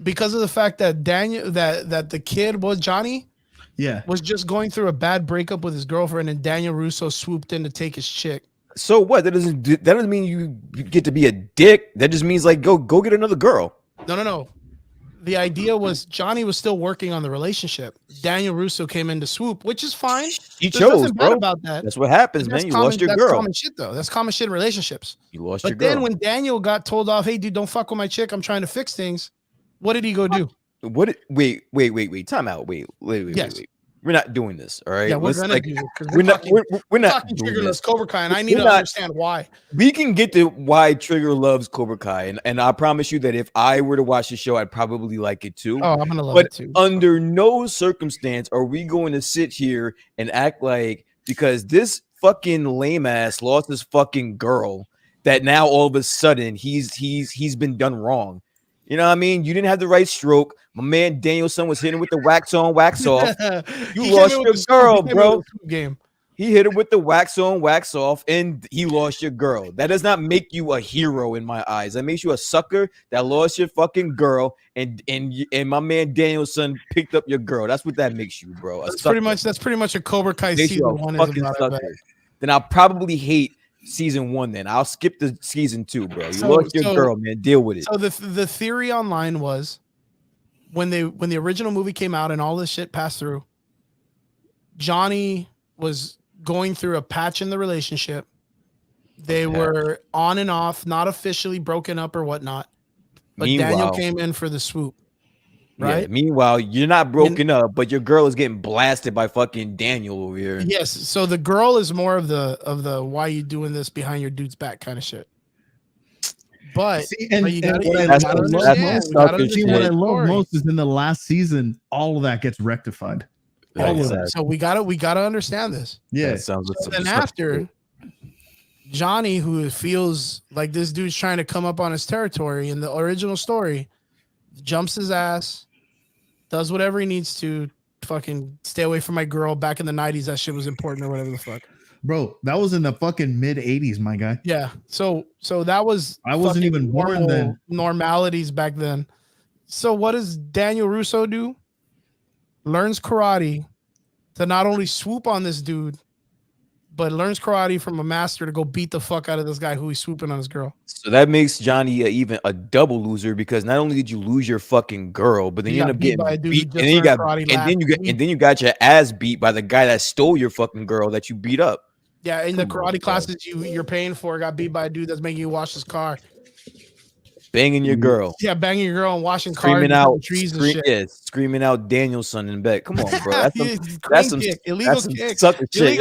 Because of the fact that that the kid was Johnny, was just going through a bad breakup with his girlfriend, and Daniel Russo swooped in to take his chick. So what? That doesn't mean you get to be a dick. That just means like go get another girl. No. The idea was Johnny was still working on the relationship. Daniel Russo came in to swoop, which is fine. He chose, bro. About that. That's what happens, man. You lost your girl. That's common shit, though. That's common shit in relationships. You lost your girl. But then when Daniel got told off, hey, dude, don't fuck with my chick. I'm trying to fix things. What did he go do? Wait. Time out. Wait. We're not doing this, all right? Yeah, we're not talking Trigger Cobra Kai, and I need to understand why. We can get to why Trigger loves Cobra Kai, and I promise you that if I were to watch the show, I'd probably like it too. Oh, I'm gonna love it too. Under no circumstance are we going to sit here and act like because this fucking lame ass lost his fucking girl that now all of a sudden he's been done wrong. You know what I mean? You didn't have the right stroke. My man Danielson was hitting with the wax on, wax off. You lost your girl, bro. He hit it with the wax on, wax off, and he lost your girl. That does not make you a hero in my eyes. That makes you a sucker that lost your fucking girl, and my man Danielson picked up your girl. That's what that makes you, bro. That's pretty much a Cobra Kai season one. Then I'll probably hate season 1. Then I'll skip the season 2, bro. You lost your girl, man. Deal with it. So the theory online was when the original movie came out and all this shit passed through, Johnny was going through a patch in the relationship. They were on and off, not officially broken up or whatnot. But Daniel came in for the swoop. right? Yeah, meanwhile, you're not broken up, but your girl is getting blasted by fucking Daniel over here. Yes. So the girl is more of the why you doing this behind your dude's back kind of shit. But see, what I love most is in the last season, all of that gets rectified. All of that. So we gotta understand this. Yeah. And after Johnny, who feels like this dude's trying to come up on his territory in the original story, jumps his ass, does whatever he needs to fucking stay away from my girl. Back in the 90s, that shit was important or whatever the fuck. Bro, that was in the fucking mid 80s, my guy. Yeah. So that was I wasn't even born then. Normalities back then. So what does Daniel Russo do? Learns karate to not only swoop on this dude, but learns karate from a master to go beat the fuck out of this guy who he's swooping on his girl. So that makes Johnny even a double loser, because not only did you lose your fucking girl, but then you end up getting beat, and then you got your ass beat by the guy that stole your fucking girl that you beat up. Yeah, in the karate classes you're paying for, got beat by a dude that's making you wash his car. Banging your girl. Yeah, banging your girl and washing screaming cars out and trees and shit. Yeah, screaming out Danielson in bed. Come on, bro. That's some illegal kick. Sucker shit.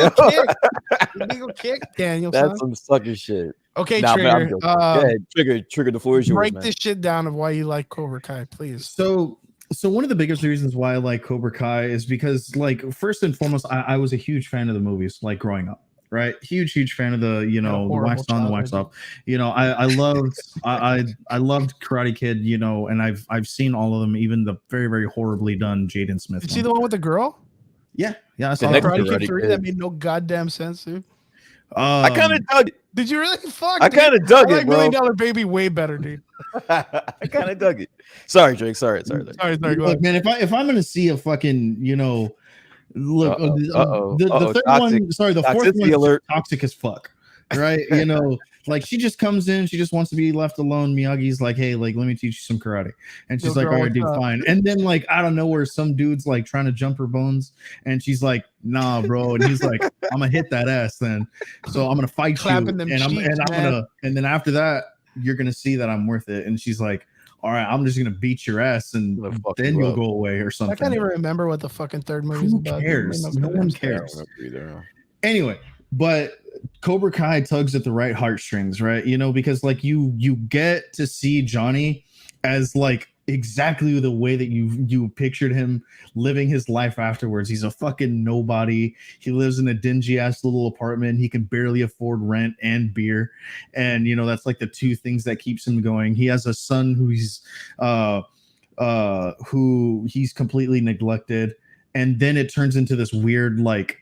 Illegal kick, Daniel. That's some sucker shit. Okay, Trigger. Trigger, the floor is yours. Break this shit down of why you like Cobra Kai, please. So one of the biggest reasons why I like Cobra Kai is because, like, first and foremost, I was a huge fan of the movies, like, growing up. Right, huge fan of the, the wax on, the wax off. I loved I loved Karate Kid, and I've seen all of them, even the very, very horribly done Jaden Smith. Did you see the one with the girl? Yeah, I saw Karate Kid 3 that made no goddamn sense, dude. I kind of dug it. Did you really? Fuck. I kind of dug it, bro. $1 Million Baby way better, dude. I kind of dug it. Sorry, Drake. Sorry. Look, man, if I'm gonna see a fucking, look, the third one, sorry, the fourth one is toxic as fuck, right? Like, she just comes in, she just wants to be left alone. Miyagi's like, hey, like, let me teach you some karate, and she's like, all right, dude, fine. And then, like, out of nowhere, some dude's like trying to jump her bones, and she's like, nah, bro, and he's like, I'm gonna hit that ass then, so I'm gonna fight you, and then after that, you're gonna see that I'm worth it. And she's like, all right, I'm just gonna beat your ass, and then you'll go away or something. I can't even remember what the fucking third movie is about. Who cares? No one cares. Anyway, but Cobra Kai tugs at the right heartstrings, right? Because, like, you get to see Johnny as, like, exactly the way that you pictured him living his life afterwards. He's a fucking nobody. He lives in a dingy ass little apartment. He can barely afford rent and beer, and that's like the two things that keeps him going. He has a son who he's completely neglected, and then it turns into this weird, like,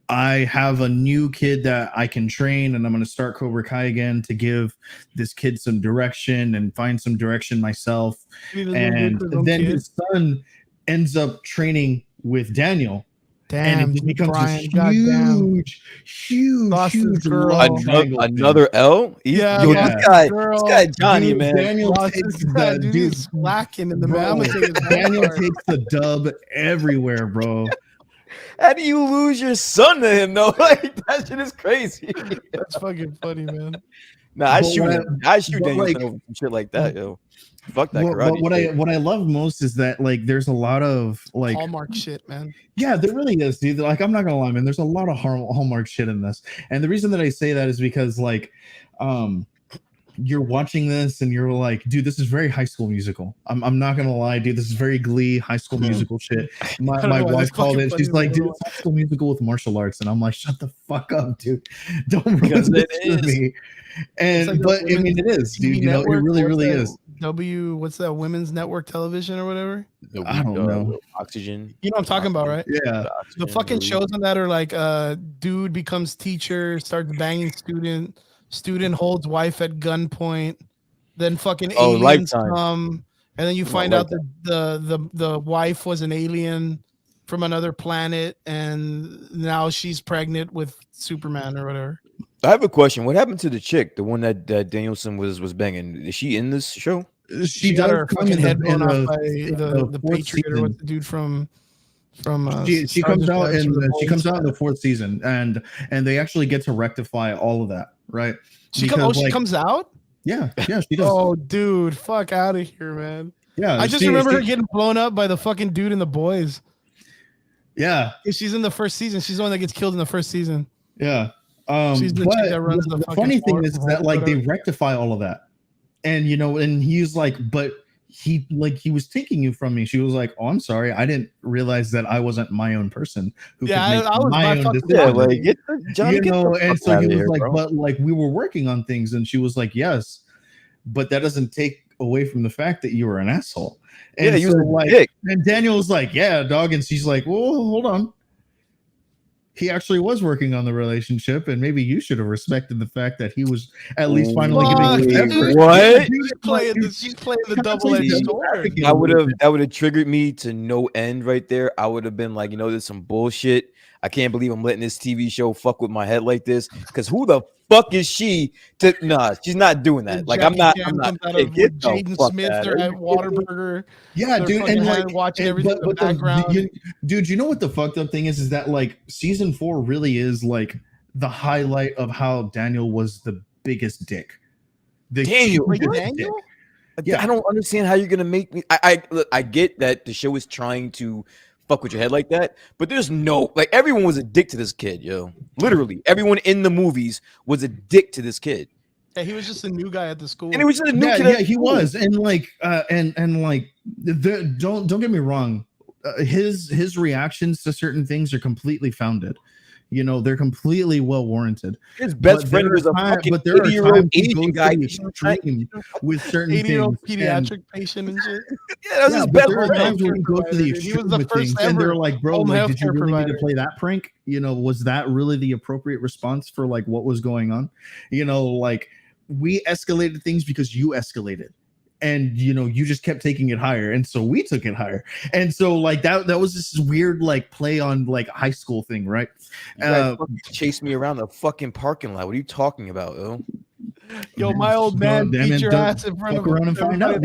I have a new kid that I can train, and I'm going to start Cobra Kai again to give this kid some direction and find some direction myself. And then his son ends up training with Daniel. And it becomes huge another L. Yeah, this guy Johnny, man. Daniel takes the dude's slacking in the man. Daniel takes the dub everywhere, bro. How do you lose your son to him, though? Like, that shit is crazy. That's fucking funny, man. Nah, I shoot Daniel over some shit like that, yo. Fuck that karate. But what I love most is that, like, there's a lot of, like, Hallmark shit, man. Yeah, there really is, dude. Like, I'm not gonna lie, man. There's a lot of Hallmark shit in this, and the reason that I say that is because, like, you're watching this and you're like, dude, this is very High School Musical. I'm not gonna lie, dude. This is very Glee, High School Musical shit. My wife called it. She's like, dude, it's High School Musical with martial arts, and I'm like, shut the fuck up, dude. Don't ruin this for me. And like, but I mean, it is, dude. It really is. What's that? Women's Network Television or whatever? I don't know. Oxygen. You know what I'm talking about, right? Yeah. The fucking shows on that are like, dude becomes teacher, starts banging student holds wife at gunpoint, then fucking aliens come, and then you find out that the wife was an alien from another planet, and now she's pregnant with Superman or whatever. I have a question. What happened to the chick, the one that Danielson was banging? Is she in this show? She got her fucking head blown off by the Patriot, or what's the dude from she comes out in the fourth season, and they actually get to rectify all of that, right? She comes out? Yeah, she does. Oh, dude, fuck out of here, man. Yeah, I just remember her getting blown up by the fucking dude in The Boys. Yeah, she's in the first season. She's the one that gets killed in the first season. Yeah. She's the chick that runs the funny thing is that like they rectify all of that, and and he's like, but he was taking you from me. She was like, oh, I'm sorry, I didn't realize that I wasn't my own person who could make I was my own decision. Yeah, like Johnny, and so he was like, bro. But like we were working on things, and she was like, yes, but that doesn't take away from the fact that you were an asshole. And yeah, so like, and Daniel was like, yeah, dog, and she's like, well, hold on. He actually was working on the relationship, and maybe you should have respected the fact that he was at least finally giving effort. What? She's playing the double-edged sword. That would have triggered me to no end right there. I would have been like, there's some bullshit. I can't believe I'm letting this TV show fuck with my head like this. Because who the fuck is she to? Nah, she's not doing that. Like I'm not. Hey, Jaden Smith, they're at Whataburger. Yeah, dude, and like watching everything in the background. Dude, you know what the fucked up thing is that like season 4 really is like the highlight of how Daniel was the biggest dick. Daniel. Yeah, I don't understand how you're gonna make me. I get that the show is trying to fuck with your head like that, but there's no like everyone was a dick to this kid, yo. Literally, everyone in the movies was a dick to this kid. Yeah, he was just a new guy at the school, and he was just a new kid. Yeah, he was, and like, and like, don't get me wrong, his reactions to certain things are completely founded. They're completely well warranted. His best friend was a fucking 80-year-old Asian guy with certain 80-year-old pediatric patient and shit. Yeah, that was his best friend. Times when you go to the extreme with things, and they're like, "Bro, like, did you really need to play that prank? Was that really the appropriate response for like what was going on? Like we escalated things because you escalated." And you just kept taking it higher, and so we took it higher, and so like that was this weird like play on like high school thing, right? Chase me around the fucking parking lot. What are you talking about, Yo, my old man beat your ass in front of around and find out.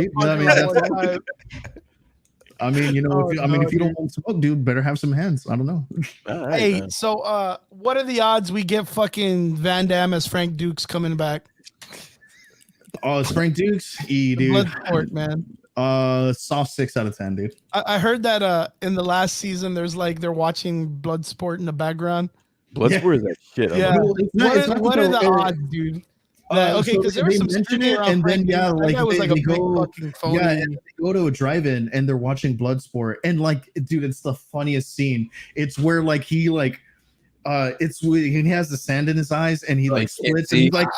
I mean, if you don't want to smoke, dude, better have some hands. I don't know. Right, hey, man. So what are the odds we get fucking Van Damme as Frank Dukes coming back? Oh, it's Frank Dukes. Dude. Bloodsport, man. Soft 6 out of 10, dude. I heard that in the last season, there's like they're watching Bloodsport in the background. Bloodsport is that shit. Yeah. What are the odds, dude? Okay, because there was some mention it, and then like they go, they go to a drive-in and they're watching Bloodsport, and like, dude, it's the funniest scene. It's where like he like. It's when he has the sand in his eyes and he like splits and he's like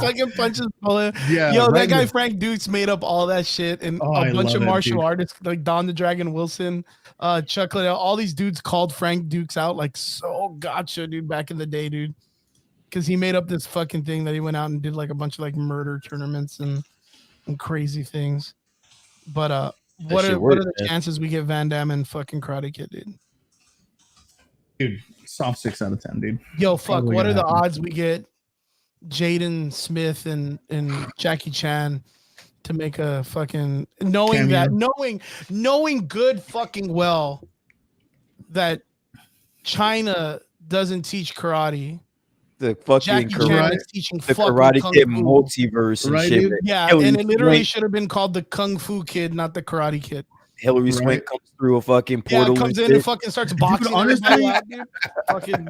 fucking punches bullet. Yeah, yo, that guy Frank Dukes made up all that shit, and a bunch of martial artists like Don the Dragon Wilson, Chuck Liddell, all these dudes called Frank Dukes out like so gotcha, dude, back in the day, dude, because he made up this fucking thing that he went out and did like a bunch of like murder tournaments and crazy things. But what are the chances we get Van Damme and fucking Karate Kid, dude? Dude, soft 6 out of 10, dude. Yo, fuck. Probably what are the odds we get Jaden Smith and Jackie Chan to make a fucking knowing good fucking well that China doesn't teach karate. The fucking Chan is teaching the Karate Kid multiverse and shit. Dude? Yeah, and it literally should have been called the Kung Fu Kid, not the Karate Kid. Hillary Swank comes through a fucking portal. Yeah, comes in and fucking starts boxing. Dude, honestly, fucking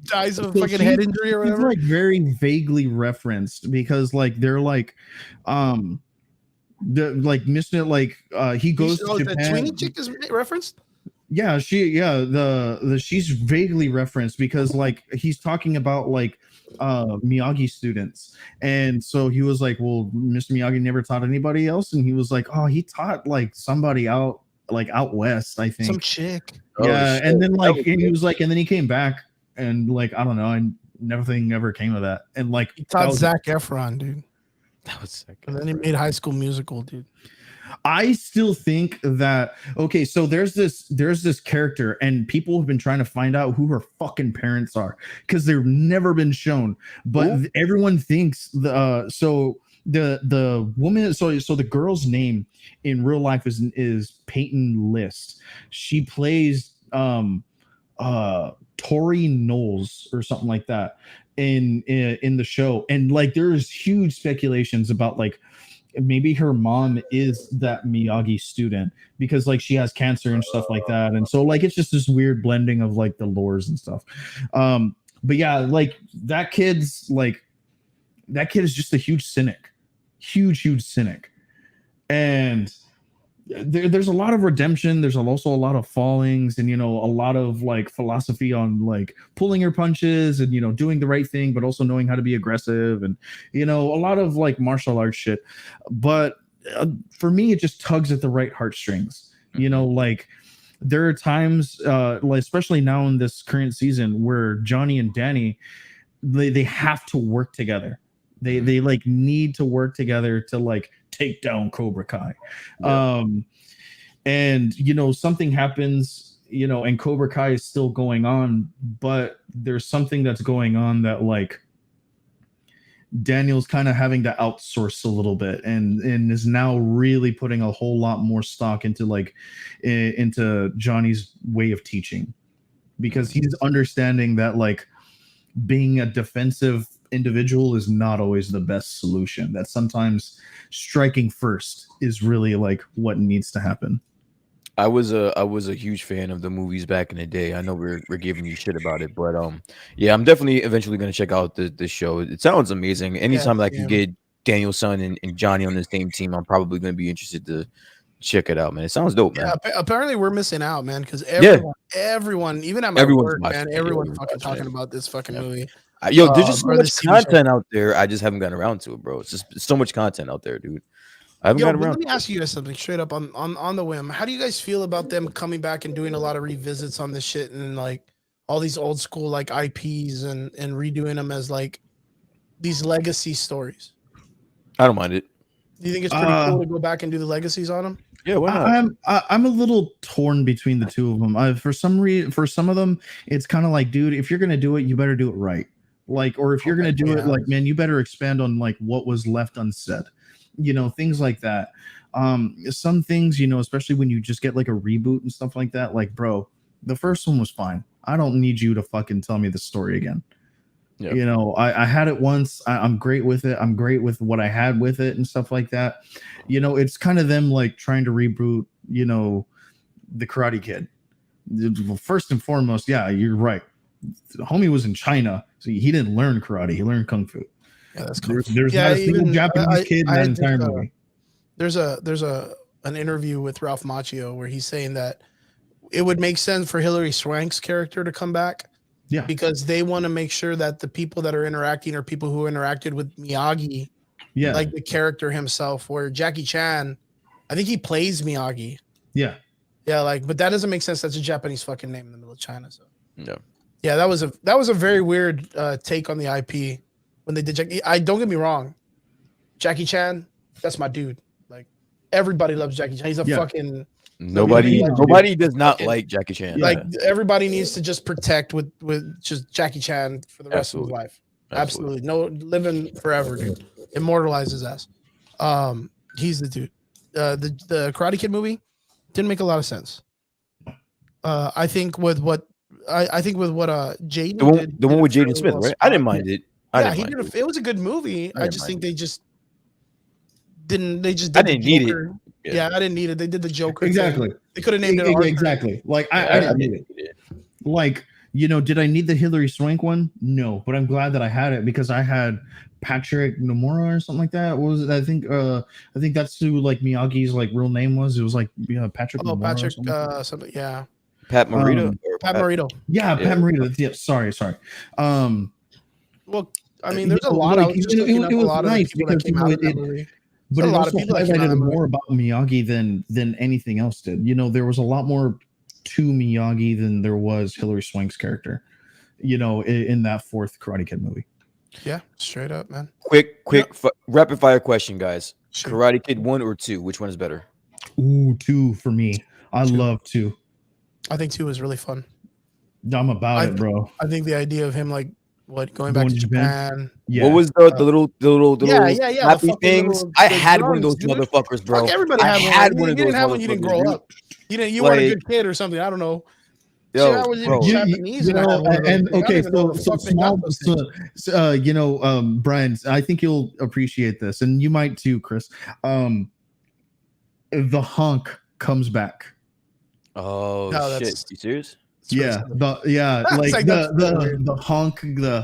dies of fucking head injury or whatever. It's like very vaguely referenced because like they're like, the like missing it like he goes to Japan. The Tweenie chick is referenced. Yeah, she's vaguely referenced because like he's talking about like Miyagi students, and so he was like, well, Mr. Miyagi never taught anybody else, and he was like, oh, he taught like somebody out west, I think, some chick. Yeah, and then like and he was like, and then he came back, and like I don't know, and nothing ever came of that, and like he taught Zac Efron, dude. That was sick. And then he made High School Musical, dude. I still think that okay, so there's this character, and people have been trying to find out who her fucking parents are because they've never been shown, but everyone thinks the woman, so the girl's name in real life is Peyton List. She plays Tori Knowles or something like that in the show, and like there's huge speculations about like maybe her mom is that Miyagi student because like she has cancer and stuff like that, and so like it's just this weird blending of like the lores and stuff. But yeah, like that kid is just a huge cynic, huge cynic, and there's a lot of redemption. There's also a lot of fallings, and a lot of like philosophy on like pulling your punches and doing the right thing, but also knowing how to be aggressive, and a lot of like martial arts shit. But for me, it just tugs at the right heartstrings. Like there are times, like especially now in this current season, where Johnny and Danny, they have to work together. They like need to work together to like take down Cobra Kai. Yeah. And something happens, and Cobra Kai is still going on, but there's something that's going on that like Daniel's kind of having to outsource a little bit and is now really putting a whole lot more stock into like into Johnny's way of teaching, because he's understanding that like being a defensive individual is not always the best solution, that sometimes striking first is really like what needs to happen. I was a huge fan of the movies back in the day. I know we're giving you shit about it, but yeah, I'm definitely eventually gonna check out the show. It sounds amazing. Anytime I can get Daniel's son and Johnny on the same team, I'm probably gonna be interested to check it out, man. It sounds dope, man. Yeah, apparently we're missing out, man, because everyone, even at my work, man, everyone's fucking talking about this fucking movie. Yo, there's just so much content out there. I just haven't gotten around to it, bro. It's just so much content out there, dude. I haven't gotten around. Let me ask you guys something straight up on the whim. How do you guys feel about them coming back and doing a lot of revisits on this shit and like all these old school like IPs and redoing them as like these legacy stories? I don't mind it. Do you think it's pretty cool to go back and do the legacies on them? Yeah, why not? I'm a little torn between the two of them. For some reason, for some of them, it's kind of like, dude, if you're gonna do it, you better do it right. Like, or if you're gonna do it, like, man, you better expand on like what was left unsaid. Things like that. Some things, especially when you just get like a reboot and stuff like that. Like, bro, the first one was fine. I don't need you to fucking tell me the story again. Yep. I had it once. I'm great with it. I'm great with what I had with it and stuff like that. It's kind of them like trying to reboot, the Karate Kid. Well, first and foremost, yeah, you're right. The homie was in China, so he didn't learn karate. He learned kung fu. Yeah, that's cool. There's not a single Japanese kid in that entire movie. There's an interview with Ralph Macchio where he's saying that it would make sense for Hilary Swank's character to come back. Yeah, because they want to make sure that the people that are interacting are people who interacted with Miyagi. Yeah, like the character himself. Where Jackie Chan, I think he plays Miyagi. Yeah, like, but that doesn't make sense. That's a Japanese fucking name in the middle of China. So yeah, that was a very weird take on the IP when they did Jackie. Don't get me wrong, Jackie Chan, that's my dude. Like everybody loves Jackie Chan. He's a fucking. Nobody does not like Jackie Chan. Like everybody needs to just protect with just Jackie Chan for the rest of his life. Absolutely. No, living forever, dude. Immortalize his ass. He's the dude. The Karate Kid movie didn't make a lot of sense. I think with what Jaden did, the one with Jaden Smith, right? I didn't mind it. It was a good movie. I just think they just didn't. They just I didn't need it. Yeah, I didn't need it. They did the Joker. Exactly. Thing. They could have named it Arthur. Exactly. Like I didn't need it. Like, did I need the Hilary Swank one? No, but I'm glad that I had it because I had Patrick Nomura or something like that. What was it? I think that's who like Miyagi's like real name was. It was like Patrick. Oh, Nomura Patrick. Something. Yeah. Pat Morita. Pat Morita. Yeah, Pat Morita. Yeah. Sorry. Well, I mean, there's a lot of. It was nice because but it also highlighted more about Miyagi than anything else did. There was a lot more to Miyagi than there was Hilary Swank's character, in that fourth Karate Kid movie. Yeah, straight up, man. Quick, rapid fire question, guys. Sure. Karate Kid 1 or 2? Which one is better? Ooh, 2 for me. I love 2. I think 2 is really fun. I'm about it, bro. I think the idea of him like going back to Japan. Yeah. What was the little happy things? I had one of those motherfuckers, bro. Everybody had one. You didn't have one. You didn't grow up. You weren't a good kid or something. I don't know. Shit, I was in Japanese. Okay, so small. Brian, I think you'll appreciate this, and you might too, Chris. The honk comes back. Oh No, shit! You serious? Yeah, like the honk, the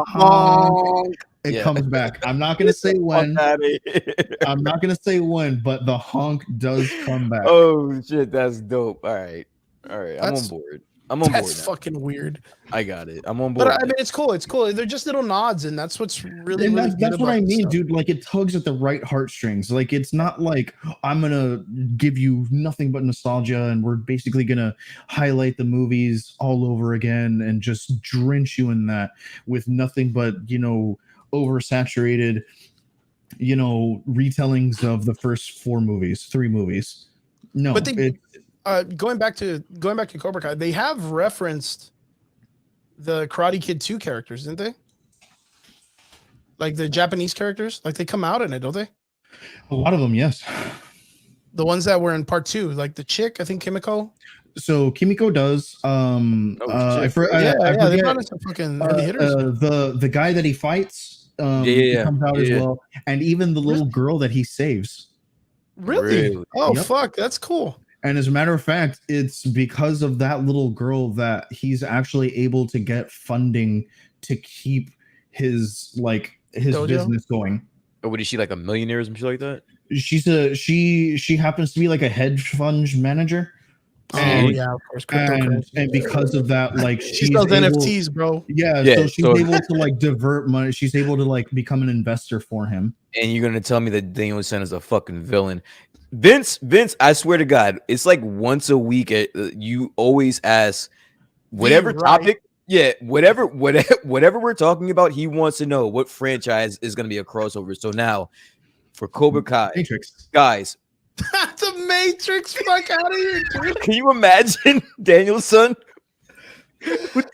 honk. It comes back. I'm not gonna say when. I'm not gonna say when, but the honk does come back. Oh shit, that's dope. All right, I'm on board. That's fucking weird. I got it. I'm on board. But I mean, it's cool. It's cool. They're just little nods, and that's what's really. That's what I mean, dude. Like it tugs at the right heartstrings. Like it's not like I'm gonna give you nothing but nostalgia, and we're basically gonna highlight the movies all over again and just drench you in that with nothing but oversaturated, retellings of the first 3 movies. No, but going back to Cobra Kai, they have referenced the Karate Kid 2 characters, didn't they? Like the Japanese characters, like they come out in it, don't they? A lot of them, yes. The ones that were in part 2, like the chick, I think Kimiko. So Kimiko does. I forget, they brought us some fucking heavy hitters. The guy that he fights, comes out as well, and even the little girl that he saves. Really? Oh, yep. Fuck, that's cool. And as a matter of fact, it's because of that little girl that he's actually able to get funding to keep his dojo? Business going. Or what is she, like a millionaire or something like that? She happens to be like a hedge fund manager. And, of course. And because of that, like she sells NFTs, bro. Yeah, so she's able to like divert money. She's able to like become an investor for him. And you're gonna tell me that Daniel San is a fucking villain? Vince, I swear to God, it's like once a week. You always ask whatever topic. Yeah, whatever we're talking about, he wants to know what franchise is gonna be a crossover. So now for Cobra Kai, Matrix, The guys. Matrix, fuck out of here, dude. Can you imagine Danielson? Dude.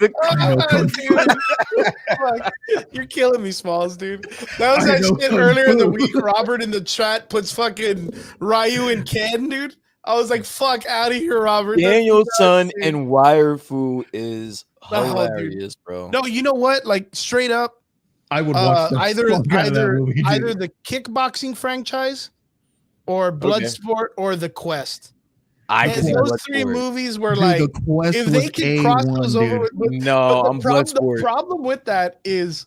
You're killing me, Smalls, dude. That was that shit earlier in the week. Robert in the chat puts fucking Ryu and Ken, dude. I was like, fuck out of here, Robert. Danielson and Wire Fu is hilarious, bro. No, you know what? Like straight up, I would watch either the kickboxing franchise or Bloodsport or The Quest. Those 3 movies were like, if they can cross those over with I'm Bloodsport. The problem with that is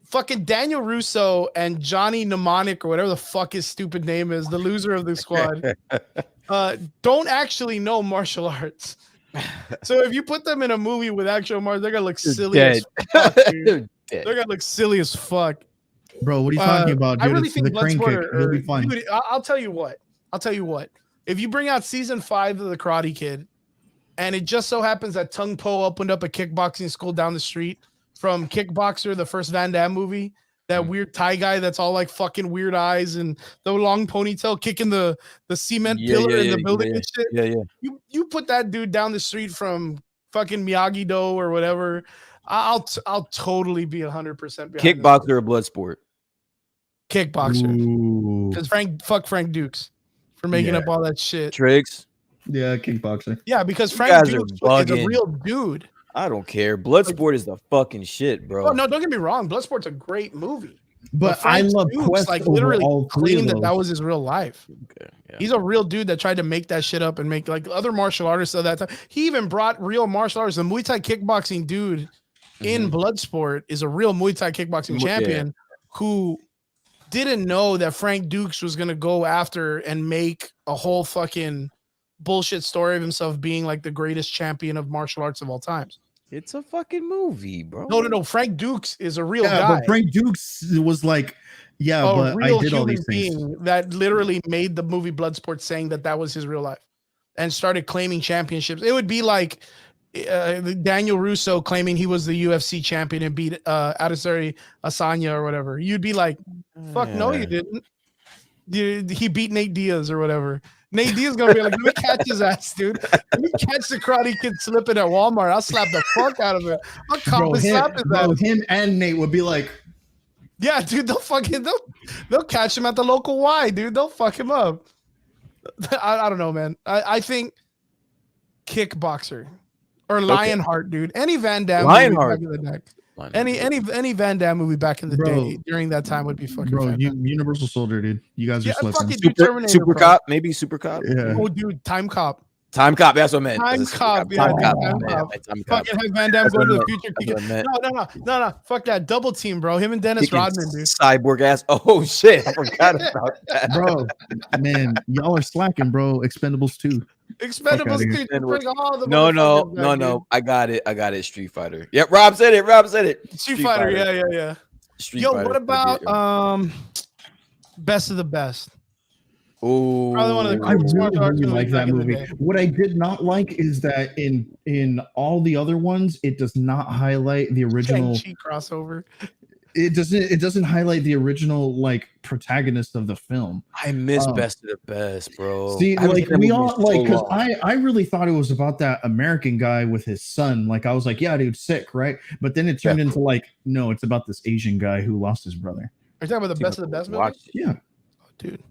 fucking Daniel Russo and Johnny Mnemonic or whatever the fuck his stupid name is, the loser of the squad, don't actually know martial arts. So if you put them in a movie with actual martial, they're gonna look silly as fuck, dude. They're gonna look silly as fuck. Bro, what are you talking about, dude? I really it's think the crane kick. It'll be fun. Dude, I'll tell you what. If you bring out season 5 of The Karate Kid, and it just so happens that Tung Po opened up a kickboxing school down the street from Kickboxer, the first Van Damme movie, that weird Thai guy that's all like fucking weird eyes and the long ponytail kicking the cement pillar in the building and shit. Yeah. You put that dude down the street from fucking Miyagi-Do or whatever, I'll totally be 100% behind Kickboxer or Bloodsport? Kickboxer. Because Frank Dukes for making up all that shit. Tricks. Yeah, Kickboxer. Yeah, because Frank Dukes is a real dude. I don't care. Bloodsport is the fucking shit, bro. Oh no, don't get me wrong. Bloodsport's a great movie. But I love Quest, like literally claimed that was his real life. Okay, yeah. He's a real dude that tried to make that shit up and make like other martial artists of that time. He even brought real martial artists. The Muay Thai kickboxing dude in Bloodsport is a real Muay Thai kickboxing champion who didn't know that Frank Dukes was gonna go after and make a whole fucking bullshit story of himself being like the greatest champion of martial arts of all times. It's a fucking movie, bro. No. Frank Dukes is a real guy. But Frank Dukes was like, but I did all these things. That literally made the movie Bloodsport, saying that was his real life and started claiming championships. It would be like Daniel Russo claiming he was the UFC champion and beat Adesanya Asanya or whatever. You'd be like, fuck no, you didn't. He beat Nate Diaz or whatever. Nate Diaz gonna be like, let me catch his ass, dude. Let me catch the Karate Kid slipping at Walmart. I'll slap the fuck out of it. I'll slap his ass. Him and Nate would be like, yeah, dude, they'll catch him at the local Y, dude. They'll fuck him up. I don't know, man. I think Kickboxer or Lionheart, dude. Any Van Damme Lionheart. movie back in the day. Any Van Damme movie back in the day during that time would be fucking. Bro, Universal Soldier, dude. You guys are slipping. Super Cop, maybe Super Cop. Yeah. Oh, dude, Time Cop. Time Cop, that's what I meant. Time Cop. Fucking have Van Damme go to the future. No. Fuck that. Double team, bro. Him and Dennis Rodman, dude. Cyborg ass. Oh shit, I forgot about that, bro. Man, y'all are slacking, bro. Expendables 2. Expendables 2. Bring all the no. I got it. Street Fighter. Yep, Rob said it. Street Fighter. Yeah. Yo, what about Best of the Best? Oh, I really like that movie. What I did not like is that in all the other ones, it does not highlight the original crossover. It doesn't highlight the original like protagonist of the film. I miss Best of the Best, bro. See, like we all like because I really thought it was about that American guy with his son. Like I was like, yeah, dude, sick, right? But then it turned into like, no, it's about this Asian guy who lost his brother. Are you talking about the Best of the Best movie? Yeah, dude.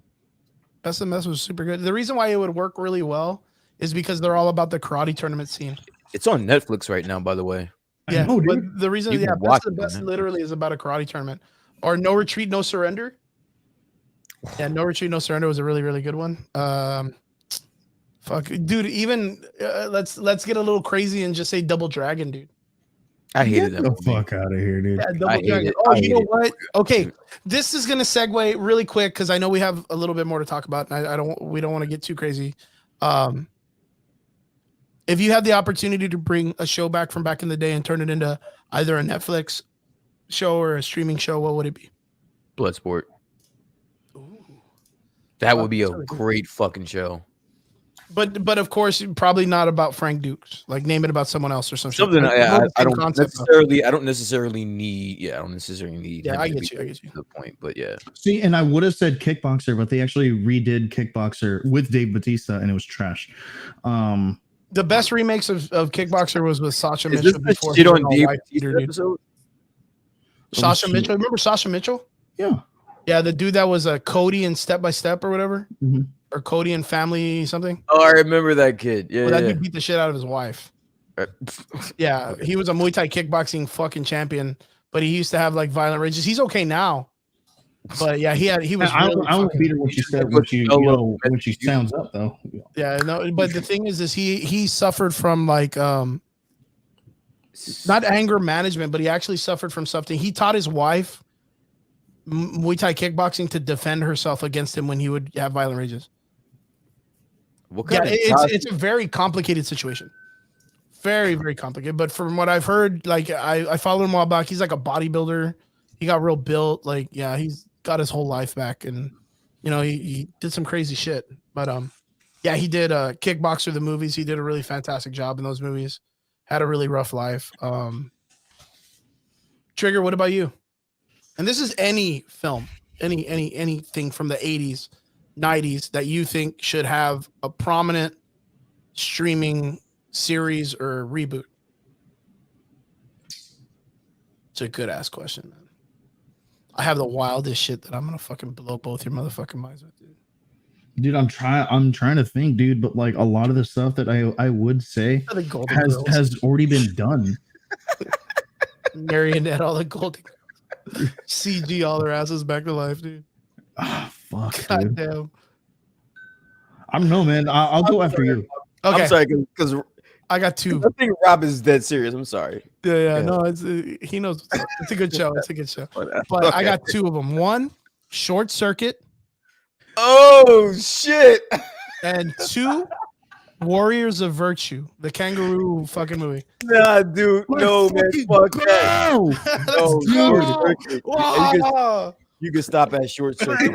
Best of the Best was super good. The reason why it would work really well is because they're all about the karate tournament scene. It's on Netflix right now, by the way. Yeah, but the reason, Best of the Best literally is about a karate tournament. Or No Retreat, No Surrender. Yeah, No Retreat, No Surrender was a really, really good one. Fuck, dude. Even let's get a little crazy and just say Double Dragon, dude. I hated that. Get the fuck out of here, dude. Yeah, Double Dragon. Oh, you know what? Okay, this is gonna segue really quick because I know we have a little bit more to talk about, and we don't want to get too crazy. If you had the opportunity to bring a show back from back in the day and turn it into either a Netflix show or a streaming show, what would it be? Bloodsport. Ooh. That would be a great fucking show. But of course, probably not about Frank Dukes. Like name it about someone else or something. I don't necessarily need. Yeah, I don't necessarily need. Yeah, I get you. To the point, but yeah. See, and I would have said Kickboxer, but they actually redid Kickboxer with Dave Bautista, and it was trash. The best remakes of Kickboxer was with Sasha Mitchell before. Shit on Dave Bautista episode? Sasha Mitchell. Remember Sasha Mitchell? Yeah. Yeah, the dude that was Cody in Step by Step or whatever. Mm-hmm. Or Cody and Family something. Oh, I remember that kid. Yeah, that dude beat the shit out of his wife. Yeah, he was a Muay Thai kickboxing fucking champion, but he used to have like violent rages. He's okay now, but yeah, he was. I don't beat her when she said when she sounds up though. Yeah, no, but the thing is he suffered from like not anger management, but he actually suffered from something. He taught his wife Muay Thai kickboxing to defend herself against him when he would have violent rages. It's a very complicated situation. Very, very complicated. But from what I've heard, like I followed him a while back. He's like a bodybuilder. He got real built. Like, yeah, he's got his whole life back, and you know, he did some crazy shit. But yeah, he did Kickboxer the movies. He did a really fantastic job in those movies. Had a really rough life. Trigger, what about you? And this is any film, anything from the 80s, 90s that you think should have a prominent streaming series or reboot. It's a good ass question, man. I have the wildest shit that I'm gonna fucking blow both your motherfucking minds with, dude. Dude, I'm trying to think, dude, but like a lot of the stuff that I would say has already been done. Marionette all the Golden Girls. CG all their asses back to life, dude. Ah, fuck, God dude. damn. I don't know, man. I'll go after you. Okay. I'm sorry because I got two. I think Rob is dead serious. I'm sorry. Yeah. No, he knows. It's a good show. It's a good show. But I got two of them. One, Short Circuit. Oh shit. And two, Warriors of Virtue, the kangaroo fucking movie. Nah, dude. No, man. Fuck that. No. You can stop at Short Circuit.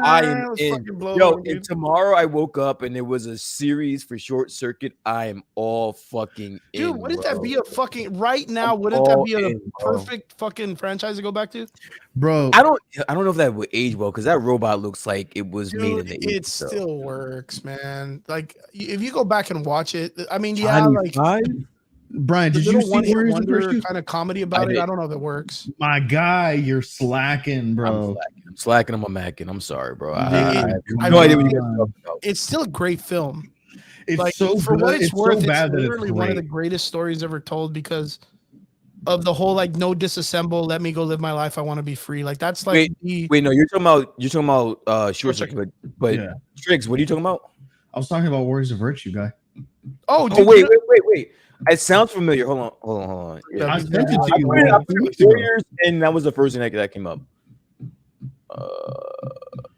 I am in. Yo, and tomorrow I woke up and there was a series for Short Circuit. I am all fucking in. Dude, wouldn't that be a fucking right now? Wouldn't that be a perfect fucking franchise to go back to? Bro, I don't know if that would age well because that robot looks like it was made in the 80s. It still works, man. Like if you go back and watch it, I mean, yeah, like Brian, did you see Warriors of Virtue? Kind of comedy about it? I don't know if it works. My guy, you're slacking, bro. I'm slacking. I'm a macking. I'm sorry, bro. I have no idea what you're talking about. It's still a great film. It's like, so for good. what it's worth, so bad it's that it's literally one of the great. greatest stories ever told because of the whole like no disassemble, let me go live my life. I want to be free. Like that's like wait, no, you're talking about short circuit, but Yeah. Strix, what are you talking about? I was talking about Warriors of Virtue, guy. Oh, dude, wait. It sounds familiar. Hold on. Yeah, I because sent it to you. I put it Warriors, and that was the first thing that came up.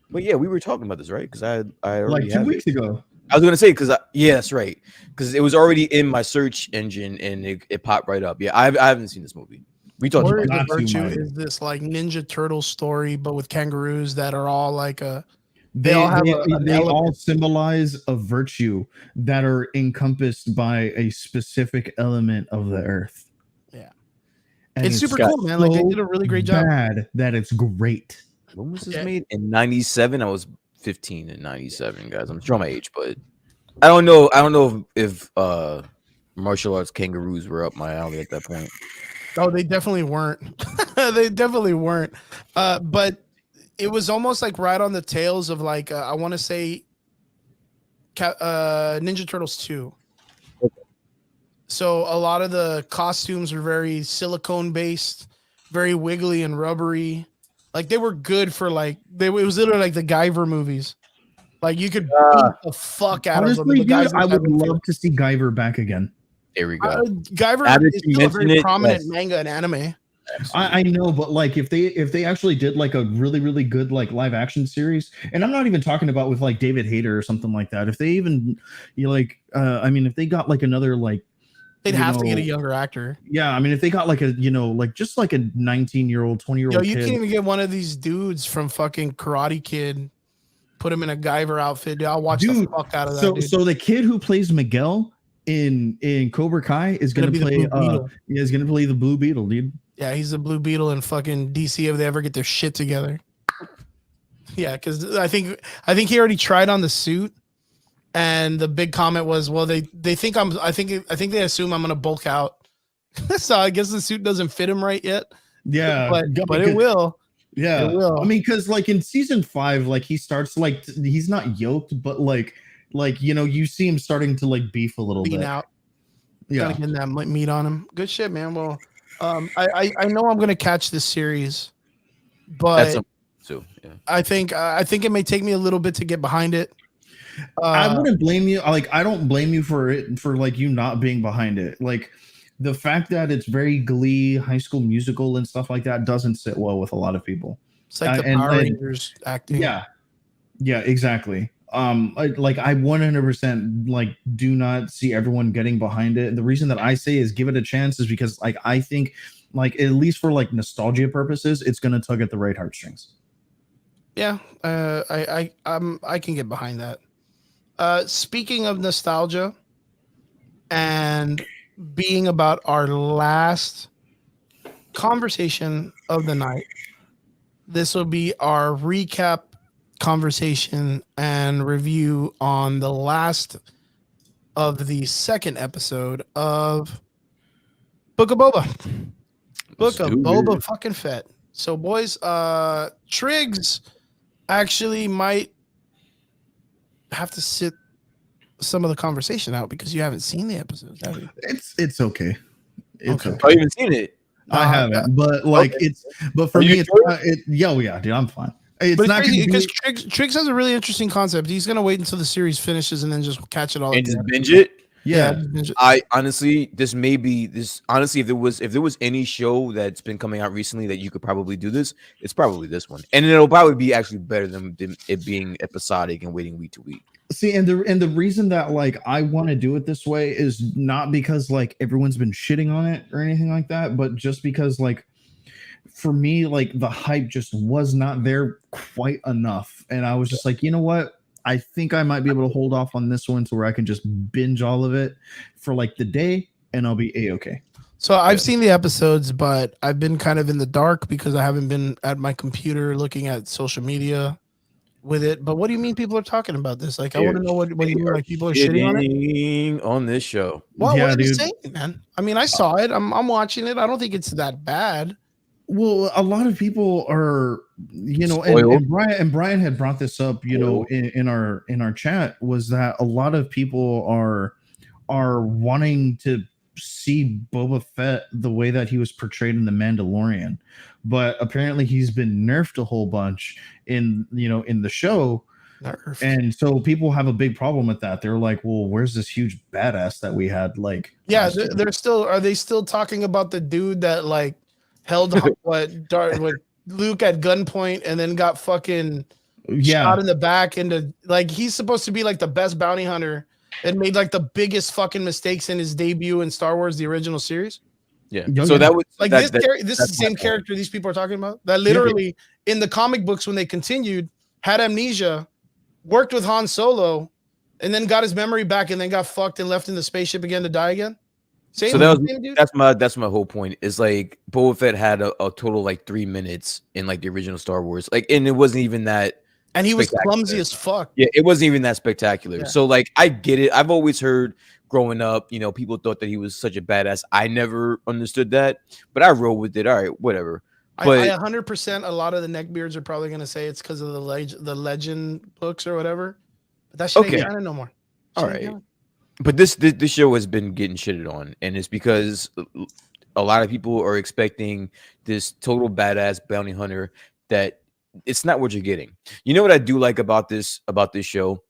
But yeah, we were talking about this, right? Because I already like 2 have weeks ago. I was gonna say because yeah, that's right. Because it was already in my search engine and it popped right up. Yeah, I haven't seen this movie. We talked Warriors about of Not too Virtue much. is this like Ninja Turtle story, but with kangaroos that are all like a. They all have they all symbolize a virtue that are encompassed by a specific element of the earth. Yeah, and it's super cool, man. Like they did a really great job. Bad that it's great. When was this made? In 97. I was 15 in 97, guys. I'm showing my age, but I don't know if martial arts kangaroos were up my alley at that point. Oh, they definitely weren't. They definitely weren't. But it was almost like right on the tails of like I want to say Ninja Turtles 2. So a lot of the costumes were very silicone based, very wiggly and rubbery. Like they were good for like it was literally like the Guyver movies. Like you could beat the fuck out honestly, of them. The guys I would love to see Guyver back again. There we go. Guyver is still a very prominent manga and anime. I know, but like if they actually did like a really, really good like live action series, and I'm not even talking about with like David Hayter or something like that. If they even if they got like another like they'd have to get a younger actor. Yeah, I mean if they got like a just like a 19-year-old, 20-year-old you kid. can't even get one of these dudes from fucking Karate Kid, put him in a Guyver outfit. Dude, I'll watch the fuck out of that. Dude. So the kid who plays Miguel in Cobra Kai is gonna play the Blue Beetle, dude. Yeah, he's the Blue Beetle in fucking DC if they ever get their shit together. Yeah, because I think he already tried on the suit, and the big comment was, well, they think I think they assume I'm gonna bulk out, so I guess the suit doesn't fit him right yet. Yeah, but it will. Yeah, it will. I mean, because like in season 5, like he starts like he's not yoked, but like you see him starting to like beef a little bit. Out. Yeah, gotta get that meat on him. Good shit, man. Well. I know I'm gonna catch this series, but I think it may take me a little bit to get behind it. I wouldn't blame you. Like I don't blame you for like you not being behind it. Like the fact that it's very Glee, High School Musical, and stuff like that doesn't sit well with a lot of people. It's like the Power Rangers acting. Yeah, exactly. I 100% like do not see everyone getting behind it. And the reason that I say is give it a chance is because like I think like at least for like nostalgia purposes, it's gonna tug at the right heartstrings. Yeah, I can get behind that. Speaking of nostalgia and being about our last conversation of the night, this will be our recap conversation and review on the last of the second episode of Book of Boba. Book of Boba fucking Fett. So boys, Triggs actually might have to sit some of the conversation out because you haven't seen the episodes, have you? It's okay. It's okay. Oh, you haven't seen it? I haven't, but like but for me, yeah, dude, I'm fine. It's not because Triggs has a really interesting concept. He's gonna wait until the series finishes and then just catch it all and just binge it. Yeah. I honestly, if there was any show that's been coming out recently that you could probably do this, it's probably this one, and it'll probably be actually better than it being episodic and waiting week to week. See, and the reason that like I want to do it this way is not because like everyone's been shitting on it or anything like that, but just because like for me, like the hype just was not there quite enough. And I was just like, you know what? I think I might be able to hold off on this one to where I can just binge all of it for like the day and I'll be A-okay. So I've seen the episodes, but I've been kind of in the dark because I haven't been at my computer looking at social media with it. But what do you mean people are talking about this? Like, I want to know what you mean, like people are shitting on this show. Well, what are you saying, man? I mean, I saw it. I'm watching it. I don't think it's that bad. Well, a lot of people are, and Brian had brought this up, in our chat, was that a lot of people are wanting to see Boba Fett the way that he was portrayed in The Mandalorian, but apparently he's been nerfed a whole bunch in the show. Nerfed. And so people have a big problem with that. They're like, well, where's this huge badass that we had? Like, yeah, are they still talking about the dude that like held what Luke at gunpoint and then got fucking shot in the back into, like, he's supposed to be like the best bounty hunter and made like the biggest fucking mistakes in his debut in Star Wars, the original series. Yeah. So that was like this is the same character these people are talking about that literally in the comic books when they continued had amnesia, worked with Han Solo, and then got his memory back and then got fucked and left in the spaceship again to die again. So that's my whole point. Is like Boba Fett had a total like 3 minutes in like the original Star Wars, like, and it wasn't even that. And he was clumsy as fuck. Yeah, it wasn't even that spectacular. Yeah. So like, I get it. I've always heard growing up, people thought that he was such a badass. I never understood that, but I roll with it. All right, whatever. But I 100%. A lot of the neckbeards are probably gonna say it's because of the legend books or whatever. But that shit ain't canon no more. All right. But this show has been getting shitted on, and it's because a lot of people are expecting this total badass bounty hunter that it's not what you're getting. You know what I do like about this show,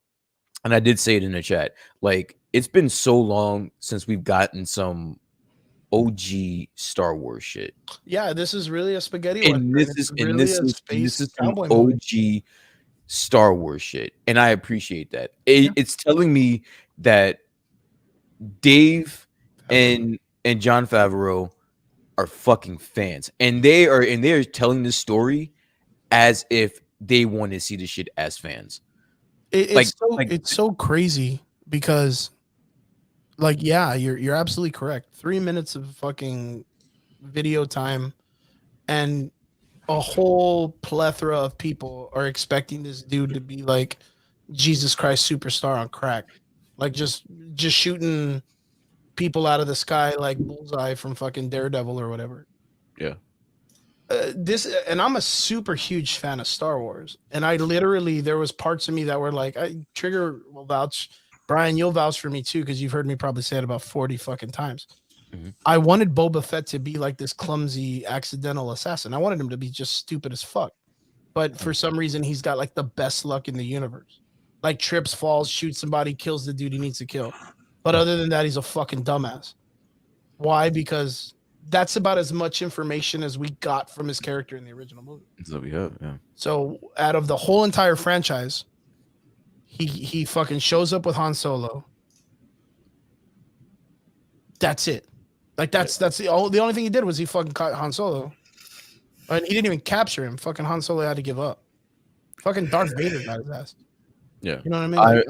and I did say it in the chat. Like, it's been so long since we've gotten some OG Star Wars shit. Yeah, this is really a spaghetti. And this is some OG Star Wars shit, and I appreciate that. It's telling me that Dave and Jon Favreau are fucking fans, and they are telling the story as if they want to see the shit as fans. It's so crazy because, like, yeah, you're absolutely correct. 3 minutes of fucking video time, and a whole plethora of people are expecting this dude to be like Jesus Christ superstar on crack. Like just shooting people out of the sky like Bullseye from fucking Daredevil or whatever. Yeah. And I'm a super huge fan of Star Wars. And I literally, there was parts of me that were like, Trigger will vouch. Brian, you'll vouch for me too, because you've heard me probably say it about 40 fucking times. Mm-hmm. I wanted Boba Fett to be like this clumsy, accidental assassin. I wanted him to be just stupid as fuck. But for some reason, he's got like the best luck in the universe. Like trips, falls, shoots somebody, kills the dude he needs to kill. But other than that, he's a fucking dumbass. Why? Because that's about as much information as we got from his character in the original movie. So we have, yeah. So out of the whole entire franchise, he fucking shows up with Han Solo. That's it. Like that's the only thing he did was he fucking caught Han Solo. And he didn't even capture him. Fucking Han Solo had to give up. Fucking Darth Vader got his ass. Yeah. You know what I mean?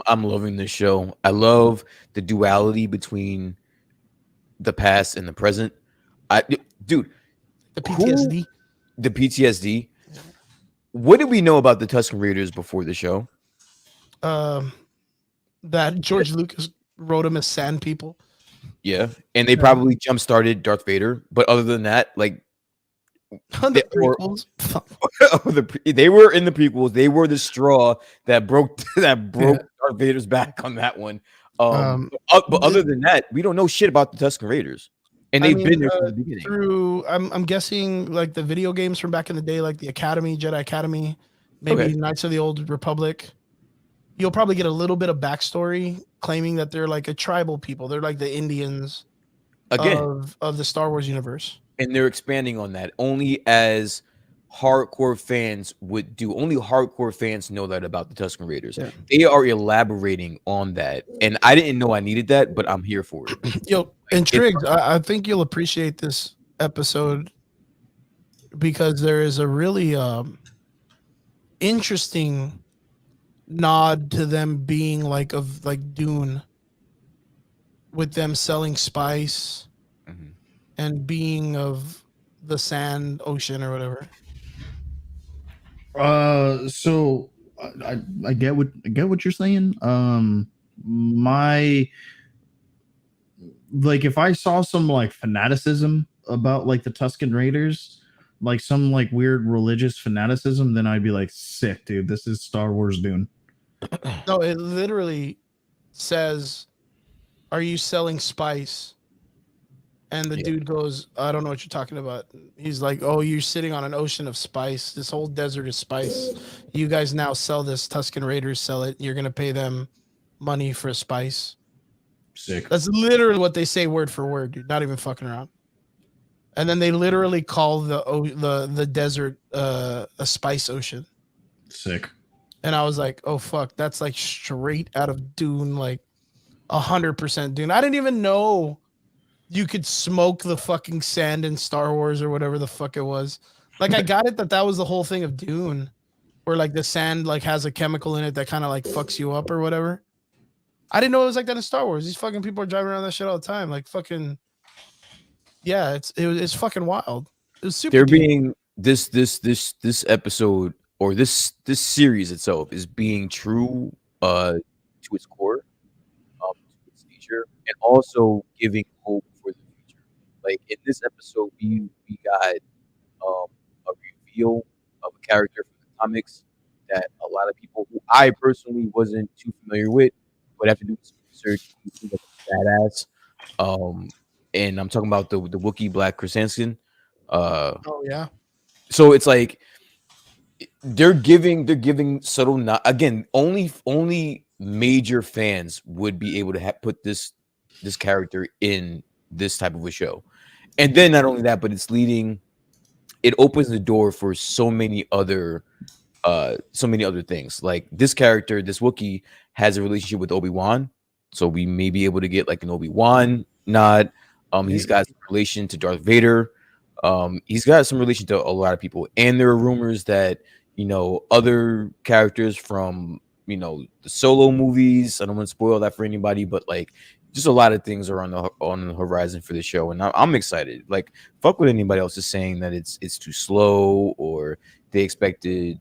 I'm loving this show. I love the duality between the past and the present. Dude, the PTSD. The PTSD. What did we know about the Tusken Raiders before the show? That George Lucas wrote them as sand people. Yeah, and they probably jump-started Darth Vader. But other than that, like the prequels. They were in the prequels. They were the straw that broke Darth Vader's back on that one. But other than that, we don't know shit about the Tusken Raiders, and they've been there from the beginning. Through, I'm guessing like the video games from back in the day, like the Academy, Jedi Academy, maybe Knights of the Old Republic. You'll probably get a little bit of backstory claiming that they're like a tribal people. They're like the Indians of the Star Wars universe. And they're expanding on that only as hardcore fans would do. Only hardcore fans know that about the Tusken Raiders. Yeah. They are elaborating on that. And I didn't know I needed that, but I'm here for it. Yo, intrigued. I think you'll appreciate this episode because there is a really interesting nod to them being like Dune, with them selling spice and being of the sand ocean or whatever. So I get what you're saying. If I saw some like fanaticism about like the Tusken Raiders, like some like weird religious fanaticism, then I'd be like, sick, dude. This is Star Wars Dune. No, it literally says, "Are you selling spice?" And the dude goes, "I don't know what you're talking about." He's like, "Oh, you're sitting on an ocean of spice. This whole desert is spice. You guys now sell this. Tusken Raiders sell it. You're gonna pay them money for spice." Sick. That's literally what they say, word for word, dude. Not even fucking around. And then they literally call the desert a spice ocean. Sick. And I was like, "Oh fuck, that's like straight out of Dune, like 100% Dune." I didn't even know you could smoke the fucking sand in Star Wars or whatever the fuck it was. Like, I got it that was the whole thing of Dune, where like the sand like has a chemical in it that kind of like fucks you up or whatever. I didn't know it was like that in Star Wars. These fucking people are driving around that shit all the time. Like fucking, yeah, it's fucking wild. It was super. They're being this episode or this series itself is being true to its core, to its nature, and also giving hope for the future. Like in this episode, we got a reveal of a character from the comics that a lot of people who I personally wasn't too familiar with, but after doing some research, he seems like a badass. And I'm talking about the Wookiee Black Krrsantan. Oh yeah. So it's like they're giving subtle. Again, only major fans would be able to put this character in this type of a show, and then not only that, but it opens the door for so many other things. Like this character, this Wookiee, has a relationship with Obi-Wan, so we may be able to get like an Obi-Wan nod. He's got some relation to Darth Vader. He's got some relation to a lot of people, and there are rumors that other characters from the Solo movies. I don't want to spoil that for anybody, but like just a lot of things are on the horizon for the show, and I'm excited. Like, fuck what anybody else is saying that it's too slow or they expected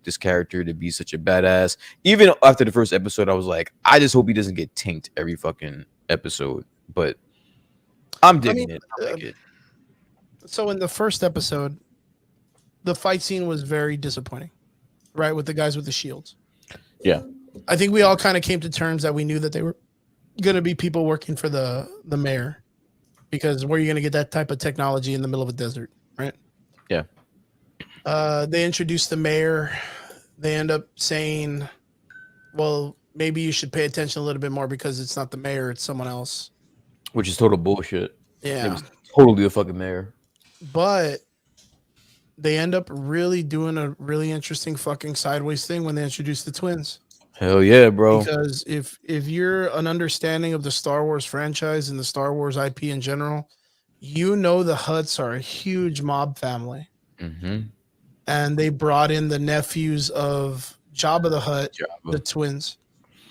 this character to be such a badass. Even after the first episode, I was like, I just hope he doesn't get tanked every fucking episode. But I'm digging it. I like it. So in the first episode, the fight scene was very disappointing, right? With the guys with the shields. Yeah. I think we all kind of came to terms that we knew that they were going to be people working for the mayor, because where are you going to get that type of technology in the middle of a desert, right? Yeah. They introduced the mayor. They end up saying, well, maybe you should pay attention a little bit more because it's not the mayor, it's someone else. Which is total bullshit. Yeah. It was totally the fucking mayor. But they end up really doing a really interesting fucking sideways thing when they introduce the twins. Hell yeah, bro. Because if you're an understanding of the Star Wars franchise and the Star Wars IP in general, the Hutts are a huge mob family. Mm-hmm. And they brought in the nephews of Jabba the Hutt, the twins,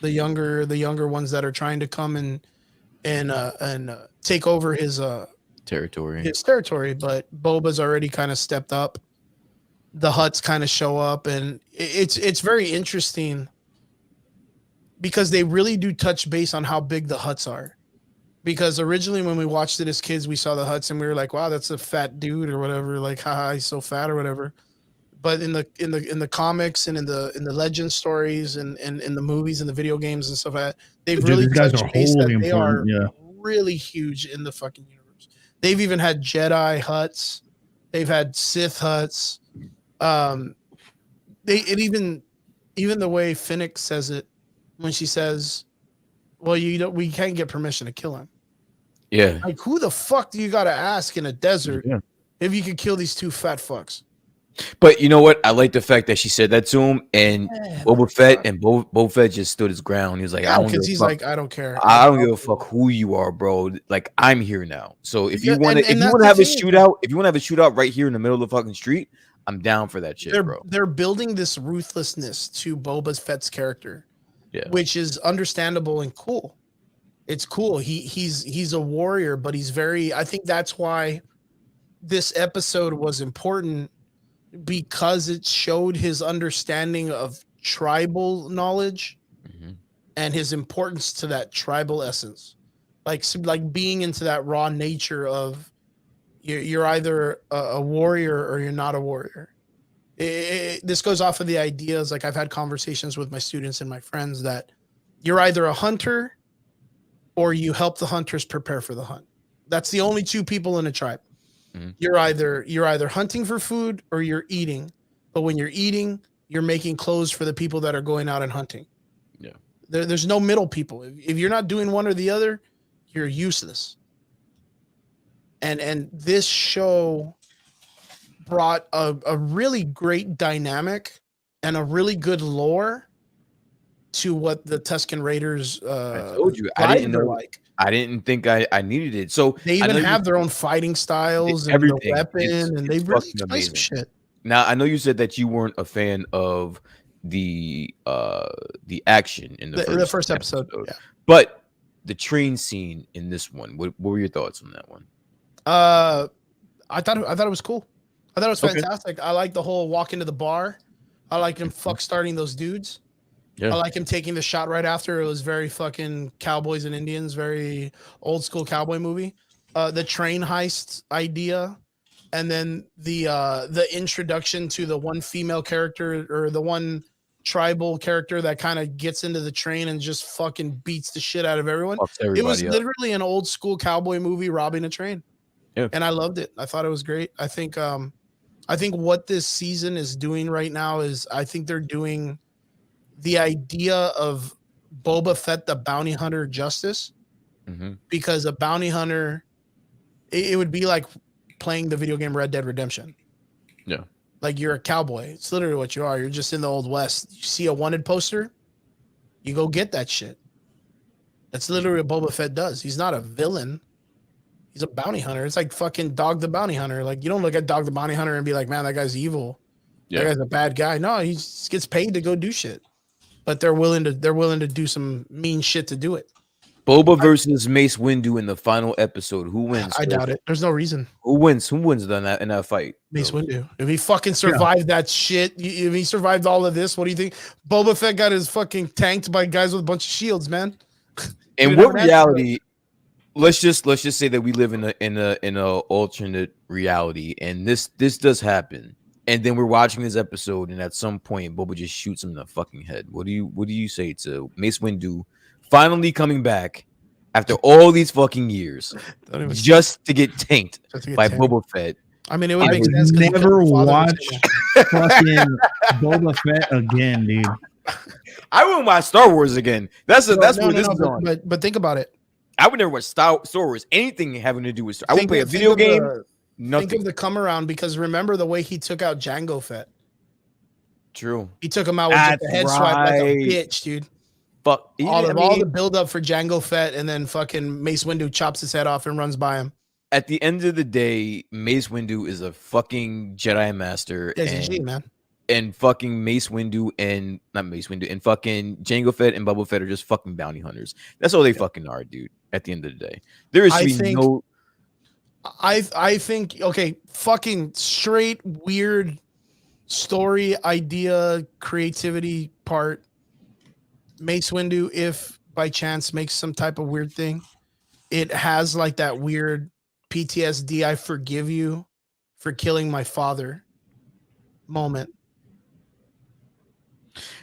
the younger ones that are trying to come and take over his territory. But Boba's already kind of stepped up. The Hutts kind of show up, and it's very interesting because they really do touch base on how big the Hutts are. Because originally when we watched it as kids, we saw the Hutts and we were like, wow, that's a fat dude or whatever, like, haha, he's so fat or whatever. But in the comics and in the legend stories and in the movies and the video games and stuff like that, they've really touched base that they are really huge in the fucking universe. They've even had Jedi Hutts, they've had Sith Hutts. Even the way Finnick says it when she says, well, we can't get permission to kill him. Yeah. Like, who the fuck do you got to ask in a desert if you could kill these two fat fucks? But you know what? I like the fact that she said that to him, and Boba Fett just stood his ground. He was like, I don't care. I don't give a fuck who you are, bro. Like, I'm here now. So if you want to have a shootout right here in the middle of the fucking street, I'm down for that shit, bro. They're building this ruthlessness to Boba Fett's character, which is understandable and cool. It's cool. He's a warrior, but he's very. I think that's why this episode was important, because it showed his understanding of tribal knowledge and his importance to that tribal essence, like being into that raw nature of You're either a warrior or you're not a warrior. This goes off of the ideas, like I've had conversations with my students and my friends, that you're either a hunter or you help the hunters prepare for the hunt. That's the only two people in a tribe. Mm-hmm. You're either hunting for food or you're eating. But when you're eating, you're making clothes for the people that are going out and hunting. Yeah. There's no middle people. If you're not doing one or the other, you're useless. And this show brought a really great dynamic and a really good lore to what the Tusken Raiders I told you, I didn't know. Like. I didn't think I needed it. So they even have their own fighting styles and their weapon, and they really play some shit. Now I know you said that you weren't a fan of the action in the first episode. Yeah. But the train scene in this one, what were your thoughts on that one? I thought it was cool. I thought it was fantastic. Okay. I like the whole walk into the bar. I like him starting those dudes. Yeah. I like him taking the shot right after. It was very fucking Cowboys and Indians, very old school cowboy movie. The train heist idea, and then the introduction to the one female character or the one tribal character that kind of gets into the train and just fucking beats the shit out of everyone. It was literally an old school cowboy movie robbing a train. Yeah. And I loved it. I thought it was great. I think what this season is doing right now is I think they're doing the idea of Boba Fett, the bounty hunter, justice. Mm-hmm. Because a bounty hunter, it would be like playing the video game Red Dead Redemption. Yeah. Like you're a cowboy. It's literally what you are. You're just in the Old West. You see a wanted poster, you go get that shit. That's literally what Boba Fett does. He's not a villain. He's a bounty hunter. It's like fucking Dog the Bounty Hunter. Like you don't look at Dog the Bounty Hunter and be like, man, that guy's evil. Yeah. That guy's a bad guy. No, he just gets paid to go do shit. But they're willing to do some mean shit to do it. Boba versus Mace Windu in the final episode. Who wins? I doubt it. There's no reason. Who wins? Who wins in that fight? Mace Windu. If he fucking survived that shit, if he survived all of this, what do you think? Boba Fett got his fucking tanked by guys with a bunch of shields, man. In what reality? Let's just say that we live in a alternate reality, and this does happen. And then we're watching this episode, and at some point, Boba just shoots him in the fucking head. What do you say to Mace Windu finally coming back after all these fucking years just to get tanked by Boba Fett? I mean, it would make sense. Never watch fucking Boba Fett again, dude. I wouldn't watch Star Wars again. That's where this is going. But think about it. I would never watch Star Wars. Anything having to do with Star Wars. I would play a video game. Nothing. Think of the come around, because remember the way he took out Jango Fett. True. He took him out with just a head swipe like a bitch, dude. Fuck. All the build up for Jango Fett, and then fucking Mace Windu chops his head off and runs by him. At the end of the day, Mace Windu is a fucking Jedi Master. Yeah, he's a G, man. And fucking Mace Windu and not Mace Windu and fucking Jango Fett and Boba Fett are just fucking bounty hunters. That's all they fucking are, dude. At the end of the day, there is no. I think okay, fucking straight weird story idea creativity part. Mace Windu, if by chance makes some type of weird thing, it has like that weird PTSD. I forgive you for killing my father moment.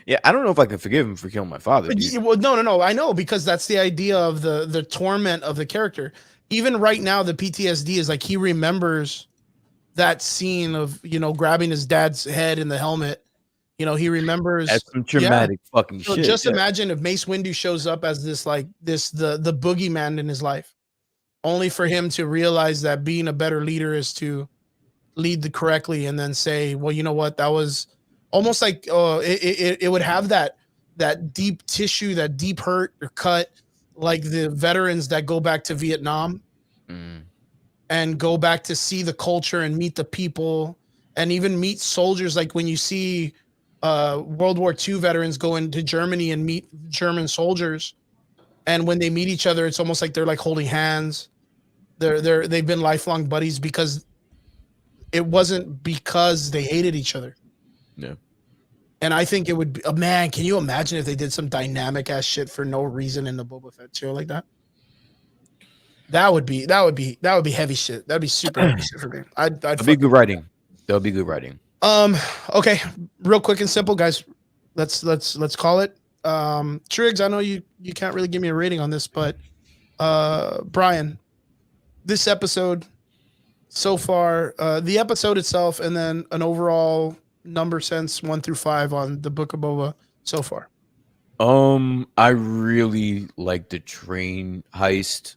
Yeah, I don't know if I can forgive him for killing my father. Well, no. I know, because that's the idea of the torment of the character. Even right now, the PTSD is like he remembers that scene of, grabbing his dad's head in the helmet. He remembers. That's some traumatic fucking shit. Just imagine if Mace Windu shows up as the boogeyman in his life, only for him to realize that being a better leader is to lead correctly, and then say, well, you know what, that was almost like it would have that deep tissue, that deep hurt or cut, like the veterans that go back to Vietnam and go back to see the culture and meet the people and even meet soldiers. Like when you see World War II veterans go into Germany and meet German soldiers, and when they meet each other, it's almost like they're like holding hands. They've been lifelong buddies, because it wasn't because they hated each other. Yeah. And I think it would be, man, can you imagine if they did some dynamic ass shit for no reason in the Boba Fett show like that? That would be heavy shit. That'd be super heavy shit for me. I'd be good writing. That'll be good writing. Okay, real quick and simple, guys. Let's call it. Triggs, I know you can't really give me a rating on this, but Brian, this episode so far, the episode itself, and then an overall number sense 1 through 5 on the Book of Boba so far. I really like the train heist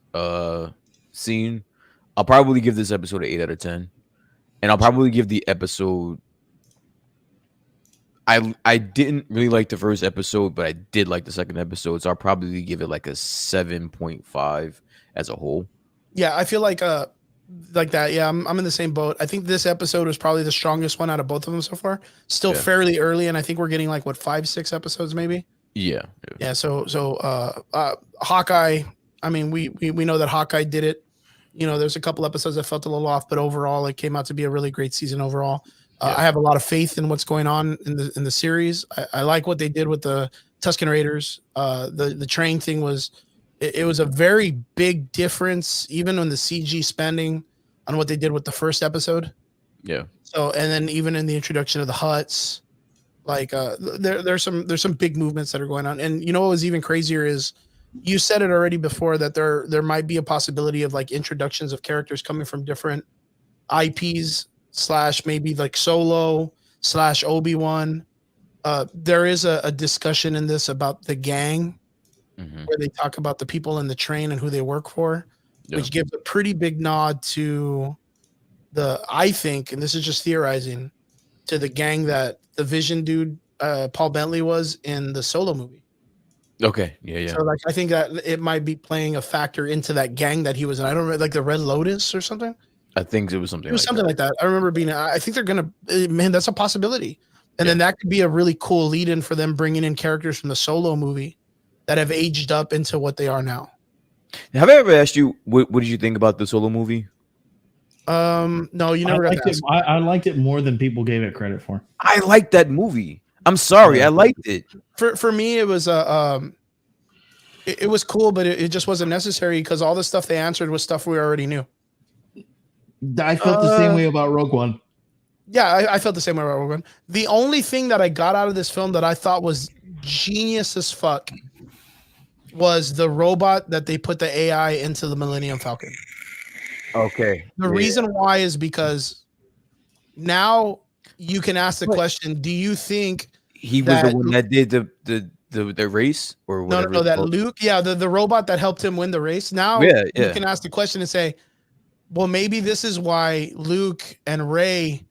scene. I'll probably give this episode an 8 out of 10. And I'll probably give the episode I didn't really like the first episode, but I did like the second episode, so I'll probably give it like a 7.5 as a whole. Yeah, I feel like that. Yeah, I'm in the same boat. I think this episode was probably the strongest one out of both of them so far. Still fairly early, and I think we're getting like 5-6 episodes maybe. Yeah. So Hawkeye. I mean, we know that Hawkeye did it. You know, there's a couple episodes that felt a little off, but overall, it came out to be a really great season overall. I have a lot of faith in what's going on in the series. I like what they did with the Tusken Raiders. The train thing was it was a very big difference, even on the CG spending on what they did with the first episode. Yeah. So, and then even in the introduction of the Hutts, like there's some big movements that are going on. And you know what was even crazier is you said it already before that there might be a possibility of like introductions of characters coming from different IPs / maybe like Solo / Obi-Wan. There is a discussion in this about the gang where they talk about the people in the train and who they work for, which gives a pretty big nod to I think, and this is just theorizing, to the gang that the Vision dude, Paul Bentley, was in the Solo movie. Okay. Yeah. So like, I think that it might be playing a factor into that gang that he was in. I don't remember, like the Red Lotus or something. I think it was something. Like that. I remember being. I think they're gonna. Man, that's a possibility. And then that could be a really cool lead-in for them bringing in characters from the Solo movie that have aged up into what they are now. Have I ever asked you what did you think about the Solo movie? No, you never. I liked it more than people gave it credit for. I liked that movie. I'm sorry, I liked it. For me, it was it was cool, but it just wasn't necessary because all the stuff they answered was stuff we already knew. I felt the same way about Rogue One. Yeah, I felt the same way about Rogue One. The only thing that I got out of this film that I thought was genius as fuck was the robot that they put the AI into the Millennium Falcon. Okay. The reason why is because now you can ask the question: do you think he was the one that did the race or whatever? No, that Luke, the robot that helped him win the race. Now you can ask the question and say, well, maybe this is why Luke and Rey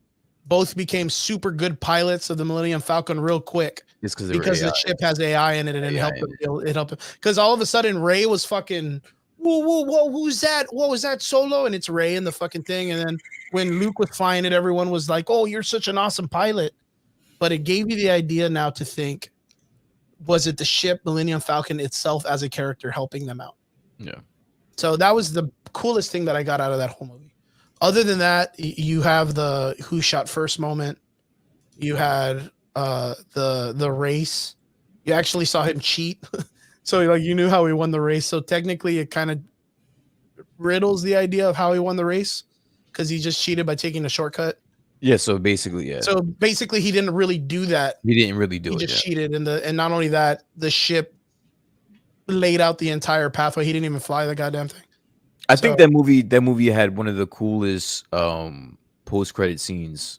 both became super good pilots of the Millennium Falcon real quick. It's because the ship has AI in it and it helped them. It helped them because all of a sudden Rey was fucking. Whoa, who's that? What was that, Solo? And it's Rey in the fucking thing. And then when Luke was flying it, everyone was like, oh, you're such an awesome pilot. But it gave you the idea now to think, was it the ship Millennium Falcon itself as a character helping them out? Yeah. So that was the coolest thing that I got out of that whole movie. Other than that, you have the who shot first moment. You had the race. You actually saw him cheat. So like you knew how he won the race. So technically it kind of riddles the idea of how he won the race because he just cheated by taking a shortcut. Yeah, so basically, yeah. So basically he didn't really do that. He didn't really do it. He just cheated and not only that, the ship laid out the entire pathway. He didn't even fly the goddamn thing. I think that movie had one of the coolest post-credit scenes.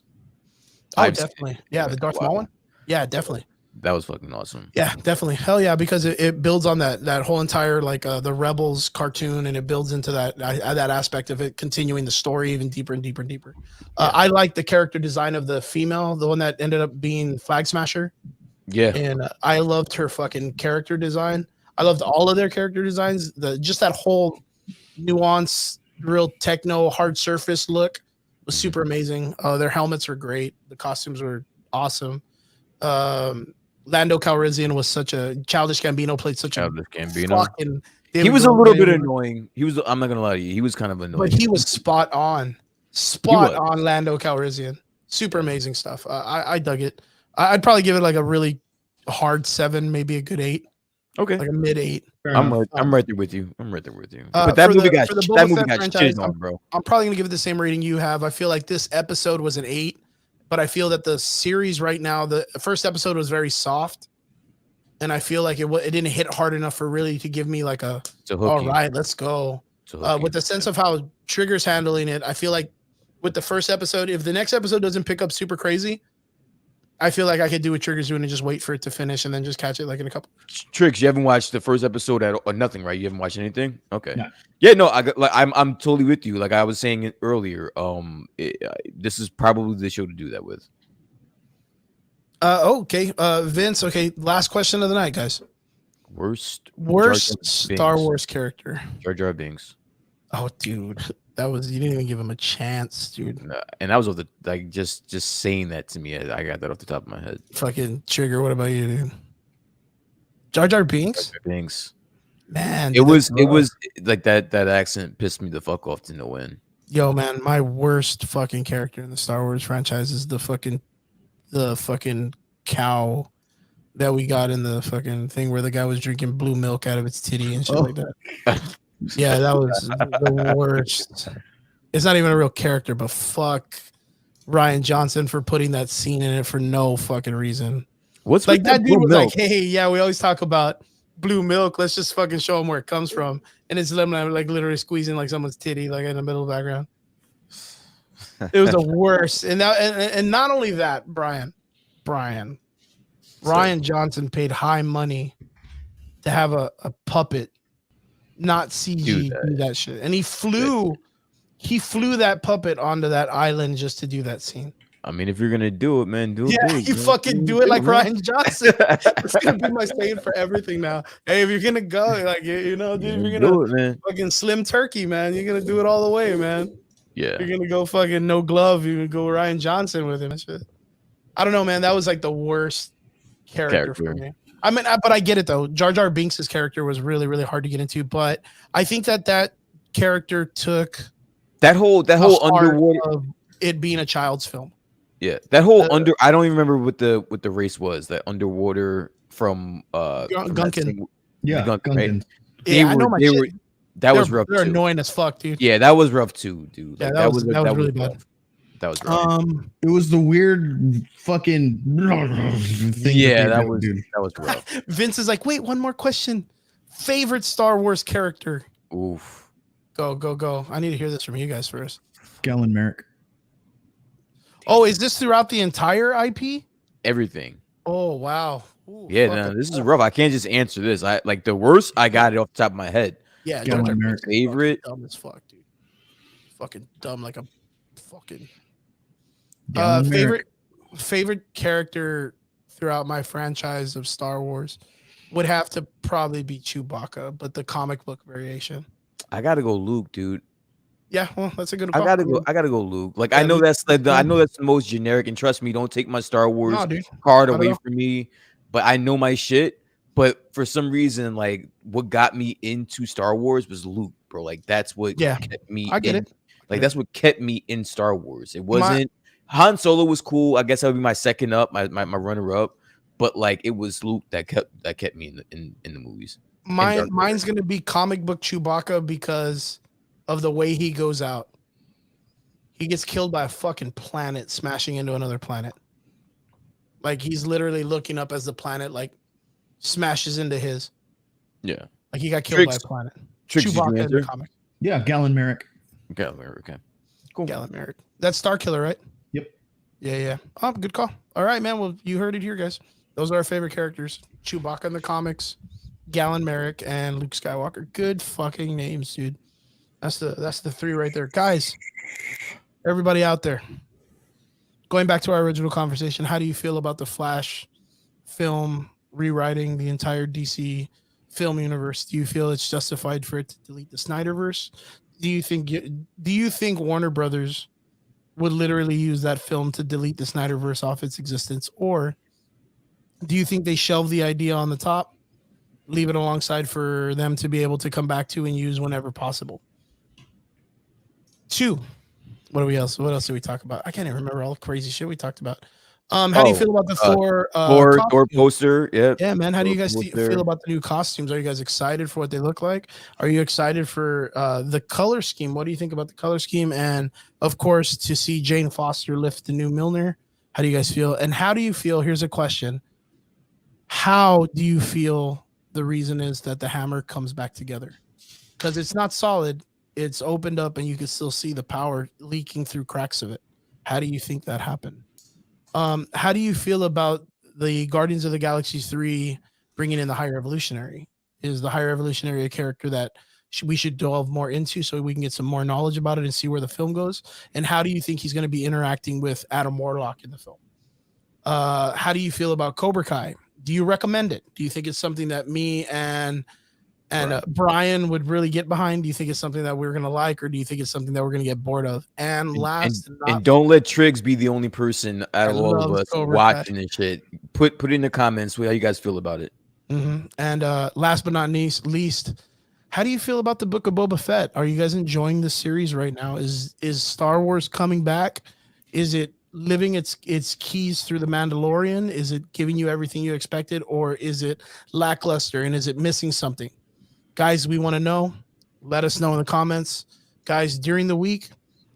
Definitely. Yeah, the Darth Maul one. Yeah, definitely. That was fucking awesome. Yeah, definitely. Hell yeah, because it builds on that whole entire like the Rebels cartoon, and it builds into that aspect of it, continuing the story even deeper and deeper and deeper. I like the character design of the female, the one that ended up being Flag Smasher. Yeah, and I loved her fucking character design. I loved all of their character designs. Just that whole nuance, real techno hard surface look was super amazing. Their helmets were great. The costumes were awesome. Lando Calrissian was such a Childish Gambino played such a fucking. He was a little bit annoying. I'm not gonna lie to you. He was kind of annoying, but he was spot on Lando Calrissian. Super amazing stuff. I dug it. I'd probably give it like a really hard 7, maybe a good 8. Okay, like a mid 8. I'm right there with you. But For the that Boba movie Fett got franchise, shit on, bro. I'm probably gonna give it the same rating you have. I feel like this episode was an 8, but I feel that the series right now, the first episode was very soft, and I feel like it didn't hit hard enough for really to give me like a all right, let's go. With the sense of how Trigger's handling it, I feel like with the first episode, if the next episode doesn't pick up super crazy, I feel like I could do what Trigger's doing and just wait for it to finish and then just catch it like in a couple. Tricks, you haven't watched the first episode or nothing, right? You haven't watched anything? Okay. No. Yeah, no, I'm totally with you. Like I was saying it earlier, this is probably the show to do that with. Okay. Vince, okay, last question of the night, guys. Worst Star Wars character. Jar Jar Binks. Oh, dude. You didn't even give him a chance, dude. And that was just saying that to me. I got that off the top of my head. Fucking Trigger. What about you, dude? Jar Jar Binks? Jar Jar Binks. Man. It was like that accent pissed me the fuck off to no end. Yo, man, my worst fucking character in the Star Wars franchise is the fucking cow that we got in the fucking thing where the guy was drinking blue milk out of its titty and shit like that. Yeah, that was the worst. It's not even a real character, but fuck Rian Johnson for putting that scene in it for no fucking reason. What's like that dude was milk? Like, hey, yeah, we always talk about blue milk. Let's just fucking show them where it comes from. And it's them like literally squeezing like someone's titty, like in the middle of the background. It was the worst. And not only that, Brian, Rian Johnson paid high money to have a puppet, not CG, do that shit. And he flew that puppet onto that island just to do that scene. I mean, if you're gonna do it, man, do it. Yeah, you fucking do it like Rian Johnson. It's gonna be my saying for everything now. Hey, if you're gonna go, like dude, you're gonna fucking slim turkey, man. You're gonna do it all the way, man. Yeah, you're gonna go fucking no glove. You can go Rian Johnson with him. I don't know, man. That was like the worst character for me. I mean, but I get it though. Jar Jar Binks' character was really, really hard to get into, but I think that character took that whole underwater of it being a child's film. Yeah, that whole I don't even remember what the race was. That underwater from Gunkin. Yeah, Gunkin. Right? Yeah, I know my shit. That was rough. They're annoying as fuck, dude. Yeah, that was rough too, dude. Yeah, that was really bad. That was rough. It was the weird fucking thing. Yeah, that was rough. Vince is like, wait, one more question. Favorite Star Wars character? Oof. Go. I need to hear this from you guys first. Galen Merrick. Oh, is this throughout the entire IP? Everything. Oh, wow. Ooh, yeah, no, this is rough. I can't just answer this. I like the worst. I got it off the top of my head. Yeah, Galen Merrick. Favorite. Dumb as fuck, dude. Fucking dumb like a fucking. Favorite character throughout my franchise of Star Wars would have to probably be Chewbacca, but the comic book variation. I gotta go Luke, dude. Yeah, well, that's a good call. I gotta go Luke. Like I know that's the most generic, and trust me, don't take my Star Wars card away from me. But I know my shit. But for some reason, like what got me into Star Wars was Luke, bro. Like that's what kept me. I get it. Like that's what kept me in Star Wars. It wasn't Han Solo was cool. I guess that would be my second up, my runner up. But like it was Luke that kept me in the movies. Mine's gonna be comic book Chewbacca because of the way he goes out. He gets killed by a fucking planet smashing into another planet. Like he's literally looking up as the planet like smashes into his. Yeah. Like he got killed by a planet. Chewbacca in the comic. Yeah, Galen Merrick. Galen Merrick, okay. Cool. Galen Merrick. That's Star Killer, right? Yep. Yeah. Oh, good call. All right, man. Well, you heard it here, guys. Those are our favorite characters. Chewbacca in the comics, Galen Merrick, and Luke Skywalker. Good fucking names, dude. That's the three right there. Guys, everybody out there. Going back to our original conversation, how do you feel about the Flash film rewriting the entire DC film universe? Do you feel it's justified for it to delete the Snyderverse? Do you think Warner Brothers would literally use that film to delete the Snyderverse off its existence? Or do you think they shelve the idea on the top, leave it alongside for them to be able to come back to and use whenever possible? 2. What else did we talk about? I can't even remember all the crazy shit we talked about. How do you feel about the Thor Thor poster? Yeah, man. How do you guys feel about the new costumes? Are you guys excited for what they look like? Are you excited for the color scheme? What do you think about the color scheme? And of course, to see Jane Foster lift the new Mjolnir. How do you guys feel? And how do you feel? Here's a question. How do you feel the reason is that the hammer comes back together? Because it's not solid. It's opened up and you can still see the power leaking through cracks of it. How do you think that happened? How do you feel about the Guardians of the Galaxy 3 bringing in the High Revolutionary? Is the High Revolutionary a character that we should delve more into so we can get some more knowledge about it and see where the film goes? And how do you think he's going to be interacting with Adam Warlock in the film? How do you feel about Cobra Kai? Do you recommend it? Do you think it's something that me and Brian would really get behind? Do you think it's something that we're going to like, or do you think it's something that we're going to get bored of? And last, and don't let Triggs be the only person out of all of us watching this shit. Put it in the comments how you guys feel about it. Mm-hmm. And last but not least, how do you feel about the Book of Boba Fett? Are you guys enjoying the series right now? Is Star Wars coming back? Is it living its keys through the Mandalorian? Is it giving you everything you expected, or is it lackluster, and is it missing something? Guys, we want to know. Let us know in the comments. Guys, during the week,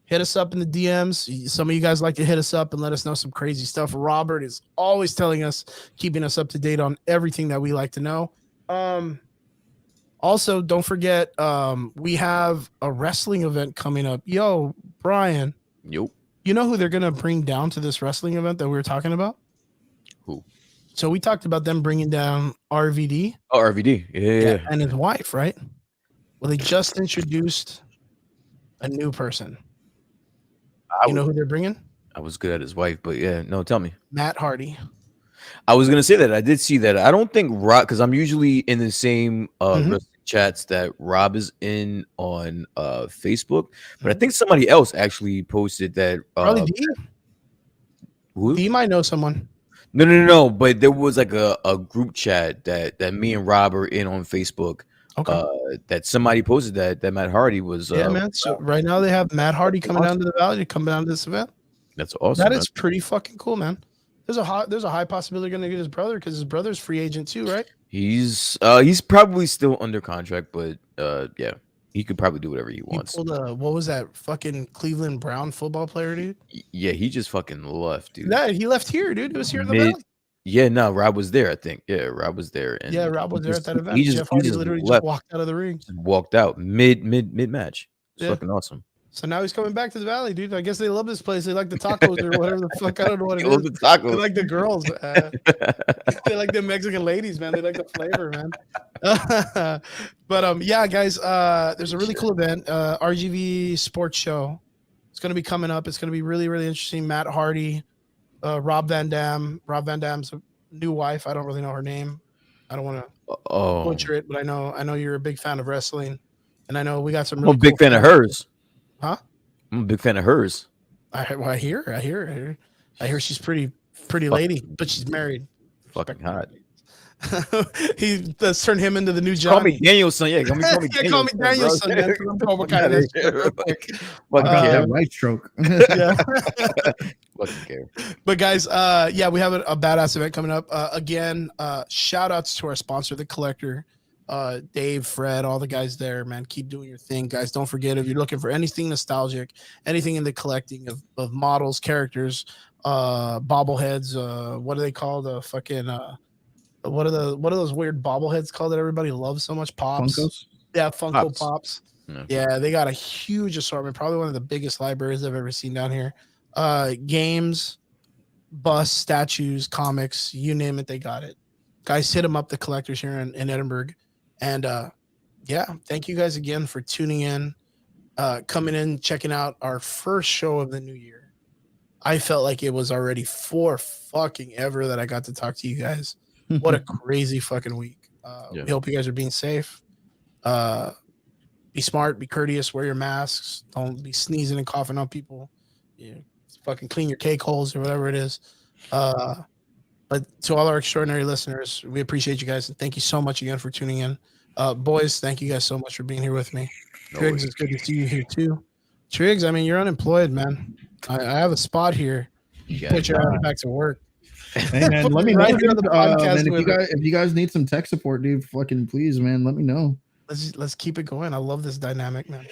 hit us up in the DMs. Some of you guys like to hit us up and let us know some crazy stuff. Robert is always telling us, keeping us up to date on everything that we like to know. Also, don't forget, we have a wrestling event coming up. Yo, Brian. Yo. You know who they're going to bring down to this wrestling event that we were talking about? Who? So we talked about them bringing down RVD. Oh, RVD. Yeah. And his wife, right? Well, they just introduced a new person. You know who they're bringing? I was good at his wife, but yeah. No, tell me. Matt Hardy. I was going to say that. I did see that. I don't think Rob, because I'm usually in the same wrestling chats that Rob is in on Facebook, but I think somebody else actually posted that. Probably D. Who? D might know someone. No. But there was like a group chat that me and Rob are in on Facebook. Okay. That somebody posted that Matt Hardy was. Yeah, man. So right now they have Matt Hardy coming down to the Valley, coming down to this event. That's awesome. That is pretty fucking cool, man. There's a high possibility going to get his brother, because his brother's free agent too, right? He's probably still under contract, but yeah, he could probably do whatever he wants. What was that fucking Cleveland Brown football player, dude? Yeah, he just fucking left, dude. Yeah, he left here, dude. It was here in the Valley. Yeah, no, Rob was there, I think. Yeah, Rob was there. And yeah, Rob was there at that event. Jeff Hardy literally just walked out of the ring. Walked out mid match. It's fucking awesome. So now he's coming back to the Valley, dude. I guess they love this place. They like the tacos or whatever the fuck. I don't know what it is. The tacos. They like the girls. They like the Mexican ladies, man. They like the flavor, man. But yeah, guys, there's a really cool event, RGV Sports Show. It's going to be coming up. It's going to be really, really interesting. Matt Hardy, Rob Van Dam. Rob Van Dam's new wife. I don't really know her name. I don't want to butcher it, but I know you're a big fan of wrestling, and I know we got some. I'm a big fan of hers. Huh? I'm a big fan of hers. I hear she's pretty lady, but she's married. Fucking hot. Let's turn him into the new Johnny. Call me Danielson. Yeah, call me Danielson. Right stroke. Yeah. Fucking care. But guys, yeah, we have a badass event coming up. Again, shout outs to our sponsor, The Collector. Dave, Fred, all the guys there, man. Keep doing your thing, guys. Don't forget, if you're looking for anything nostalgic, anything in the collecting of models, characters, bobbleheads, what are they called? Fucking what are those weird bobbleheads called that everybody loves so much? Pops. Funkos? Yeah, Funko Pops. Yeah, they got a huge assortment, probably one of the biggest libraries I've ever seen down here. Games, busts, statues, comics, you name it, they got it. Guys, hit them up, The Collectors here in Edinburgh. And yeah, thank you guys again for tuning in, coming in, checking out our first show of the new year. I felt like it was already fucking ever that I got to talk to you guys. What a crazy fucking week. We hope you guys are being safe. Be smart, be courteous, wear your masks. Don't be sneezing and coughing on people. Fucking clean your cake holes or whatever it is. But to all our extraordinary listeners, we appreciate you guys. And thank you so much again for tuning in. Boys, thank you guys so much for being here with me. Triggs, it's good to see you here too. Triggs, I mean, you're unemployed, man. I have a spot here. Put your ass back to work. Hey man, let me know. If you guys need some tech support, dude, fucking please, man, let me know. Let's keep it going. I love this dynamic, man.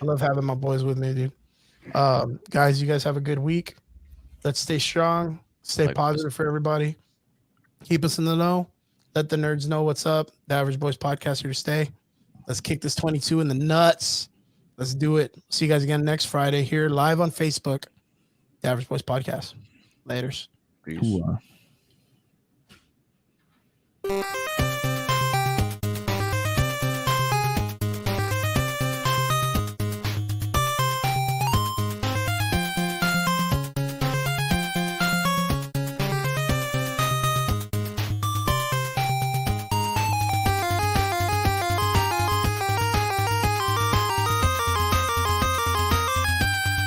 I love having my boys with me, dude. Guys, you guys have a good week. Let's stay strong, stay positive for everybody. Keep us in the know. Let the nerds know what's up. The Average Boys Podcast here to stay. Let's kick this 22 in the nuts. Let's do it. See you guys again next Friday here live on Facebook. The Average Boys Podcast. Laters. Peace.